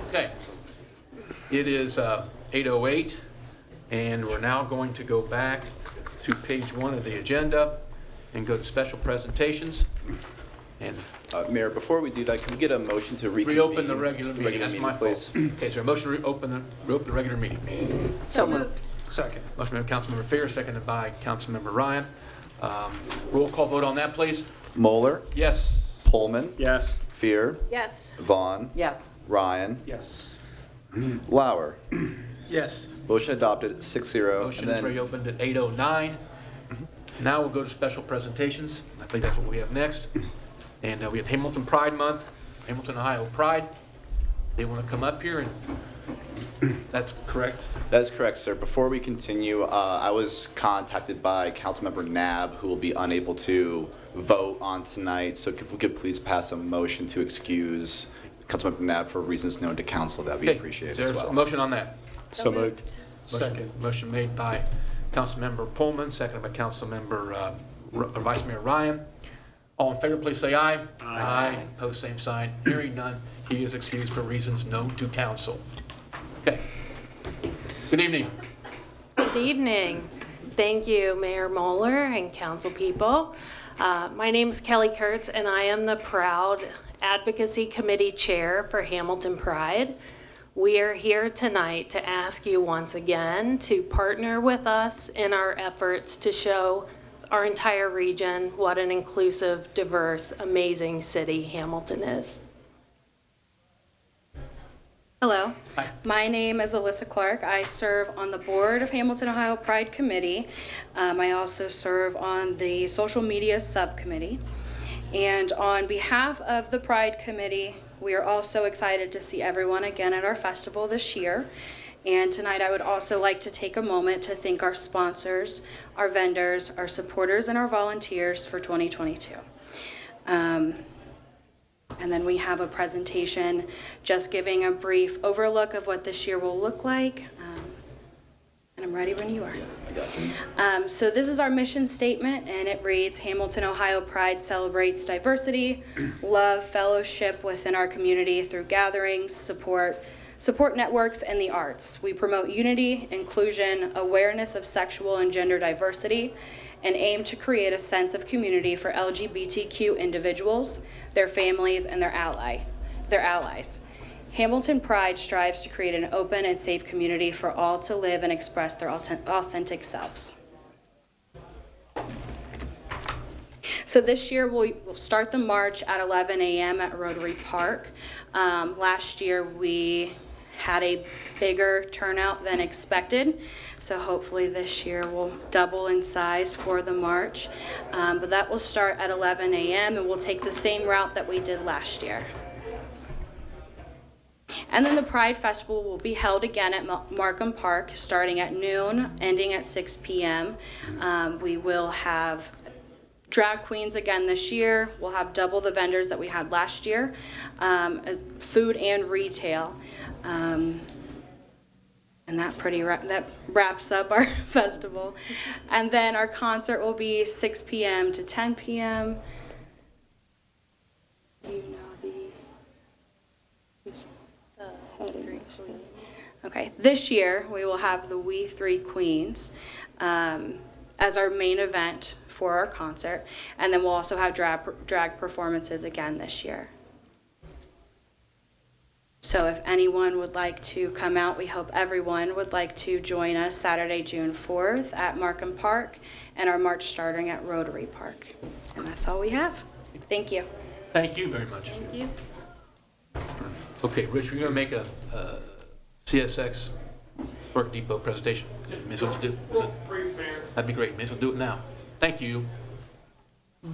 [SPEAKER 2] Okay. It is 8:08, and we're now going to go back to page 1 of the agenda and go to special presentations. And
[SPEAKER 1] Mayor, before we do that, can we get a motion to reconvene?
[SPEAKER 2] reopen the regular meeting. That's my
[SPEAKER 1] please.
[SPEAKER 2] fault. Okay, so a motion to reopen the regular meeting.
[SPEAKER 10] So moved.
[SPEAKER 2] Second. Motion by Councilmember Fair, seconded by Councilmember Ryan. Roll call vote on that, please.
[SPEAKER 1] Moeller,
[SPEAKER 2] Yes.
[SPEAKER 1] Pullman,
[SPEAKER 9] Yes.
[SPEAKER 1] Fear,
[SPEAKER 8] Yes.
[SPEAKER 1] Vaughn,
[SPEAKER 10] Yes.
[SPEAKER 1] Ryan,
[SPEAKER 9] Yes.
[SPEAKER 1] Lauer.
[SPEAKER 9] Yes.
[SPEAKER 1] Motion adopted, 6-0.
[SPEAKER 2] Motion
[SPEAKER 1] And
[SPEAKER 2] is
[SPEAKER 1] then-
[SPEAKER 2] reopened at 8:09. Now we'll go to special presentations. I think that's what we have next. And we have Hamilton Pride Month, Hamilton, Ohio Pride. They want to come up here and, that's correct?
[SPEAKER 1] That is correct, sir. Before we continue, I was contacted by Councilmember Nab, who will be unable to vote on tonight. So if we could please pass a motion to excuse Councilmember Nab for reasons known to council, that would be
[SPEAKER 2] Okay,
[SPEAKER 1] appreciated
[SPEAKER 2] is
[SPEAKER 1] as
[SPEAKER 2] there a
[SPEAKER 1] well.
[SPEAKER 2] motion on that?
[SPEAKER 9] So moved.
[SPEAKER 2] Motion made by Councilmember Pullman, seconded by Councilmember, Vice Mayor Ryan. All in favor, please say aye. Aye. Opposed, same sign. Hearing none, he is excused for reasons known to council. Okay. Good evening.
[SPEAKER 11] Good evening. Thank you, Mayor Moeller and council people. My name is Kelly Kurtz, and I am the proud Advocacy Committee Chair for Hamilton Pride. We are here tonight to ask you once again to partner with us in our efforts to show our entire region what an inclusive, diverse, amazing city Hamilton is.
[SPEAKER 12] Hello, my name is Alyssa Clark. I serve on the board of Hamilton, Ohio Pride Committee. I also serve on the social media subcommittee. And on behalf of the Pride Committee, we are also excited to see everyone again at our festival this year. And tonight I would also like to take a moment to thank our sponsors, our vendors, our supporters, and our volunteers for 2022. And then we have a presentation just giving a brief overlook of what this year will look like. And I'm ready when you are. So this is our mission statement, and it reads, Hamilton, Ohio Pride celebrates diversity, love, fellowship within our community through gatherings, support networks, and the arts. We promote unity, inclusion, awareness of sexual and gender diversity, and aim to create a sense of community for LGBTQ individuals, their families, and their allies. Hamilton Pride strives to create an open and safe community for all to live and express their authentic selves. So this year we'll start the march at 11 a.m. at Rotary Park. Last year we had a bigger turnout than expected, so hopefully this year we'll double in size for the march. But that will start at 11 a.m. and we'll take the same route that we did last year. And then the Pride Festival will be held again at Markham Park, starting at noon, ending at 6 p.m. We will have drag queens again this year. We'll have double the vendors that we had last year, food and retail. And that wraps up our festival. And then our concert will be 6 p.m. to 10 p.m. You know the heading. Okay, this year we will have the We Three Queens as our main event for our concert, and then we'll also have drag performances again this year. So if anyone would like to come out, we hope everyone would like to join us Saturday, June 4th at Markham Park, and our march starting at Rotary Park. And that's all we have. Thank you.
[SPEAKER 2] Thank you very much.
[SPEAKER 11] Thank you.
[SPEAKER 2] Okay, Rich, we're going to make a CSX Work Depot presentation. May as well do it. That'd be great. May as well do it now. Thank you.
[SPEAKER 1] I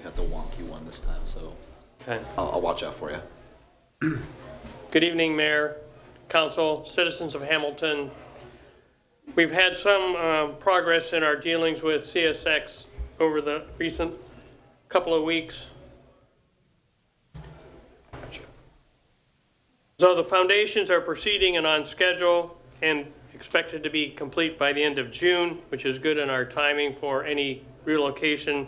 [SPEAKER 1] got the wonky one this time, so
[SPEAKER 13] Okay.
[SPEAKER 1] I'll watch out for you.
[SPEAKER 13] Good evening, Mayor, Council, citizens of Hamilton. We've had some progress in our dealings with CSX over the recent couple of weeks. So the foundations are proceeding and on schedule and expected to be complete by the end of June, which is good in our timing for any relocation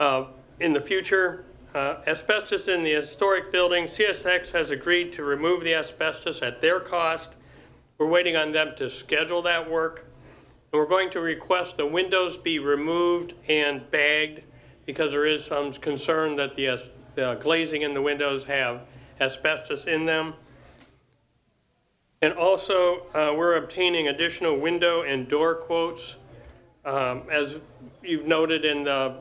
[SPEAKER 13] in the future. Asbestos in the historic building, CSX has agreed to remove the asbestos at their cost. We're waiting on them to schedule that work. And we're going to request the windows be removed and bagged because there is some concern that the glazing in the windows have asbestos in them. And also, we're obtaining additional window and door quotes. As you've noted in the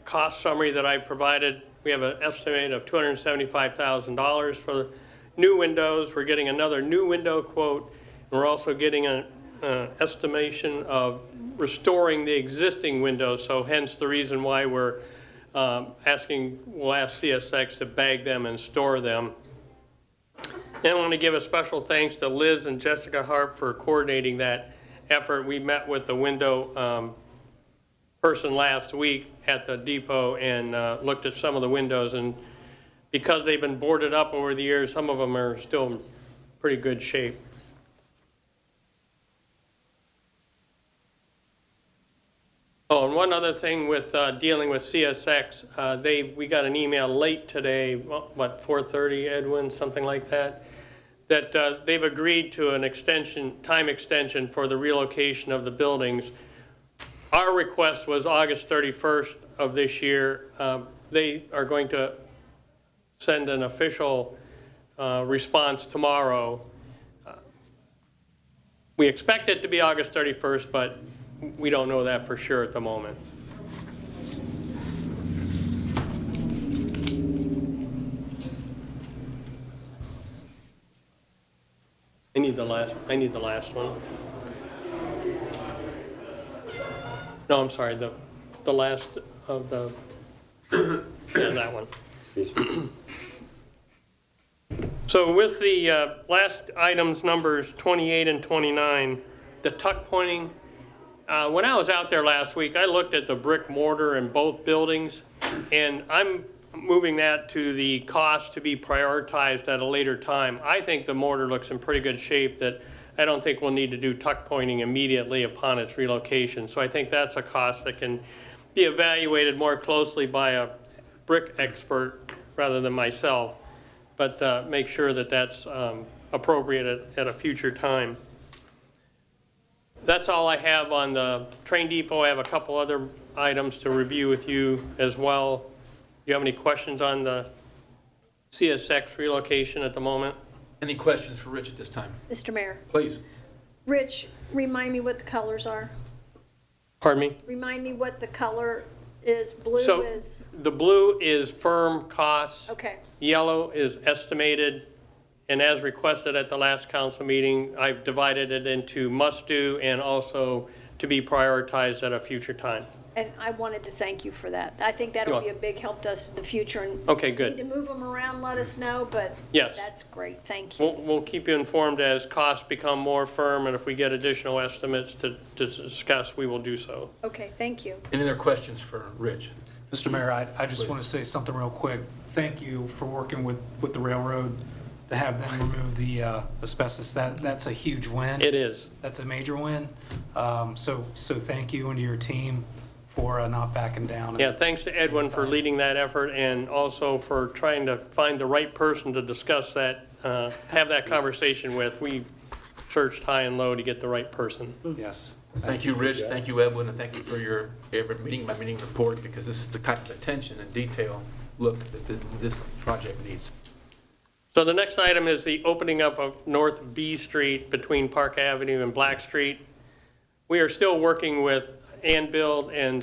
[SPEAKER 13] cost summary that I provided, we have an estimate of $275,000 for the new windows. We're getting another new window quote. And we're also getting an estimation of restoring the existing windows. So hence the reason why we'll ask CSX to bag them and store them. And I want to give a special thanks to Liz and Jessica Harp for coordinating that effort. We met with the window person last week at the depot and looked at some of the windows. And because they've been boarded up over the years, some of them are still in pretty good shape. Oh, and one other thing with dealing with CSX, we got an email late today, what, 4:30, Edwin, something like that, that they've agreed to an time extension for the relocation of the buildings. Our request was August 31st of this year. They are going to send an official response tomorrow. We expect it to be August 31st, but we don't know that for sure at the moment. I need the last one. No, I'm sorry, the last of the, yeah, that one.
[SPEAKER 15] Excuse me.
[SPEAKER 13] So with the last items, numbers 28 and 29, the tuck pointing, when I was out there last week, I looked at the brick mortar in both buildings, and I'm moving that to the cost to be prioritized at a later time. I think the mortar looks in pretty good shape that I don't think we'll need to do tuck pointing immediately upon its relocation. So I think that's a cost that can be evaluated more closely by a brick expert rather than myself, but make sure that that's appropriate at a future time. That's all I have on the train depot. I have a couple other items to review with you as well. Do you have any questions on the CSX relocation at the moment?
[SPEAKER 2] Any questions for Rich at this time?
[SPEAKER 14] Mr. Mayor,
[SPEAKER 2] Please.
[SPEAKER 14] Rich, remind me what the colors are.
[SPEAKER 13] Pardon me?
[SPEAKER 14] Remind me what the color is. Blue
[SPEAKER 13] So
[SPEAKER 14] is,
[SPEAKER 13] the blue is firm costs.
[SPEAKER 14] okay.
[SPEAKER 13] Yellow is estimated. And as requested at the last council meeting, I've divided it into must do and also to be prioritized at a future time.
[SPEAKER 14] And I wanted to thank you for that. I think that'll be a big help to us in the future. And
[SPEAKER 13] Okay,
[SPEAKER 14] if
[SPEAKER 13] good.
[SPEAKER 14] you need to move them around, let us know, but
[SPEAKER 13] Yes.
[SPEAKER 14] that's great. Thank you.
[SPEAKER 13] We'll keep you informed as costs become more firm, and if we get additional estimates to discuss, we will do so.
[SPEAKER 14] Okay, thank you.
[SPEAKER 2] Any other questions for Rich?
[SPEAKER 23] Mr. Mayor, I just want to say something real quick. Thank you for working with the railroad to have them remove the asbestos. That's a huge win.
[SPEAKER 13] It is.
[SPEAKER 23] That's a major win. So thank you and to your team for not backing down.
[SPEAKER 13] Yeah, thanks to Edwin for leading that effort and also for trying to find the right person to discuss that, have that conversation with. We searched high and low to get the right person.
[SPEAKER 23] Yes.
[SPEAKER 2] Thank you, Rich. Thank you, Edwin, and thank you for your meeting by meeting report, because this is the type of attention and detail look that this project needs.
[SPEAKER 13] So the next item is the opening up of North B Street between Park Avenue and Black Street. We are still working with Anbuild and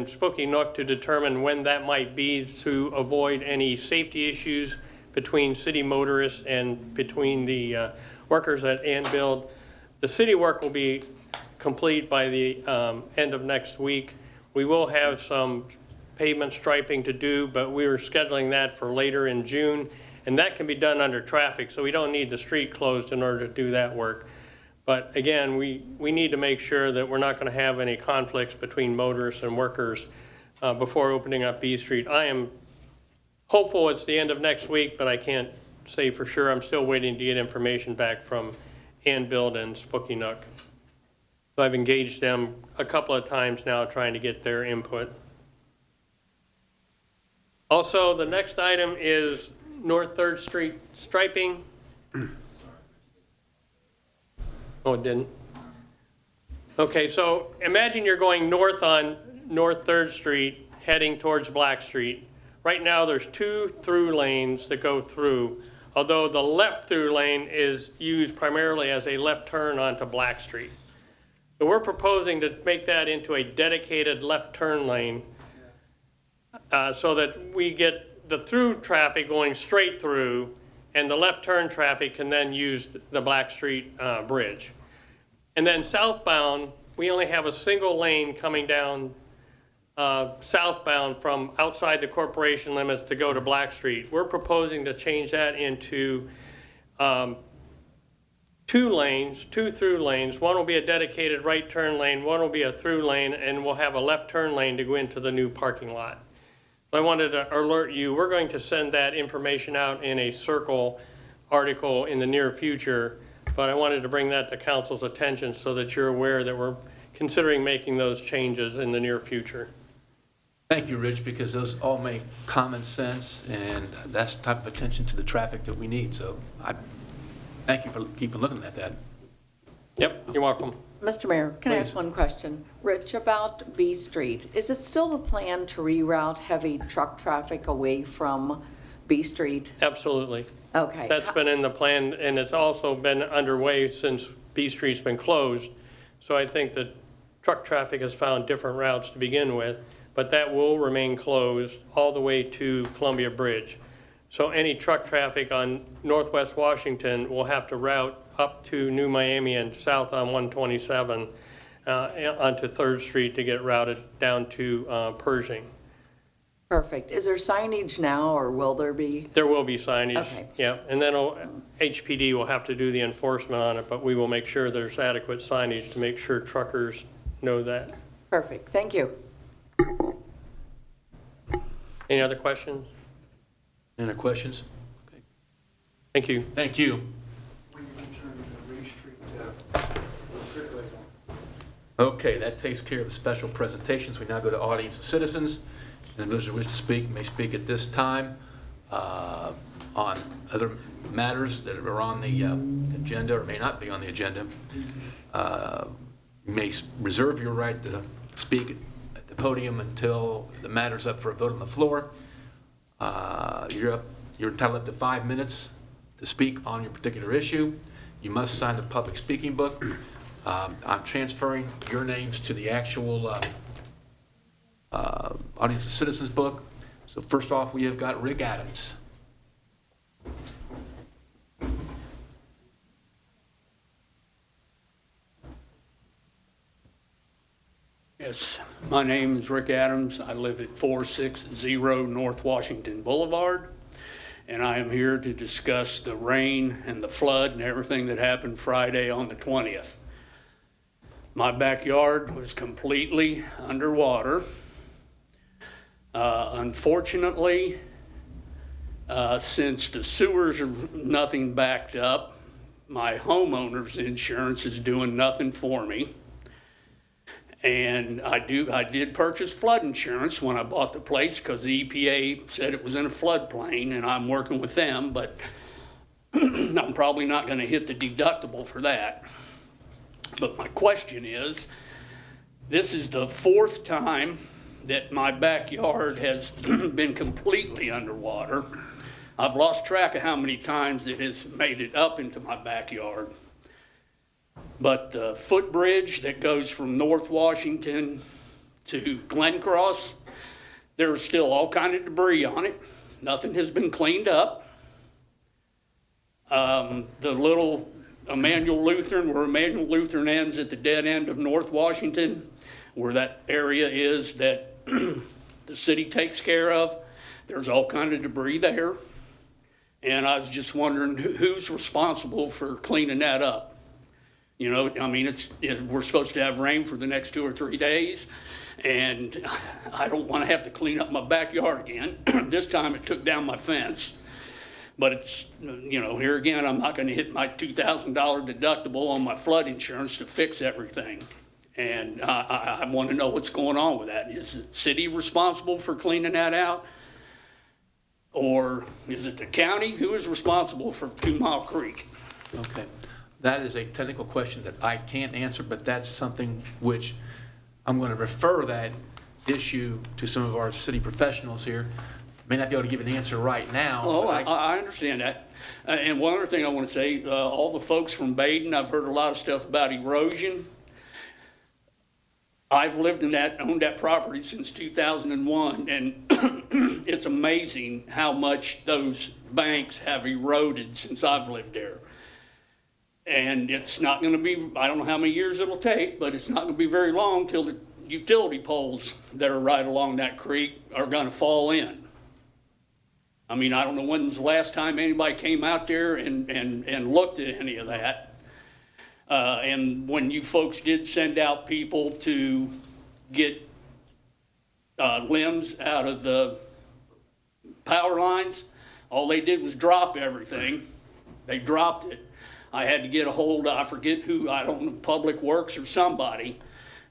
[SPEAKER 13] Spooky Nook to determine when that might be to avoid any safety issues between city motorists and between the workers at Anbuild. The city work will be complete by the end of next week. We will have some pavement striping to do, but we were scheduling that for later in June, and that can be done under traffic, so we don't need the street closed in order to do that work. But again, we need to make sure that we're not going to have any conflicts between motorists and workers before opening up B Street. I am hopeful it's the end of next week, but I can't say for sure. I'm still waiting to get information back from Anbuild and Spooky Nook. So I've engaged them a couple of times now trying to get their input. Also, the next item is North 3rd Street striping. Oh, it didn't? Okay, so imagine you're going north on North 3rd Street, heading towards Black Street. Right now, there's 2 through lanes that go through, although the left through lane is used primarily as a left turn onto Black Street. So we're proposing to make that into a dedicated left turn lane so that we get the through traffic going straight through, and the left turn traffic can then use the Black Street bridge. And then southbound, we only have a single lane coming down southbound from outside the corporation limits to go to Black Street. We're proposing to change that into 2 lanes, 2 through lanes. One will be a dedicated right turn lane, one will be a through lane, and we'll have a left turn lane to go into the new parking lot. I wanted to alert you, we're going to send that information out in a Circle article in the near future, but I wanted to bring that to council's attention so that you're aware that we're considering making those changes in the near future.
[SPEAKER 2] Thank you, Rich, because those all make common sense, and that's the type of attention to the traffic that we need. So I thank you for keeping looking at that.
[SPEAKER 13] Yep, you're welcome.
[SPEAKER 16] Mr. Mayor, can I
[SPEAKER 2] Please.
[SPEAKER 16] ask one question? Rich, about B Street, is it still the plan to reroute heavy truck traffic away from B Street?
[SPEAKER 13] Absolutely.
[SPEAKER 16] Okay.
[SPEAKER 13] That's been in the plan, and it's also been underway since B Street's been closed. So I think that truck traffic has found different routes to begin with, but that will remain closed all the way to Columbia Bridge. So any truck traffic on Northwest Washington will have to route up to New Miami and south on 127 onto 3rd Street to get routed down to Pershing.
[SPEAKER 16] Perfect. Is there signage now, or will there be?
[SPEAKER 13] There will be signage.
[SPEAKER 16] Okay.
[SPEAKER 13] Yeah, and then HPD will have to do the enforcement on it, but we will make sure there's adequate signage to make sure truckers know that.
[SPEAKER 16] Perfect. Thank you.
[SPEAKER 13] Any other questions?
[SPEAKER 2] Any other questions? Okay.
[SPEAKER 13] Thank you.
[SPEAKER 2] Thank you. Okay, that takes care of the special presentations. We now go to audience of citizens. Individuals who wish to speak may speak at this time on other matters that are on the agenda or may not be on the agenda. You may reserve your right to speak at the podium until the matter's up for a vote on the floor. You're entitled up to 5 minutes to speak on your particular issue. You must sign the public speaking book. I'm transferring your names to the actual Audience of Citizens book. So first off, we have got Rick Adams.
[SPEAKER 6] Yes, my name is Rick Adams. I live at 460 North Washington Boulevard, and I am here to discuss the rain and the flood and everything that happened Friday on the 20th. My backyard was completely underwater. Unfortunately, since the sewers are nothing backed up, my homeowner's insurance is doing nothing for me. And I did purchase flood insurance when I bought the place because the EPA said it was in a floodplain, and I'm working with them, but I'm probably not going to hit the deductible for that. But my question is, this is the 4th time that my backyard has been completely underwater. I've lost track of how many times it has made it up into my backyard. But the footbridge that goes from North Washington to Glen Cross, there's still all kind of debris on it. Nothing has been cleaned up. The little Emmanuel Lutheran, where Emmanuel Lutheran ends at the dead end of North Washington, where that area is that the city takes care of, there's all kind of debris there. And I was just wondering who's responsible for cleaning that up? You know, I mean, we're supposed to have rain for the next 2 or 3 days, and I don't want to have to clean up my backyard again. This time it took down my fence. But it's, you know, here again, I'm not going to hit my $2,000 deductible on my flood insurance to fix everything. And I want to know what's going on with that. Is the city responsible for cleaning that out? Or is it the county? Who is responsible for 2 Mile Creek?
[SPEAKER 2] Okay. That is a technical question that I can't answer, but that's something which I'm going to refer that issue to some of our city professionals here. May not be able to give an answer right now.
[SPEAKER 6] Oh,
[SPEAKER 2] but
[SPEAKER 6] I understand that. And one other thing I want to say, all the folks from Basin, I've heard a lot of stuff about erosion. I've lived in that, owned that property since 2001, and it's amazing how much those banks have eroded since I've lived there. And it's not going to be, I don't know how many years it'll take, but it's not going to be very long till the utility poles that are right along that creek are going to fall in. I mean, I don't know when's the last time anybody came out there and looked at any of that. And when you folks did send out people to get limbs out of the power lines, all they did was drop everything. They dropped it. I had to get a hold of, I forget who, I don't know, Public Works or somebody,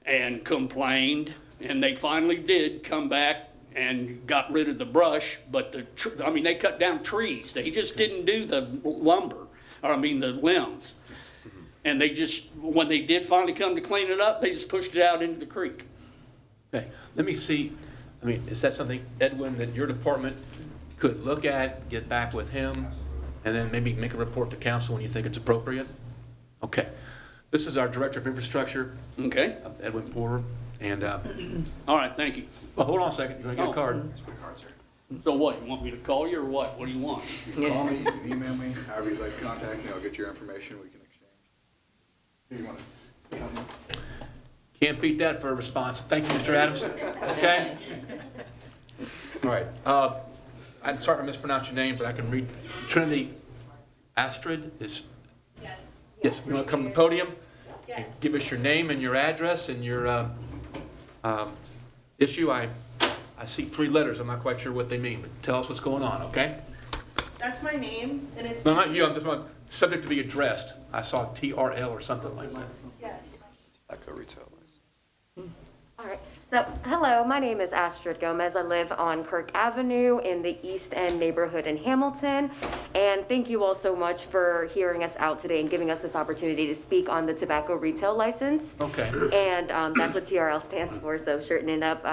[SPEAKER 6] and complained. And they finally did come back and got rid of the brush, but I mean, they cut down trees. They just didn't do the lumber, or I mean, the limbs. And they just, when they did finally come to clean it up, they just pushed it out into the creek.
[SPEAKER 2] Okay, let me see, I mean, is that something, Edwin, that your department could look at, get back with him, and then maybe make a report to council when you think it's appropriate? Okay. This is our Director of Infrastructure.
[SPEAKER 6] Okay.
[SPEAKER 2] Edwin Porter. And,
[SPEAKER 6] all right, thank you.
[SPEAKER 2] Well, hold on a second. You're going to get a card.
[SPEAKER 6] So what, you want me to call you or what? What do you want?
[SPEAKER 17] You can call me, you can email me, however you'd like to contact me, I'll get your information, we can exchange. You want to?
[SPEAKER 2] Can't beat that for a response. Thank you, Mr. Adams. Okay? All right. I'm sorry to mispronounce your name, but I can read. Trinity Astrid is? Yes. Yes, you want to come to the podium? Yes. And give us your name and your address and your issue. I see 3 letters. I'm not quite sure what they mean, but tell us what's going on, okay?
[SPEAKER 19] That's my name, and it's...
[SPEAKER 2] No, not you. I'm just want subject to be addressed. I saw TRL or something like that.
[SPEAKER 19] Yes.
[SPEAKER 1] Echo retail.
[SPEAKER 20] All right. So, hello, my name is Astrid Gomez. I live on Kirk Avenue in the East End neighborhood in Hamilton. And thank you all so much for hearing us out today and giving us this opportunity to speak on the tobacco retail license.
[SPEAKER 2] Okay.
[SPEAKER 20] And that's what TRL stands for, so shortening up.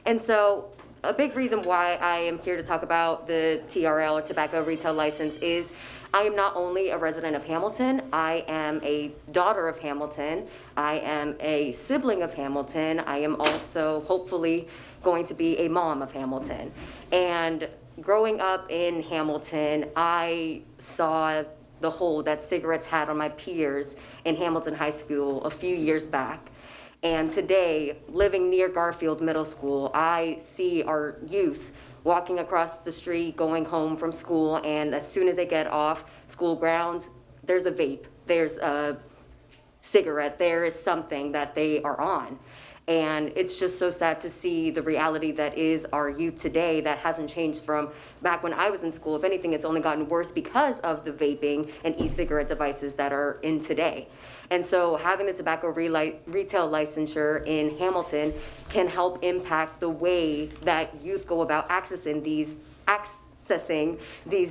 [SPEAKER 20] And so a big reason why I am here to talk about the TRL or tobacco retail license is I am not only a resident of Hamilton, I am a daughter of Hamilton, I am a sibling of Hamilton, I am also hopefully going to be a mom of Hamilton. And growing up in Hamilton, I saw the hold that cigarettes had on my peers in Hamilton High School a few years back. And today, living near Garfield Middle School, I see our youth walking across the street, going home from school, and as soon as they get off school grounds, there's a vape, there's a cigarette, there is something that they are on. And it's just so sad to see the reality that is our youth today that hasn't changed from back when I was in school. If anything, it's only gotten worse because of the vaping and e-cigarette devices that are in today. And so having the tobacco retail licensure in Hamilton can help impact the way that youth go about accessing these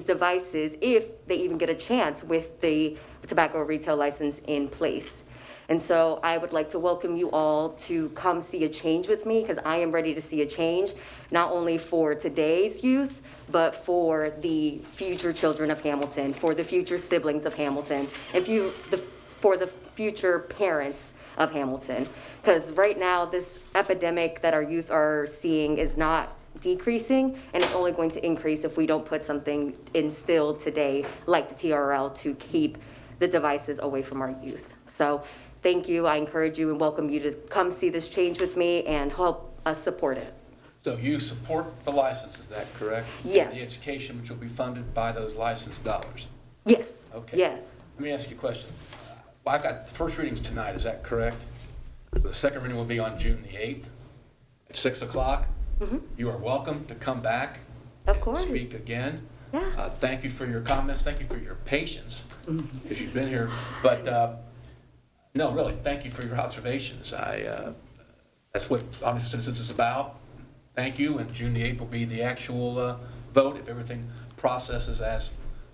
[SPEAKER 20] devices if they even get a chance with the tobacco retail license in place. And so I would like to welcome you all to come see a change with me, because I am ready to see a change, not only for today's youth, but for the future children of Hamilton, for the future siblings of Hamilton, and for the future parents of Hamilton. Because right now, this epidemic that our youth are seeing is not decreasing, and it's only going to increase if we don't put something instilled today, like the TRL, to keep the devices away from our youth. So thank you. I encourage you and welcome you to come see this change with me and help us support it.
[SPEAKER 2] So you support the license, is that correct?
[SPEAKER 20] Yes.
[SPEAKER 2] And the education, which will be funded by those license dollars?
[SPEAKER 20] Yes.
[SPEAKER 2] Okay.
[SPEAKER 20] Yes.
[SPEAKER 2] Let me ask you a question. I've got the first readings tonight, is that correct? The second reading will be on June the 8th at 6 o'clock. You are welcome to come back.
[SPEAKER 20] Of course.
[SPEAKER 2] And speak again.
[SPEAKER 20] Yeah.
[SPEAKER 2] Thank you for your comments. Thank you for your patience, because you've been here. But no, really, thank you for your observations. That's what Honest Citizens is about. Thank you, and June the 8th will be the actual vote if everything processes as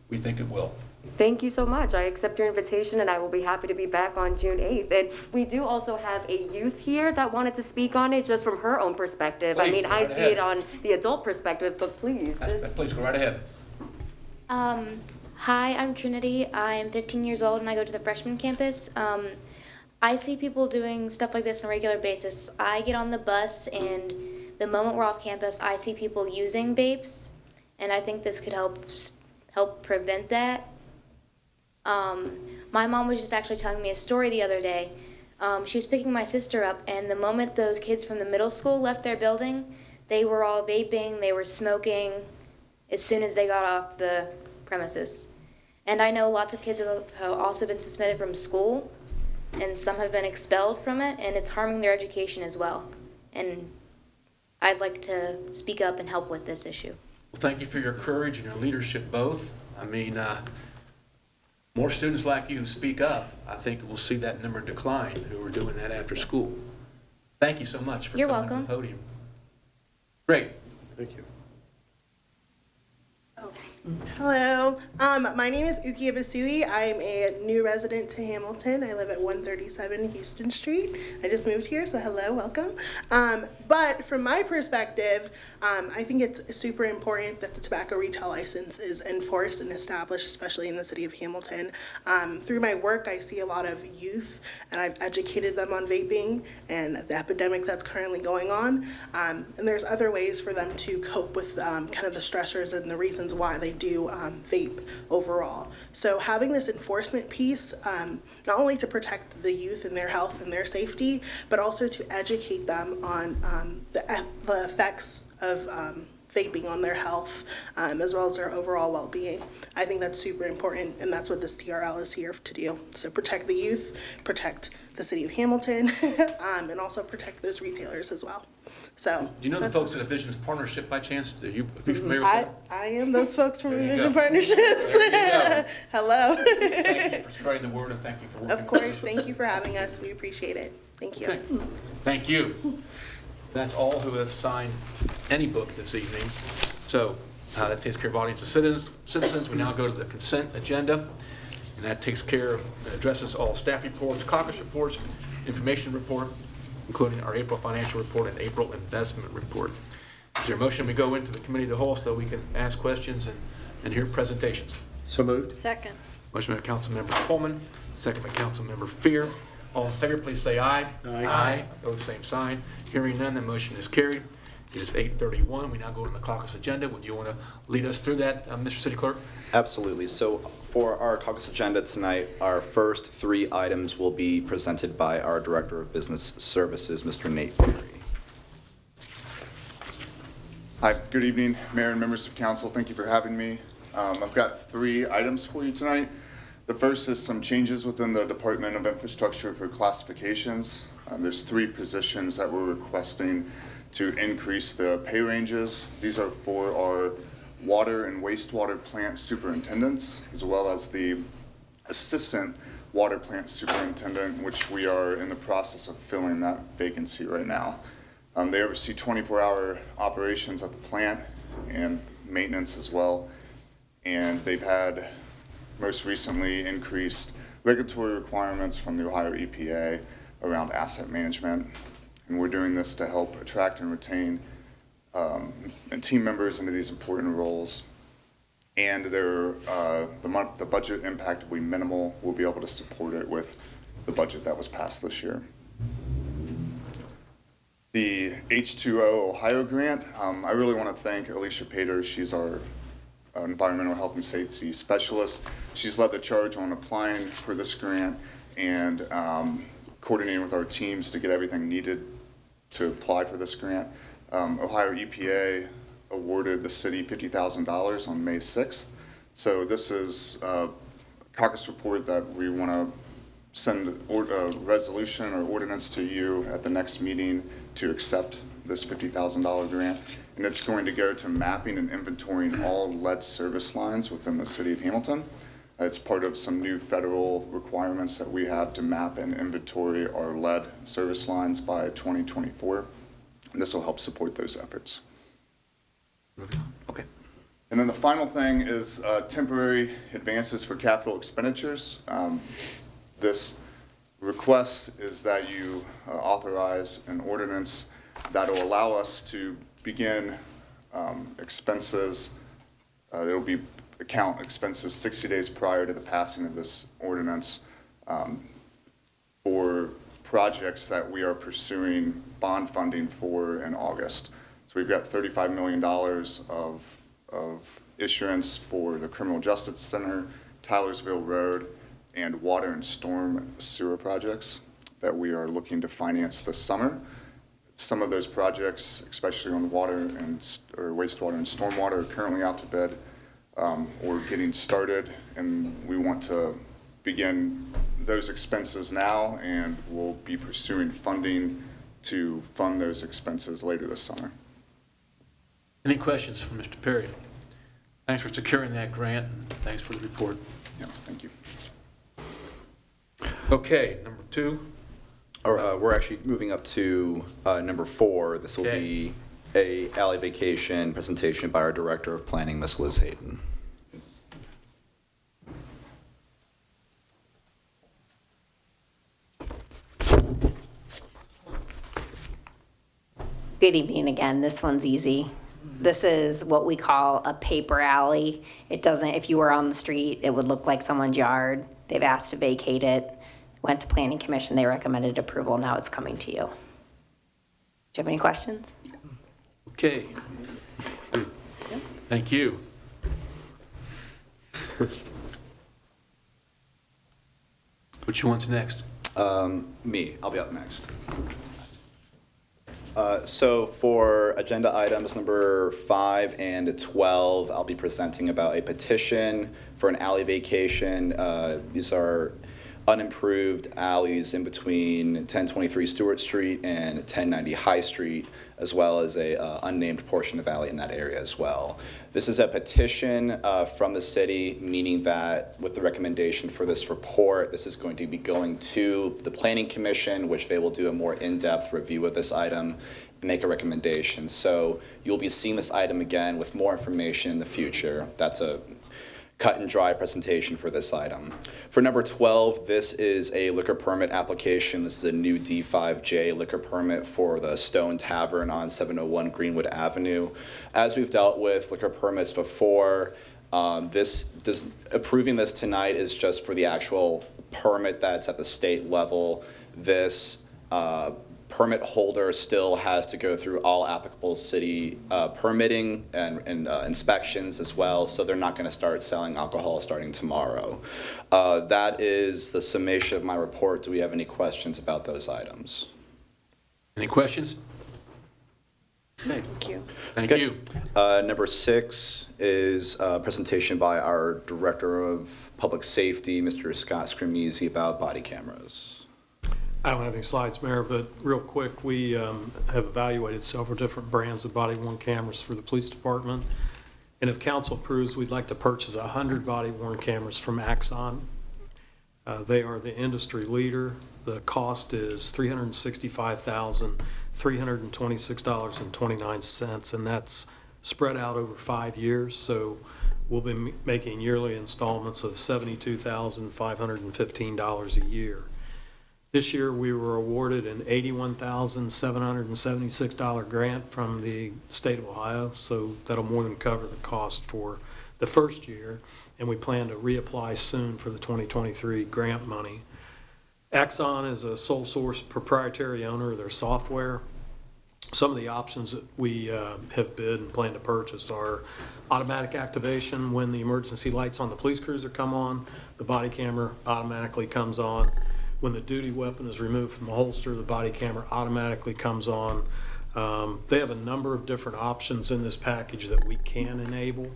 [SPEAKER 2] we think it will.
[SPEAKER 20] Thank you so much. I accept your invitation, and I will be happy to be back on June 8th. And we do also have a youth here that wanted to speak on it just from her own perspective.
[SPEAKER 2] Please,
[SPEAKER 20] I mean,
[SPEAKER 2] go
[SPEAKER 20] I
[SPEAKER 2] right
[SPEAKER 20] see
[SPEAKER 2] ahead.
[SPEAKER 20] it on the adult perspective, but please.
[SPEAKER 2] Please go right ahead.
[SPEAKER 4] Hi, I'm Trinity. I am 15 years old and I go to the freshman campus. I see people doing stuff like this on a regular basis. I get on the bus and the moment we're off campus, I see people using vapes, and I think this could help prevent that. My mom was just actually telling me a story the other day. She was picking my sister up, and the moment those kids from the middle school left their building, they were all vaping, they were smoking as soon as they got off the premises. And I know lots of kids have also been suspended from school, and some have been expelled from it, and it's harming their education as well. And I'd like to speak up and help with this issue.
[SPEAKER 2] Well, thank you for your courage and your leadership both. I mean, more students like you who speak up, I think we'll see that number decline who are doing that after school. Thank you so much for
[SPEAKER 4] You're
[SPEAKER 2] coming
[SPEAKER 4] welcome.
[SPEAKER 2] to the podium. Great.
[SPEAKER 19] Thank you. Hello, my name is Uki Abasui. I'm a new resident to Hamilton. I live at 137 Houston Street. I just moved here, so hello, welcome. But from my perspective, I think it's super important that the tobacco retail license is enforced and established, especially in the city of Hamilton. Through my work, I see a lot of youth, and I've educated them on vaping and the epidemic that's currently going on. And there's other ways for them to cope with kind of the stressors and the reasons why they do vape overall. So having this enforcement piece, not only to protect the youth and their health and their safety, but also to educate them on the effects of vaping on their health, as well as their overall well-being. I think that's super important, and that's what this TRL is here to do. So protect the youth, protect the city of Hamilton, and also protect those retailers as well. So
[SPEAKER 2] Do you know the folks at Visions Partnership by chance? Are you familiar with them?
[SPEAKER 19] I am those folks from
[SPEAKER 2] There you
[SPEAKER 19] Vision
[SPEAKER 2] go.
[SPEAKER 19] Partnerships.
[SPEAKER 2] There you go.
[SPEAKER 19] Hello.
[SPEAKER 2] Thank you for spreading the word, and thank you for working.
[SPEAKER 19] Of course, thank you for having us. We appreciate it. Thank you.
[SPEAKER 2] Okay. Thank you. That's all who have signed any book this evening. So that takes care of audience of citizens. We now go to the consent agenda, and that takes care of and addresses all staff reports, caucus reports, information report, including our April financial report and April investment report. Is there a motion we go into the committee of the whole so we can ask questions and hear presentations?
[SPEAKER 1] So moved.
[SPEAKER 14] Second.
[SPEAKER 2] Motion by Councilmember Coleman, second by Councilmember Fear. All in favor, please say aye. Aye. Opposed, same sign. Hearing none, the motion is carried. It is 8:31. We now go to the caucus agenda. Would you want to lead us through that, Mr. City Clerk?
[SPEAKER 1] Absolutely. So for our caucus agenda tonight, our first three items will be presented by our Director of Business Services, Mr. Nate Perry.
[SPEAKER 21] Hi, good evening, Mayor and members of council. Thank you for having me. I've got three items for you tonight. The first is some changes within the Department of Infrastructure for classifications. There's three positions that we're requesting to increase the pay ranges. These are for our water and wastewater plant superintendents, as well as the assistant water plant superintendent, which we are in the process of filling that vacancy right now. They oversee 24-hour operations at the plant and maintenance as well. And they've had most recently increased regulatory requirements from the Ohio EPA around asset management. And we're doing this to help attract and retain and team members into these important roles. And the budget impact will be minimal. We'll be able to support it with the budget that was passed this year. The H2O Ohio grant, I really want to thank Alicia Pater. She's our environmental health and safety specialist. She's led the charge on applying for this grant and coordinating with our teams to get everything needed to apply for this grant. Ohio EPA awarded the city $50,000 on May 6th. So this is a caucus report that we want to send a resolution or ordinance to you at the next meeting to accept this $50,000 grant. And it's going to go to mapping and inventorying all lead service lines within the city of Hamilton. It's part of some new federal requirements that we have to map and inventory our lead service lines by 2024. And this will help support those efforts.
[SPEAKER 2] Okay.
[SPEAKER 21] And then the final thing is temporary advances for capital expenditures. This request is that you authorize an ordinance that will allow us to begin expenses. There will be account expenses 60 days prior to the passing of this ordinance for projects that we are pursuing bond funding for in August. So we've got $35 million of issuance for the Criminal Justice Center, Tylersville Road, and water and storm sewer projects that we are looking to finance this summer. Some of those projects, especially on the water and or wastewater and stormwater, are currently out to bid or getting started, and we want to begin those expenses now, and we'll be pursuing funding to fund those expenses later this summer.
[SPEAKER 2] Any questions from Mr. Perry? Thanks for securing that grant. Thanks for the report.
[SPEAKER 21] Yeah, thank you.
[SPEAKER 2] Okay, number 2.
[SPEAKER 1] We're actually moving up to number 4. This will be a alley vacation presentation by our Director of Planning, Ms. Liz Hayden.
[SPEAKER 3] Good evening again. This one's easy. This is what we call a paper alley. It doesn't, if you were on the street, it would look like someone's yard. They've asked to vacate it. Went to Planning Commission. They recommended approval. Now it's coming to you. Do you have any questions?
[SPEAKER 2] Okay. Thank you. Which one's next?
[SPEAKER 1] Me. I'll be up next. So for agenda items number 5 and 12, I'll be presenting about a petition for an alley vacation. These are unimproved alleys in between 1023 Stewart Street and 1090 High Street, as well as a unnamed portion of alley in that area as well. This is a petition from the city, meaning that with the recommendation for this report, this is going to be going to the Planning Commission, which they will do a more in-depth review of this item and make a recommendation. So you'll be seeing this item again with more information in the future. That's a cut and dry presentation for this item. For number 12, this is a liquor permit application. This is a new D5J liquor permit for the Stone Tavern on 701 Greenwood Avenue. As we've dealt with liquor permits before, approving this tonight is just for the actual permit that's at the state level. This permit holder still has to go through all applicable city permitting and inspections as well, so they're not going to start selling alcohol starting tomorrow. That is the summation of my report. Do we have any questions about those items?
[SPEAKER 2] Any questions? Okay.
[SPEAKER 14] Thank you.
[SPEAKER 2] Thank
[SPEAKER 1] Good.
[SPEAKER 2] you.
[SPEAKER 1] Number 6 is a presentation by our Director of Public Safety, Mr. Scott Scrimese, about body cameras.
[SPEAKER 7] I don't have any slides, Mayor, but real quick, we have evaluated several different brands of body-worn cameras for the police department. And if council approves, we'd like to purchase 100 body-worn cameras from Axon. They are the industry leader. The cost is $365,326.29, and that's spread out over 5 years. So we'll be making yearly installments of $72,515 a year. This year, we were awarded an $81,776 grant from the state of Ohio, so that'll more than cover the cost for the first year, and we plan to reapply soon for the 2023 grant money. Axon is a sole source proprietary owner of their software. Some of the options that we have bid and plan to purchase are automatic activation. When the emergency lights on the police cruiser come on, the body camera automatically comes on. When the duty weapon is removed from the holster, the body camera automatically comes on. They have a number of different options in this package that we can enable.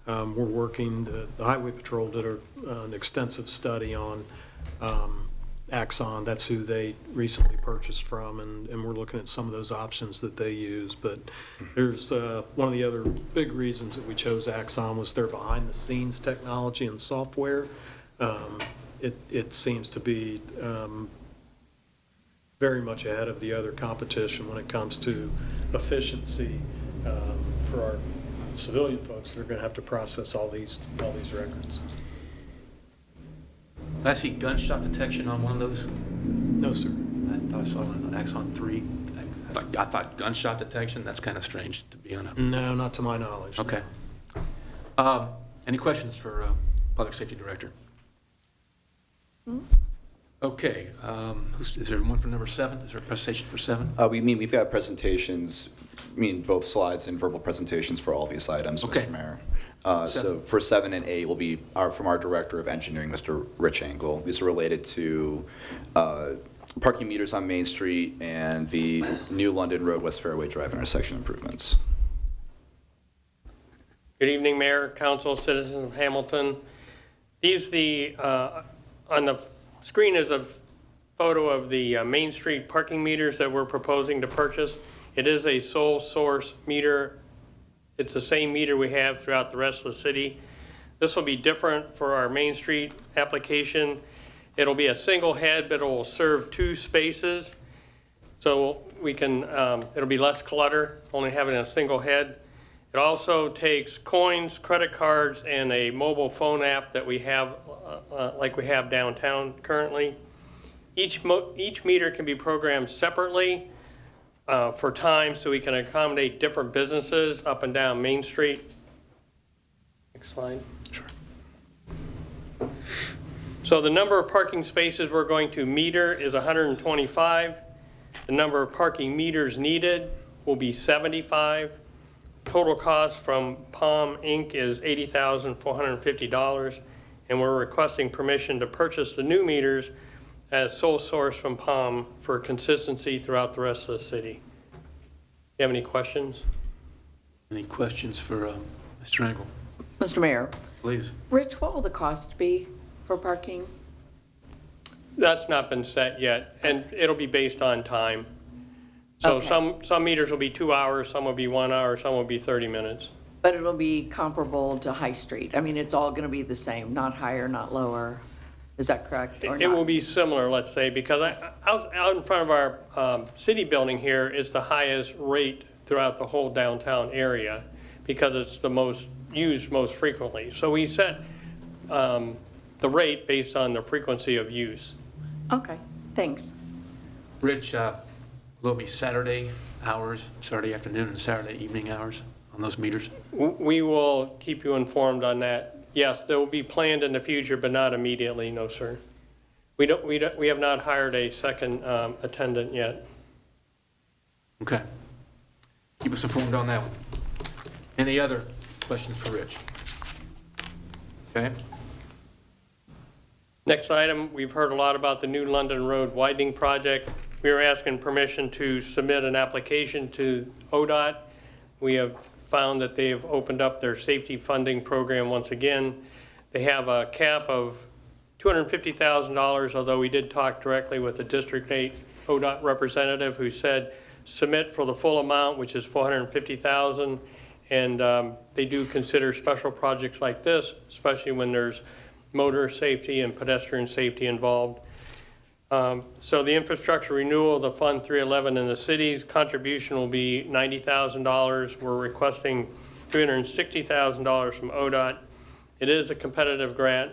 [SPEAKER 7] We're working, the Highway Patrol did an extensive study on Axon. That's who they recently purchased from, and we're looking at some of those options that they use. But there's one of the other big reasons that we chose Axon was their behind-the-scenes technology and software. It seems to be very much ahead of the other competition when it comes to efficiency for our civilian folks. They're going to have to process all these records.
[SPEAKER 2] Did I see gunshot detection on one of those?
[SPEAKER 7] No, sir.
[SPEAKER 2] I thought I saw it on Axon 3. I thought gunshot detection, that's kind of strange to be on a...
[SPEAKER 7] No, not to my knowledge.
[SPEAKER 2] Okay. Any questions for Public Safety Director? Okay. Is there one for number 7? Is there a presentation for 7?
[SPEAKER 1] We've got presentations, both slides and verbal presentations for all these items,
[SPEAKER 2] Okay.
[SPEAKER 1] Mr. Mayor. So for 7 and 8 will be from our Director of Engineering, Mr. Rich Engel. These are related to parking meters on Main Street and the New London Road, West Fairway Drive intersection improvements.
[SPEAKER 13] Good evening, Mayor, Council, citizens of Hamilton. On the screen is a photo of the Main Street parking meters that we're proposing to purchase. It is a sole source meter. It's the same meter we have throughout the rest of the city. This will be different for our Main Street application. It'll be a single head, but it will serve 2 spaces. So we can, it'll be less clutter, only having a single head. It also takes coins, credit cards, and a mobile phone app that we have, like we have downtown currently. Each meter can be programmed separately for time, so we can accommodate different businesses up and down Main Street. Next slide.
[SPEAKER 2] Sure.
[SPEAKER 13] So the number of parking spaces we're going to meter is 125. The number of parking meters needed will be 75. Total cost from Palm Inc. is $80,450, and we're requesting permission to purchase the new meters as sole source from Palm for consistency throughout the rest of the city. You have any questions?
[SPEAKER 2] Any questions for Mr. Engel?
[SPEAKER 16] Mr. Mayor,
[SPEAKER 2] Please.
[SPEAKER 16] Rich, what will the cost be for parking?
[SPEAKER 13] That's not been set yet, and it'll be based on time. So
[SPEAKER 16] Okay.
[SPEAKER 13] some meters will be 2 hours, some will be 1 hour, some will be 30 minutes.
[SPEAKER 16] But it'll be comparable to High Street. I mean, it's all going to be the same, not higher, not lower. Is that correct or
[SPEAKER 13] It will
[SPEAKER 16] not?
[SPEAKER 13] be similar, let's say, because out in front of our city building here is the highest rate throughout the whole downtown area because it's the most used most frequently. So we set the rate based on the frequency of use.
[SPEAKER 16] Okay, thanks.
[SPEAKER 2] Rich, will it be Saturday hours, Saturday afternoon and Saturday evening hours on those meters?
[SPEAKER 13] We will keep you informed on that. Yes, they will be planned in the future, but not immediately, no, sir. We have not hired a second attendant yet.
[SPEAKER 2] Okay. Keep us informed on that one. Any other questions for Rich? Okay.
[SPEAKER 13] Next item, we've heard a lot about the New London Road widening project. We are asking permission to submit an application to ODOT. We have found that they have opened up their safety funding program once again. They have a cap of $250,000, although we did talk directly with the District 8 ODOT representative who said submit for the full amount, which is $450,000. And they do consider special projects like this, especially when there's motor safety and pedestrian safety involved. So the infrastructure renewal of the Fund 311 in the city's contribution will be $90,000. We're requesting $360,000 from ODOT. It is a competitive grant.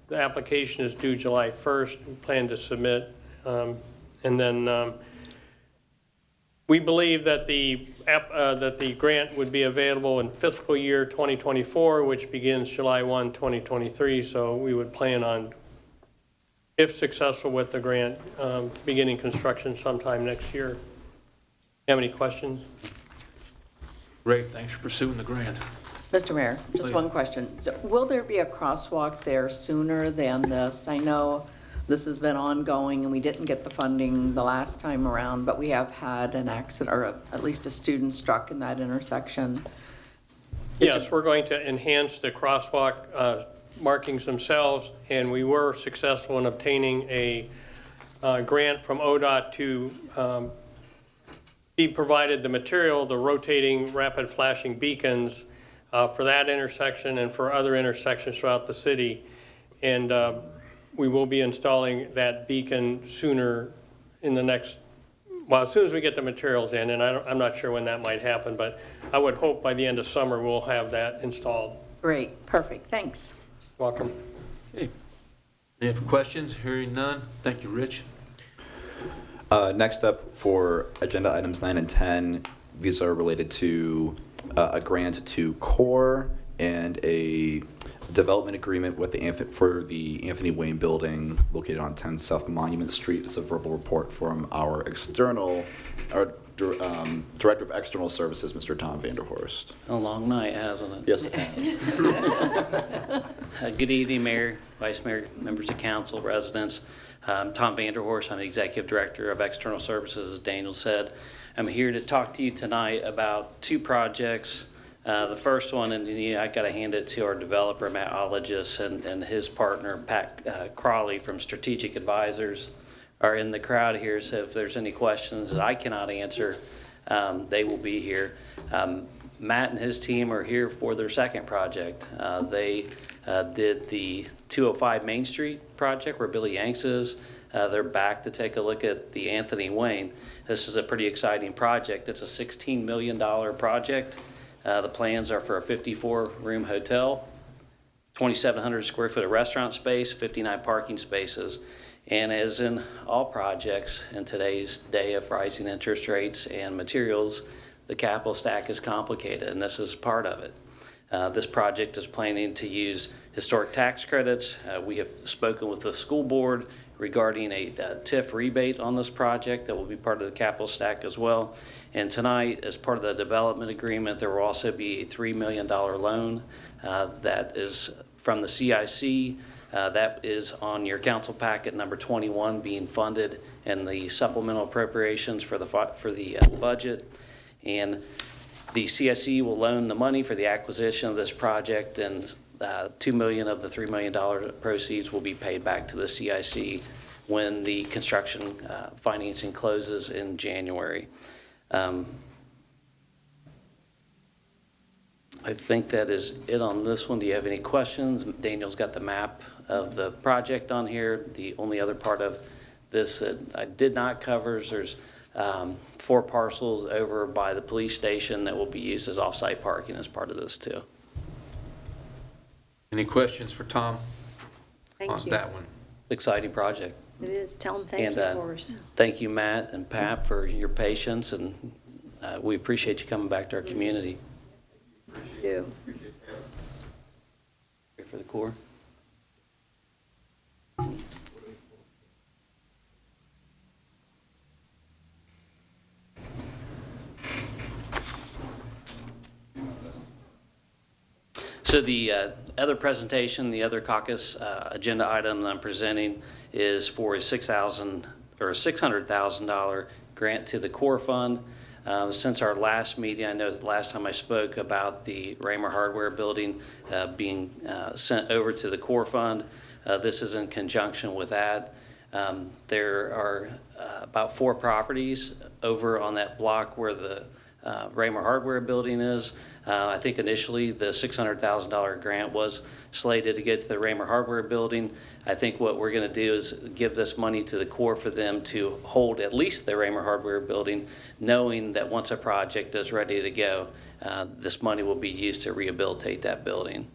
[SPEAKER 13] The application is due July 1st. We plan to submit. And then we believe that the grant would be available in fiscal year 2024, which begins July 1, 2023. So we would plan on, if successful with the grant, beginning construction sometime next year. You have any questions?
[SPEAKER 2] Great, thanks for pursuing the grant.
[SPEAKER 16] Mr. Mayor, just
[SPEAKER 2] Please.
[SPEAKER 16] one question. So will there be a crosswalk there sooner than this? I know this has been ongoing and we didn't get the funding the last time around, but we have had an accident, or at least a student struck in that intersection.
[SPEAKER 13] Yes, we're going to enhance the crosswalk markings themselves, and we were successful in obtaining a grant from ODOT to be provided the material, the rotating rapid flashing beacons for that intersection and for other intersections throughout the city. And we will be installing that beacon sooner in the next, well, as soon as we get the materials in, and I'm not sure when that might happen, but I would hope by the end of summer we'll have that installed.
[SPEAKER 16] Great, perfect, thanks.
[SPEAKER 13] Welcome.
[SPEAKER 2] Okay. Any other questions? Hearing none. Thank you, Rich.
[SPEAKER 1] Next up for agenda items 9 and 10, these are related to a grant to CORE and a development agreement with for the Anthony Wayne Building located on 10 South Monument Street. It's a verbal report from our Director of External Services, Mr. Tom Vanderhorst.
[SPEAKER 5] A long night, hasn't it?
[SPEAKER 1] Yes, it has.
[SPEAKER 5] Good evening, Mayor, Vice Mayor, members of council, residents. I'm Tom Vanderhorst. I'm the Executive Director of External Services, as Daniel said. I'm here to talk to you tonight about two projects. The first one, and I got to hand it to our developer, Matt Ologis, and his partner, Pat Crawley from Strategic Advisors, are in the crowd here. So if there's any questions that I cannot answer, they will be here. Matt and his team are here for their second project. They did the 205 Main Street project where Billy Yanks is. They're back to take a look at the Anthony Wayne. This is a pretty exciting project. It's a $16 million project. The plans are for a 54-room hotel, 2,700 square foot of restaurant space, 59 parking spaces. And as in all projects in today's day of rising interest rates and materials, the capital stack is complicated, and this is part of it. This project is planning to use historic tax credits. We have spoken with the school board regarding a TIF rebate on this project that will be part of the capital stack as well. And tonight, as part of the development agreement, there will also be a $3 million loan that is from the CIC. That is on your council packet number 21, being funded in the supplemental appropriations for the budget. And the CSE will loan the money for the acquisition of this project, and $2 million of the $3 million proceeds will be paid back to the CIC when the construction financing closes in January. I think that is it on this one. Do you have any questions? Daniel's got the map of the project on here. The only other part of this that I did not cover is there's 4 parcels over by the police station that will be used as off-site parking as part of this too.
[SPEAKER 2] Any questions for Tom
[SPEAKER 14] Thank
[SPEAKER 2] on
[SPEAKER 14] you.
[SPEAKER 2] that one?
[SPEAKER 5] Exciting project.
[SPEAKER 14] It is. Tell them thank you for us.
[SPEAKER 5] Thank you, Matt and Pat, for your patience, and we appreciate you coming back to our community.
[SPEAKER 14] You.
[SPEAKER 5] Here for the Corps. So the other presentation, the other caucus agenda item that I'm presenting is for a $600,000 grant to the Corps Fund. Since our last meeting, I know the last time I spoke about the Raymer Hardware building being sent over to the Corps Fund. This is in conjunction with that. There are about 4 properties over on that block where the Raymer Hardware building is. I think initially the $600,000 grant was slated to get to the Raymer Hardware building. I think what we're going to do is give this money to the Corps for them to hold at least the Raymer Hardware building, knowing that once a project is ready to go, this money will be used to rehabilitate that building.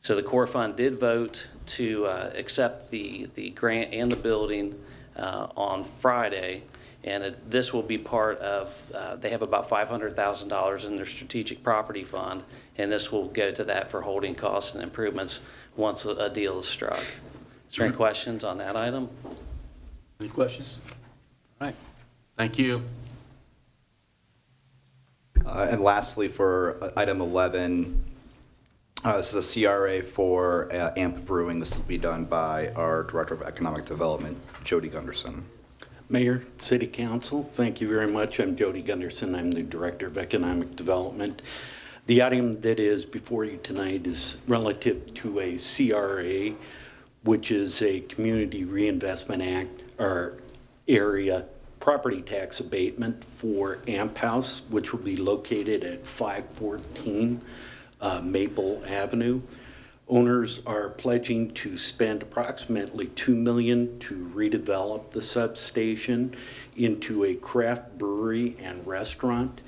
[SPEAKER 5] So the core fund did vote to accept the grant and the building on Friday, and this will be part of, they have about $500,000 in their strategic property fund, and this will go to that for holding costs and improvements once a deal is struck. Is there any questions on that item?
[SPEAKER 2] Any questions? All right, thank you.
[SPEAKER 1] And lastly, for item 11, this is a CRA for AMP Brewing. This will be done by our Director of Economic Development, Jody Gunderson.
[SPEAKER 8] Mayor, City Council, thank you very much. I'm Jody Gunderson. I'm the Director of Economic Development. The item that is before you tonight is relative to a CRA, which is a Community Reinvestment Act or area property tax abatement for AMP House, which will be located at 514 Maple Avenue. Owners are pledging to spend approximately $2 million to redevelop the substation into a craft brewery and restaurant.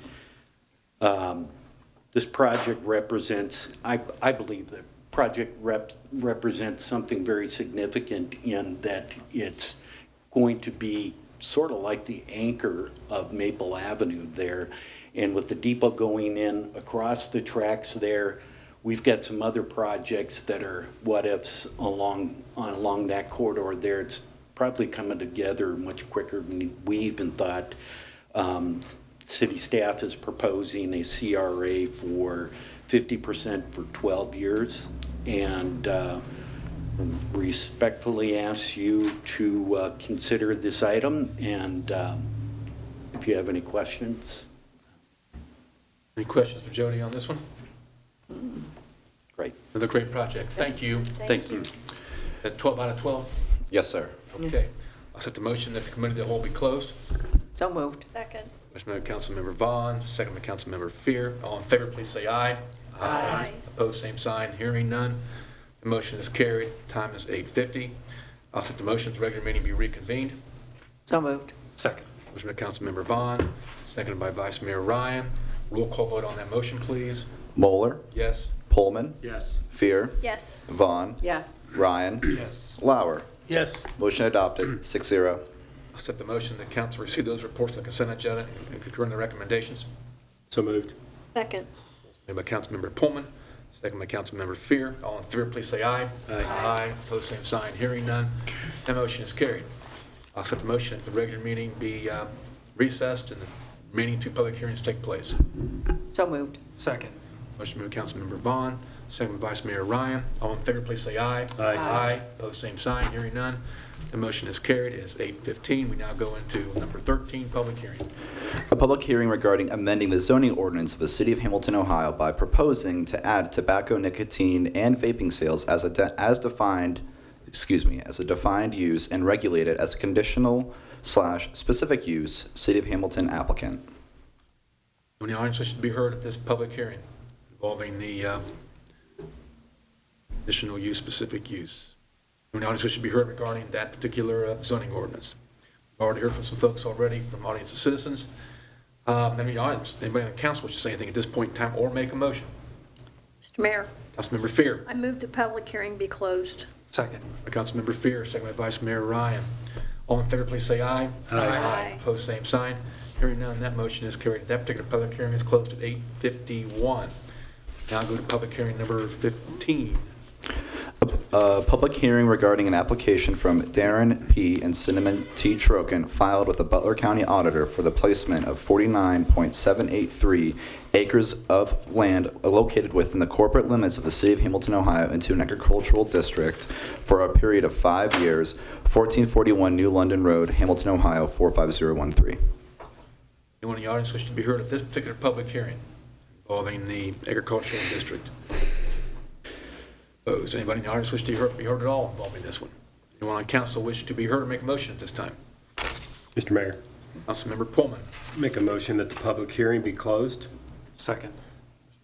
[SPEAKER 8] This project represents, I believe the project represents something very significant in that it's going to be sort of like the anchor of Maple Avenue there. And with the depot going in across the tracks there, we've got some other projects that are what-ifs along that corridor there. It's probably coming together much quicker than we even thought. City staff is proposing a CRA for 50% for 12 years. And respectfully ask you to consider this item, and if you have any questions.
[SPEAKER 2] Any questions for Jody on this one?
[SPEAKER 8] Great.
[SPEAKER 2] Another great project. Thank you.
[SPEAKER 8] Thank you.
[SPEAKER 2] At 12 out of 12?
[SPEAKER 1] Yes, sir.
[SPEAKER 2] Okay. I'll set the motion that the committee of the whole be closed.
[SPEAKER 16] So moved.
[SPEAKER 14] Second.
[SPEAKER 2] Motion by Councilmember Vaughn, second by Councilmember Fear. All in favor, please say aye.
[SPEAKER 14] Aye.
[SPEAKER 2] Opposed, same sign. Hearing none. The motion is carried. Time is 8:50. I'll set the motion, the regular meeting be reconvened.
[SPEAKER 16] So moved.
[SPEAKER 2] Second. Motion by Councilmember Vaughn, seconded by Vice Mayor Ryan. Roll call vote on that motion, please.
[SPEAKER 1] Moeller,
[SPEAKER 2] Yes.
[SPEAKER 1] Pullman,
[SPEAKER 9] Yes.
[SPEAKER 1] Fear,
[SPEAKER 14] Yes.
[SPEAKER 1] Vaughn,
[SPEAKER 16] Yes.
[SPEAKER 1] Ryan,
[SPEAKER 2] Yes.
[SPEAKER 1] Lauer.
[SPEAKER 9] Yes.
[SPEAKER 1] Motion adopted, 6-0.
[SPEAKER 2] I'll set the motion that council receive those reports to the consent agenda and concur in the recommendations.
[SPEAKER 9] So moved.
[SPEAKER 14] Second.
[SPEAKER 2] Made by Councilmember Pullman, second by Councilmember Fear. All in favor, please say aye. Aye. Opposed, same sign. Hearing none. That motion is carried. I'll set the motion that the regular meeting be recessed and the remaining two public hearings take place.
[SPEAKER 16] So moved.
[SPEAKER 2] Second. Motion made by Councilmember Vaughn, second by Vice Mayor Ryan. All in favor, please say aye.
[SPEAKER 9] Aye.
[SPEAKER 2] Aye. Opposed, same sign. Hearing none. The motion is carried. It is 8:15. We now go into number 13, public hearing.
[SPEAKER 1] A public hearing regarding amending the zoning ordinance of the City of Hamilton, Ohio by proposing to add tobacco, nicotine, and vaping sales as a defined use and regulate it as a conditional/specific use. City of Hamilton applicant.
[SPEAKER 2] Any audience wishes to be heard at this public hearing involving the additional use, specific use? Any audience wishes to be heard regarding that particular zoning ordinance? We've already heard from some folks already from audience of citizens. Any audience, anybody on the council wish to say anything at this point in time or make a motion?
[SPEAKER 14] Mr. Mayor,
[SPEAKER 2] Councilmember Fear.
[SPEAKER 14] I move the public hearing be closed.
[SPEAKER 2] Second. By Councilmember Fear, second by Vice Mayor Ryan. All in favor, please say aye.
[SPEAKER 14] Aye.
[SPEAKER 2] Opposed, same sign. Hearing none, that motion is carried. That particular public hearing is closed at 8:51. Now go to public hearing number 15.
[SPEAKER 1] A public hearing regarding an application from Darren P. and Cinnamon T. Troken filed with the Butler County Auditor for the placement of 49.783 acres of land located within the corporate limits of the City of Hamilton, Ohio into an agricultural district for a period of 5 years, 1441 New London Road, Hamilton, Ohio, 45013.
[SPEAKER 2] Anyone in the audience wish to be heard at this particular public hearing involving the agricultural district? Opposed? Anybody in the audience wish to be heard at all involving this one? Anyone on council wish to be heard or make a motion at this time?
[SPEAKER 9] Mr. Mayor,
[SPEAKER 2] Councilmember Pullman.
[SPEAKER 9] make a motion that the public hearing be closed.
[SPEAKER 2] Second.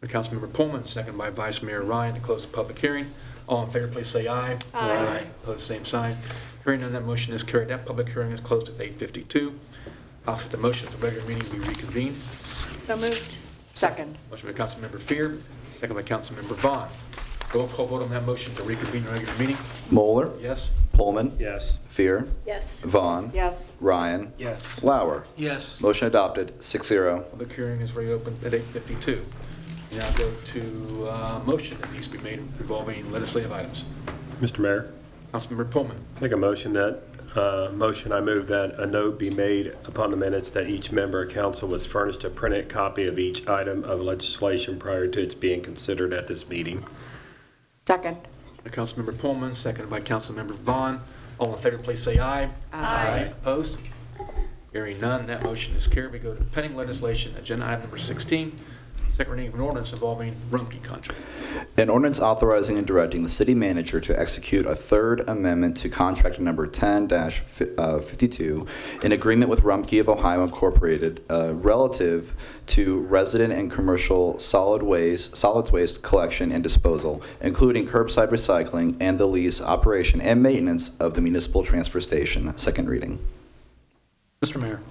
[SPEAKER 2] By Councilmember Pullman, second by Vice Mayor Ryan to close the public hearing. All in favor, please say aye.
[SPEAKER 14] Aye.
[SPEAKER 2] Opposed, same sign. Hearing none, that motion is carried. That public hearing is closed at 8:52. I'll set the motion that the regular meeting be reconvened.
[SPEAKER 14] So moved.
[SPEAKER 16] Second.
[SPEAKER 2] Motion by Councilmember Fear, second by Councilmember Vaughn. Roll call vote on that motion to reconvene the regular meeting.
[SPEAKER 1] Moeller,
[SPEAKER 2] Yes?
[SPEAKER 1] Pullman,
[SPEAKER 9] Yes.
[SPEAKER 1] Fear,
[SPEAKER 14] Yes.
[SPEAKER 1] Vaughn,
[SPEAKER 14] Yes.
[SPEAKER 1] Ryan,
[SPEAKER 23] Yes.
[SPEAKER 1] Lauer.
[SPEAKER 23] Yes.
[SPEAKER 1] Motion adopted, 6-0.
[SPEAKER 2] Public hearing is reopened at 8:52. We now go to motion that needs to be made involving legislative items.
[SPEAKER 9] Mr. Mayor,
[SPEAKER 2] Councilmember Pullman.
[SPEAKER 9] make a motion that, I move that a note be made upon the minutes that each member of council was furnished a printed copy of each item of legislation prior to its being considered at this meeting.
[SPEAKER 14] Second.
[SPEAKER 2] By Councilmember Pullman, seconded by Councilmember Vaughn. All in favor, please say aye.
[SPEAKER 14] Aye.
[SPEAKER 2] Opposed? Hearing none, that motion is carried. We go to pending legislation, agenda item number 16, second reading of an ordinance involving Rumpke contract.
[SPEAKER 1] An ordinance authorizing and directing the city manager to execute a third amendment to contract number 10-52 in agreement with Rumpke of Ohio Incorporated relative to resident and commercial solids waste collection and disposal, including curbside recycling and the lease, operation, and maintenance of the municipal transfer station. Second reading.
[SPEAKER 23] Mr. Mayor,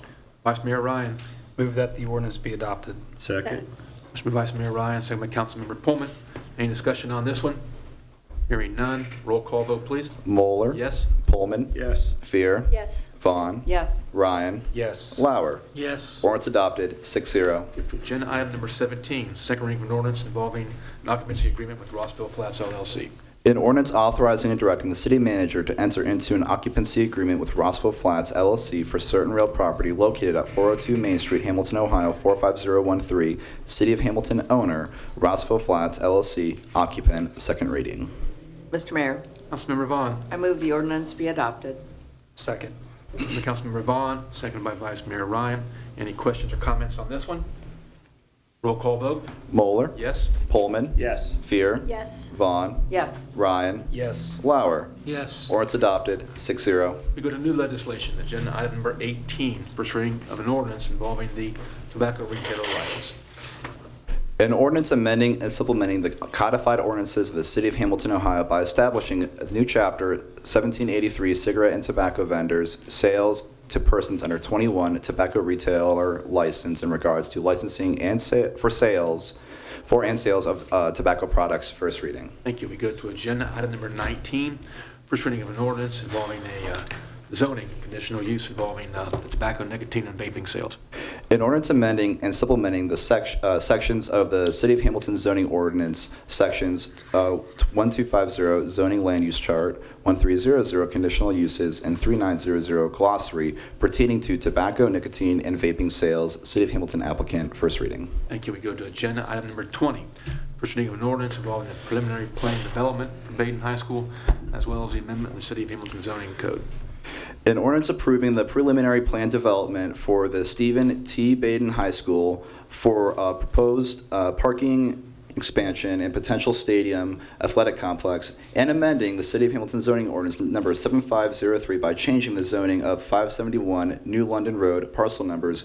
[SPEAKER 2] Vice Mayor Ryan.
[SPEAKER 23] move that the ordinance be adopted.
[SPEAKER 9] Second.
[SPEAKER 2] Motion by Vice Mayor Ryan, second by Councilmember Pullman. Any discussion on this one? Hearing none. Roll call vote, please.
[SPEAKER 1] Moeller,
[SPEAKER 2] Yes?
[SPEAKER 1] Pullman,
[SPEAKER 9] Yes.
[SPEAKER 1] Fear,
[SPEAKER 14] Yes.
[SPEAKER 1] Vaughn,
[SPEAKER 14] Yes.
[SPEAKER 1] Ryan,
[SPEAKER 23] Yes.
[SPEAKER 1] Lauer.
[SPEAKER 23] Yes.
[SPEAKER 1] Ordinance adopted, 6-0.
[SPEAKER 2] Agenda item number 17, second reading of an ordinance involving an occupancy agreement with Rossville Flats LLC.
[SPEAKER 1] An ordinance authorizing and directing the city manager to enter into an occupancy agreement with Rossville Flats LLC for certain real property located at 402 Main Street, Hamilton, Ohio, 45013. City of Hamilton owner, Rossville Flats LLC, occupant. Second reading.
[SPEAKER 16] Mr. Mayor,
[SPEAKER 2] Councilmember Vaughn.
[SPEAKER 16] I move the ordinance be adopted.
[SPEAKER 23] Second.
[SPEAKER 2] Motion by Councilmember Vaughn, seconded by Vice Mayor Ryan. Any questions or comments on this one? Roll call vote.
[SPEAKER 1] Moeller,
[SPEAKER 2] Yes?
[SPEAKER 1] Pullman,
[SPEAKER 9] Yes.
[SPEAKER 1] Fear,
[SPEAKER 14] Yes.
[SPEAKER 1] Vaughn,
[SPEAKER 16] Yes.
[SPEAKER 1] Ryan,
[SPEAKER 23] Yes.
[SPEAKER 1] Lauer.
[SPEAKER 23] Yes.
[SPEAKER 1] Ordinance adopted, 6-0.
[SPEAKER 2] We go to new legislation, agenda item number 18, first reading of an ordinance involving the tobacco retailer license.
[SPEAKER 1] An ordinance amending and supplementing the codified ordinances of the City of Hamilton, Ohio by establishing a new chapter, 1783, cigarette and tobacco vendors, sales to persons under 21, tobacco retailer license in regards to licensing and sales of tobacco products. First reading.
[SPEAKER 2] Thank you. We go to agenda item number 19, first reading of an ordinance involving a zoning conditional use involving the tobacco, nicotine, and vaping sales.
[SPEAKER 1] An ordinance amending and supplementing the sections of the City of Hamilton zoning ordinance, sections 1250 zoning land use chart, 1300 conditional uses, and 3900 glossary pertaining to tobacco, nicotine, and vaping sales. City of Hamilton applicant. First reading.
[SPEAKER 2] Thank you. We go to agenda item number 20, first reading of an ordinance involving the preliminary plan development for Basin High School, as well as the amendment of the City of Hamilton zoning code.
[SPEAKER 1] An ordinance approving the preliminary plan development for the Stephen T. Baden High School for proposed parking expansion and potential stadium athletic complex, and amending the City of Hamilton zoning ordinance number 7503 by changing the zoning of 571 New London Road, parcel numbers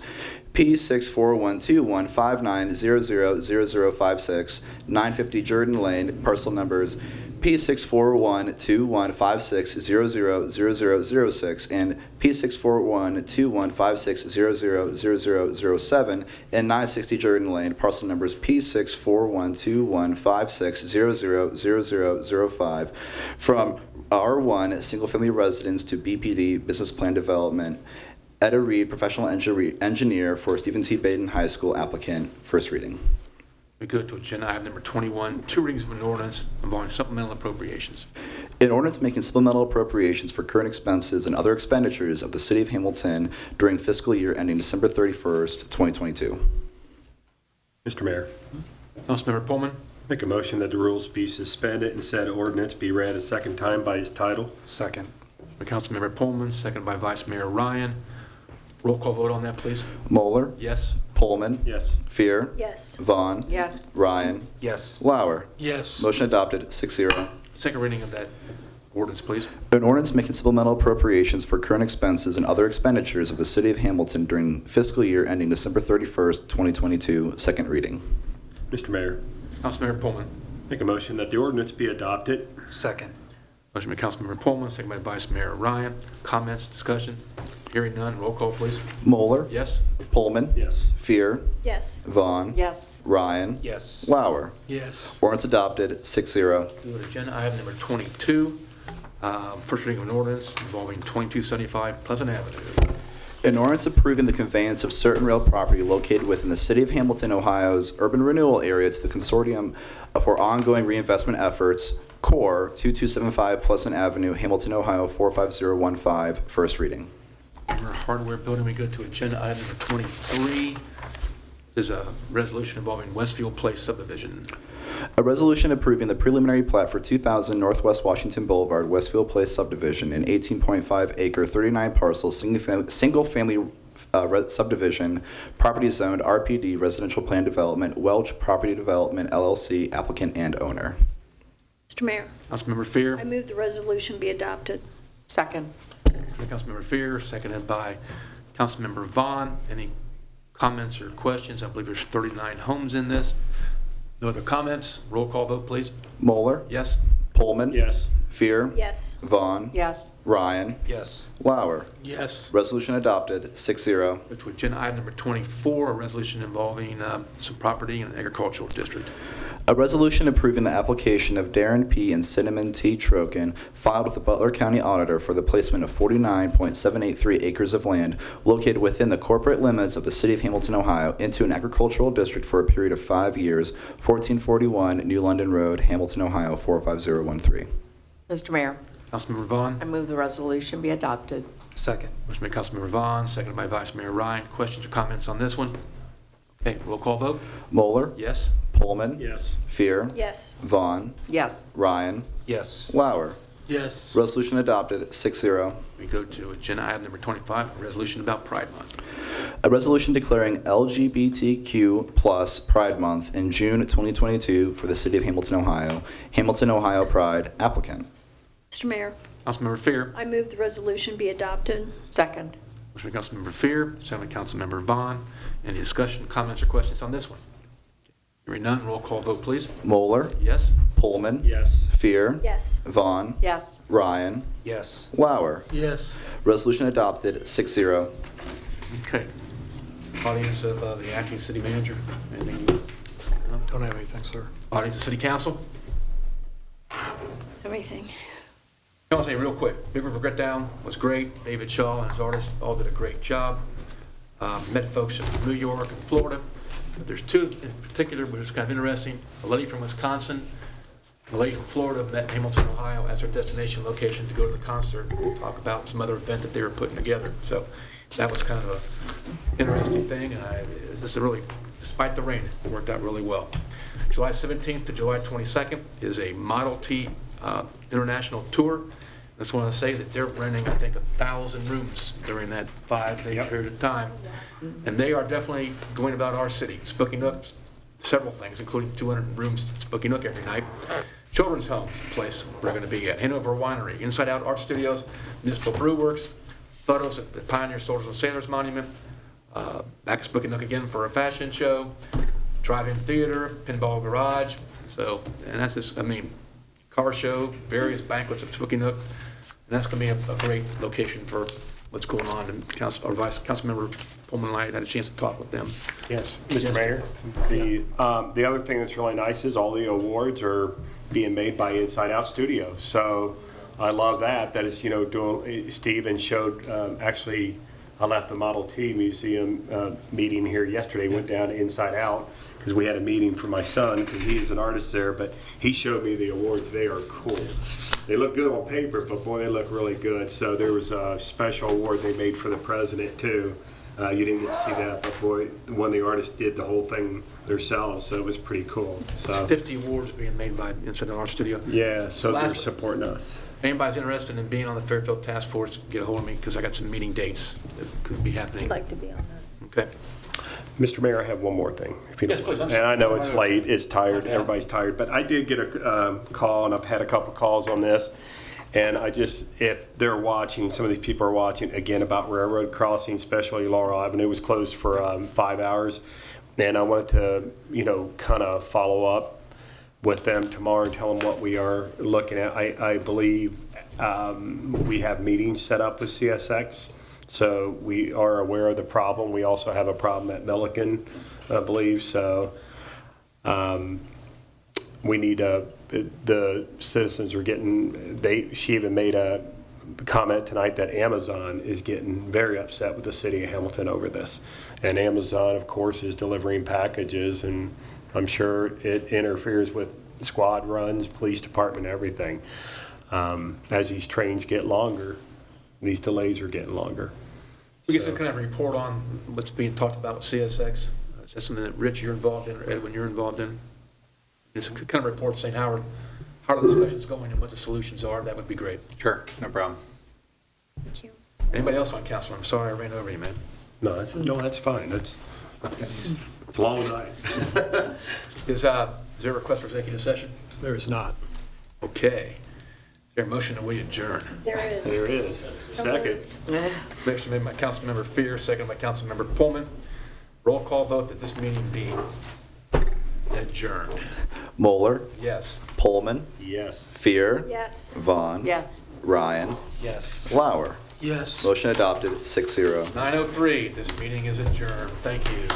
[SPEAKER 1] P6412159000056, 950 Jordan Lane, parcel numbers P6412156000006 and P6412156000007, and 960 Jordan Lane, parcel numbers P6412156000005, from R1 single family residence to BPD business plan development. Etta Reed, professional engineer for Stephen T. Baden High School applicant. First reading.
[SPEAKER 2] We go to agenda item number 21, two readings of an ordinance involving supplemental appropriations.
[SPEAKER 1] An ordinance making supplemental appropriations for current expenses and other expenditures of the City of Hamilton during fiscal year ending December 31st, 2022.
[SPEAKER 9] Mr. Mayor,
[SPEAKER 2] Councilmember Pullman.
[SPEAKER 9] make a motion that the rules be suspended and said ordinance be read a second time by its title.
[SPEAKER 23] Second.
[SPEAKER 2] By Councilmember Pullman, second by Vice Mayor Ryan. Roll call vote on that, please.
[SPEAKER 1] Moeller,
[SPEAKER 2] Yes?
[SPEAKER 1] Pullman,
[SPEAKER 9] Yes.
[SPEAKER 1] Fear,
[SPEAKER 14] Yes.
[SPEAKER 1] Vaughn,
[SPEAKER 16] Yes.
[SPEAKER 1] Ryan,
[SPEAKER 23] Yes.
[SPEAKER 1] Lauer.
[SPEAKER 23] Yes.
[SPEAKER 1] Motion adopted, 6-0.
[SPEAKER 2] Second reading of that ordinance, please.
[SPEAKER 1] An ordinance making supplemental appropriations for current expenses and other expenditures of the City of Hamilton during fiscal year ending December 31st, 2022. Second reading.
[SPEAKER 9] Mr. Mayor,
[SPEAKER 2] Councilmember Pullman.
[SPEAKER 9] make a motion that the ordinance be adopted.
[SPEAKER 23] Second.
[SPEAKER 2] Motion by Councilmember Pullman, second by Vice Mayor Ryan. Comments, discussion? Hearing none, roll call, please.
[SPEAKER 1] Moeller.
[SPEAKER 2] Yes?
[SPEAKER 1] Pullman.
[SPEAKER 9] Yes.
[SPEAKER 1] Fear.
[SPEAKER 14] Yes.
[SPEAKER 1] Vaughn.
[SPEAKER 16] Yes.
[SPEAKER 1] Ryan.
[SPEAKER 2] Yes.
[SPEAKER 1] Lauer.
[SPEAKER 23] Yes.
[SPEAKER 1] Ordinance adopted, 6-0.
[SPEAKER 2] Go to agenda item number 22, first reading of an ordinance involving 2275 Pleasant Avenue.
[SPEAKER 1] An ordinance approving the conveyance of certain real property located within the City of Hamilton, Ohio's urban renewal area to the consortium for ongoing reinvestment efforts, CORE 2275 Pleasant Avenue, Hamilton, Ohio 45015, first reading.
[SPEAKER 2] Under hardware building, we go to agenda item number 23. There's a resolution involving Westfield Place subdivision.
[SPEAKER 1] A resolution approving the preliminary plat for 2000 Northwest Washington Boulevard, Westfield Place subdivision, an 18.5 acre, 39 parcel, single family subdivision, property zoned RPD, residential plan development, Welch Property Development LLC, applicant and owner.
[SPEAKER 14] Mr. Mayor,
[SPEAKER 2] Councilmember Fear.
[SPEAKER 14] I move the resolution be adopted.
[SPEAKER 16] Second.
[SPEAKER 2] Councilmember Fear, seconded by Councilmember Vaughn. Any comments or questions? I believe there's 39 homes in this. No other comments? Roll call vote, please.
[SPEAKER 1] Moeller.
[SPEAKER 2] Yes?
[SPEAKER 1] Pullman.
[SPEAKER 9] Yes.
[SPEAKER 1] Fear.
[SPEAKER 14] Yes.
[SPEAKER 1] Vaughn.
[SPEAKER 16] Yes.
[SPEAKER 1] Ryan.
[SPEAKER 2] Yes.
[SPEAKER 1] Lauer.
[SPEAKER 23] Yes.
[SPEAKER 1] Resolution adopted, 6-0.
[SPEAKER 2] Go to agenda item number 24, a resolution involving some property in an agricultural district.
[SPEAKER 1] A resolution approving the application of Darren P. and Cinnamon T. Troken filed with the Butler County Auditor for the placement of 49.783 acres of land located within the corporate limits of the City of Hamilton, Ohio, into an agricultural district for a period of 5 years, 1441 New London Road, Hamilton, Ohio, 45013.
[SPEAKER 16] Mr. Mayor,
[SPEAKER 2] Councilmember Vaughn.
[SPEAKER 16] I move the resolution be adopted.
[SPEAKER 23] Second.
[SPEAKER 2] Motion made Councilmember Vaughn, seconded by Vice Mayor Ryan. Questions or comments on this one? Okay, roll call vote.
[SPEAKER 1] Moeller.
[SPEAKER 2] Yes?
[SPEAKER 1] Pullman.
[SPEAKER 9] Yes.
[SPEAKER 1] Fear.
[SPEAKER 14] Yes.
[SPEAKER 1] Vaughn.
[SPEAKER 16] Yes.
[SPEAKER 1] Ryan.
[SPEAKER 2] Yes.
[SPEAKER 1] Lauer.
[SPEAKER 23] Yes.
[SPEAKER 1] Resolution adopted, 6-0.
[SPEAKER 2] We go to agenda item number 25, a resolution about Pride Month.
[SPEAKER 1] A resolution declaring LGBTQ plus Pride Month in June 2022 for the City of Hamilton, Ohio. Hamilton, Ohio Pride, applicant.
[SPEAKER 14] Mr. Mayor,
[SPEAKER 2] Councilmember Fear.
[SPEAKER 14] I move the resolution be adopted.
[SPEAKER 16] Second.
[SPEAKER 2] Motion by Councilmember Fear, seconded by Councilmember Vaughn. Any discussion, comments, or questions on this one? Hearing none, roll call vote, please.
[SPEAKER 1] Moeller.
[SPEAKER 2] Yes?
[SPEAKER 1] Pullman.
[SPEAKER 9] Yes.
[SPEAKER 1] Fear.
[SPEAKER 14] Yes.
[SPEAKER 1] Vaughn.
[SPEAKER 16] Yes.
[SPEAKER 1] Ryan.
[SPEAKER 2] Yes.
[SPEAKER 1] Lauer.
[SPEAKER 23] Yes.
[SPEAKER 1] Resolution adopted, 6-0.
[SPEAKER 2] Okay. Audience of the acting city manager. Anything? No?
[SPEAKER 7] Don't have anything, sir.
[SPEAKER 2] Audience of city council.
[SPEAKER 14] Everything.
[SPEAKER 2] I want to say real quick, Big River Grit Down was great. David Shaw and his artists all did a great job. Met folks from New York and Florida. There's two in particular, which is kind of interesting. A lady from Wisconsin, a lady from Florida met Hamilton, Ohio as their destination location to go to the concert and talk about some other event that they were putting together. So that was kind of an interesting thing, and this is really, despite the rain, it worked out really well. July 17th to July 22nd is a Model T international tour. I just want to say that they're renting, I think, 1,000 rooms during that 5-day period of time. And they are definitely going about our city. Spooky Nook, several things, including 200 rooms at Spooky Nook every night. Children's Home, place we're going to be at. Hanover Winery, Inside Out Art Studios, Municipal Brew Works, photos at the Pioneer Soldiers and Sailors Monument, back at Spooky Nook again for a fashion show, drive-in theater, pinball garage. So, and that's just, I mean, car show, various banquets at Spooky Nook. And that's going to be a great location for what's going on. And Councilmember Pullman and I had a chance to talk with them.
[SPEAKER 9] Yes, Mr. Mayor, the other thing that's really nice is all the awards are being made by Inside Out Studios. So I love that it's, doing, Steven showed, actually, I left the Model T Museum meeting here yesterday, went down to Inside Out, because we had a meeting for my son, because he is an artist there, but he showed me the awards. They are cool. They look good on paper, but boy, they look really good. So there was a special award they made for the president, too. You didn't get to see that, but boy, one of the artists did the whole thing themselves, so it was pretty cool. So
[SPEAKER 2] 50 awards being made by Inside Out Art Studio.
[SPEAKER 9] yeah, so they're supporting us.
[SPEAKER 2] If anybody's interested in being on the Fairfield Task Force, get a hold of me, because I got some meeting dates that could be happening.
[SPEAKER 14] I'd like to be on that.
[SPEAKER 2] Okay.
[SPEAKER 9] Mr. Mayor, I have one more thing. If you don't
[SPEAKER 2] Yes, please.
[SPEAKER 9] mind. And I know it's late, it's tired, everybody's tired, but I did get a call, and I've had a couple calls on this. And if they're watching, some of these people are watching, again, about railroad crossing, especially Laurel Avenue was closed for 5 hours. And I wanted to, kind of follow up with them tomorrow and tell them what we are looking at. I believe we have meetings set up with CSX. So we are aware of the problem. We also have a problem at Milliken, I believe, so we need the citizens are getting, she even made a comment tonight that Amazon is getting very upset with the city of Hamilton over this. And Amazon, of course, is delivering packages, and I'm sure it interferes with squad runs, police department, everything. As these trains get longer, these delays are getting longer.
[SPEAKER 2] We get some kind of report on what's being talked about with CSX. Is that something that, Rich, you're involved in, or Edwin, you're involved in? It's a kind of report saying how are the discussions going and what the solutions are. That would be great.
[SPEAKER 17] Sure, no problem.
[SPEAKER 12] Thank you.
[SPEAKER 2] Anybody else on council? I'm sorry I ran over you, man.
[SPEAKER 9] No, that's fine. It's a long night.
[SPEAKER 2] Is there a request for executive session?
[SPEAKER 7] There is not.
[SPEAKER 2] Okay. Is there a motion that we adjourn?
[SPEAKER 14] There is.
[SPEAKER 9] There is. Second.
[SPEAKER 2] Motion made by Councilmember Fear, second by Councilmember Pullman. Roll call vote that this meeting be adjourned.
[SPEAKER 1] Moeller,
[SPEAKER 2] Yes.
[SPEAKER 1] Pullman,
[SPEAKER 9] Yes.
[SPEAKER 1] Fear,
[SPEAKER 14] Yes.
[SPEAKER 1] Vaughn,
[SPEAKER 16] Yes.
[SPEAKER 1] Ryan,
[SPEAKER 2] Yes.
[SPEAKER 1] Lauer.
[SPEAKER 7] Yes.
[SPEAKER 1] Motion adopted, 6-0.
[SPEAKER 2] 9:03, this meeting is adjourned. Thank you.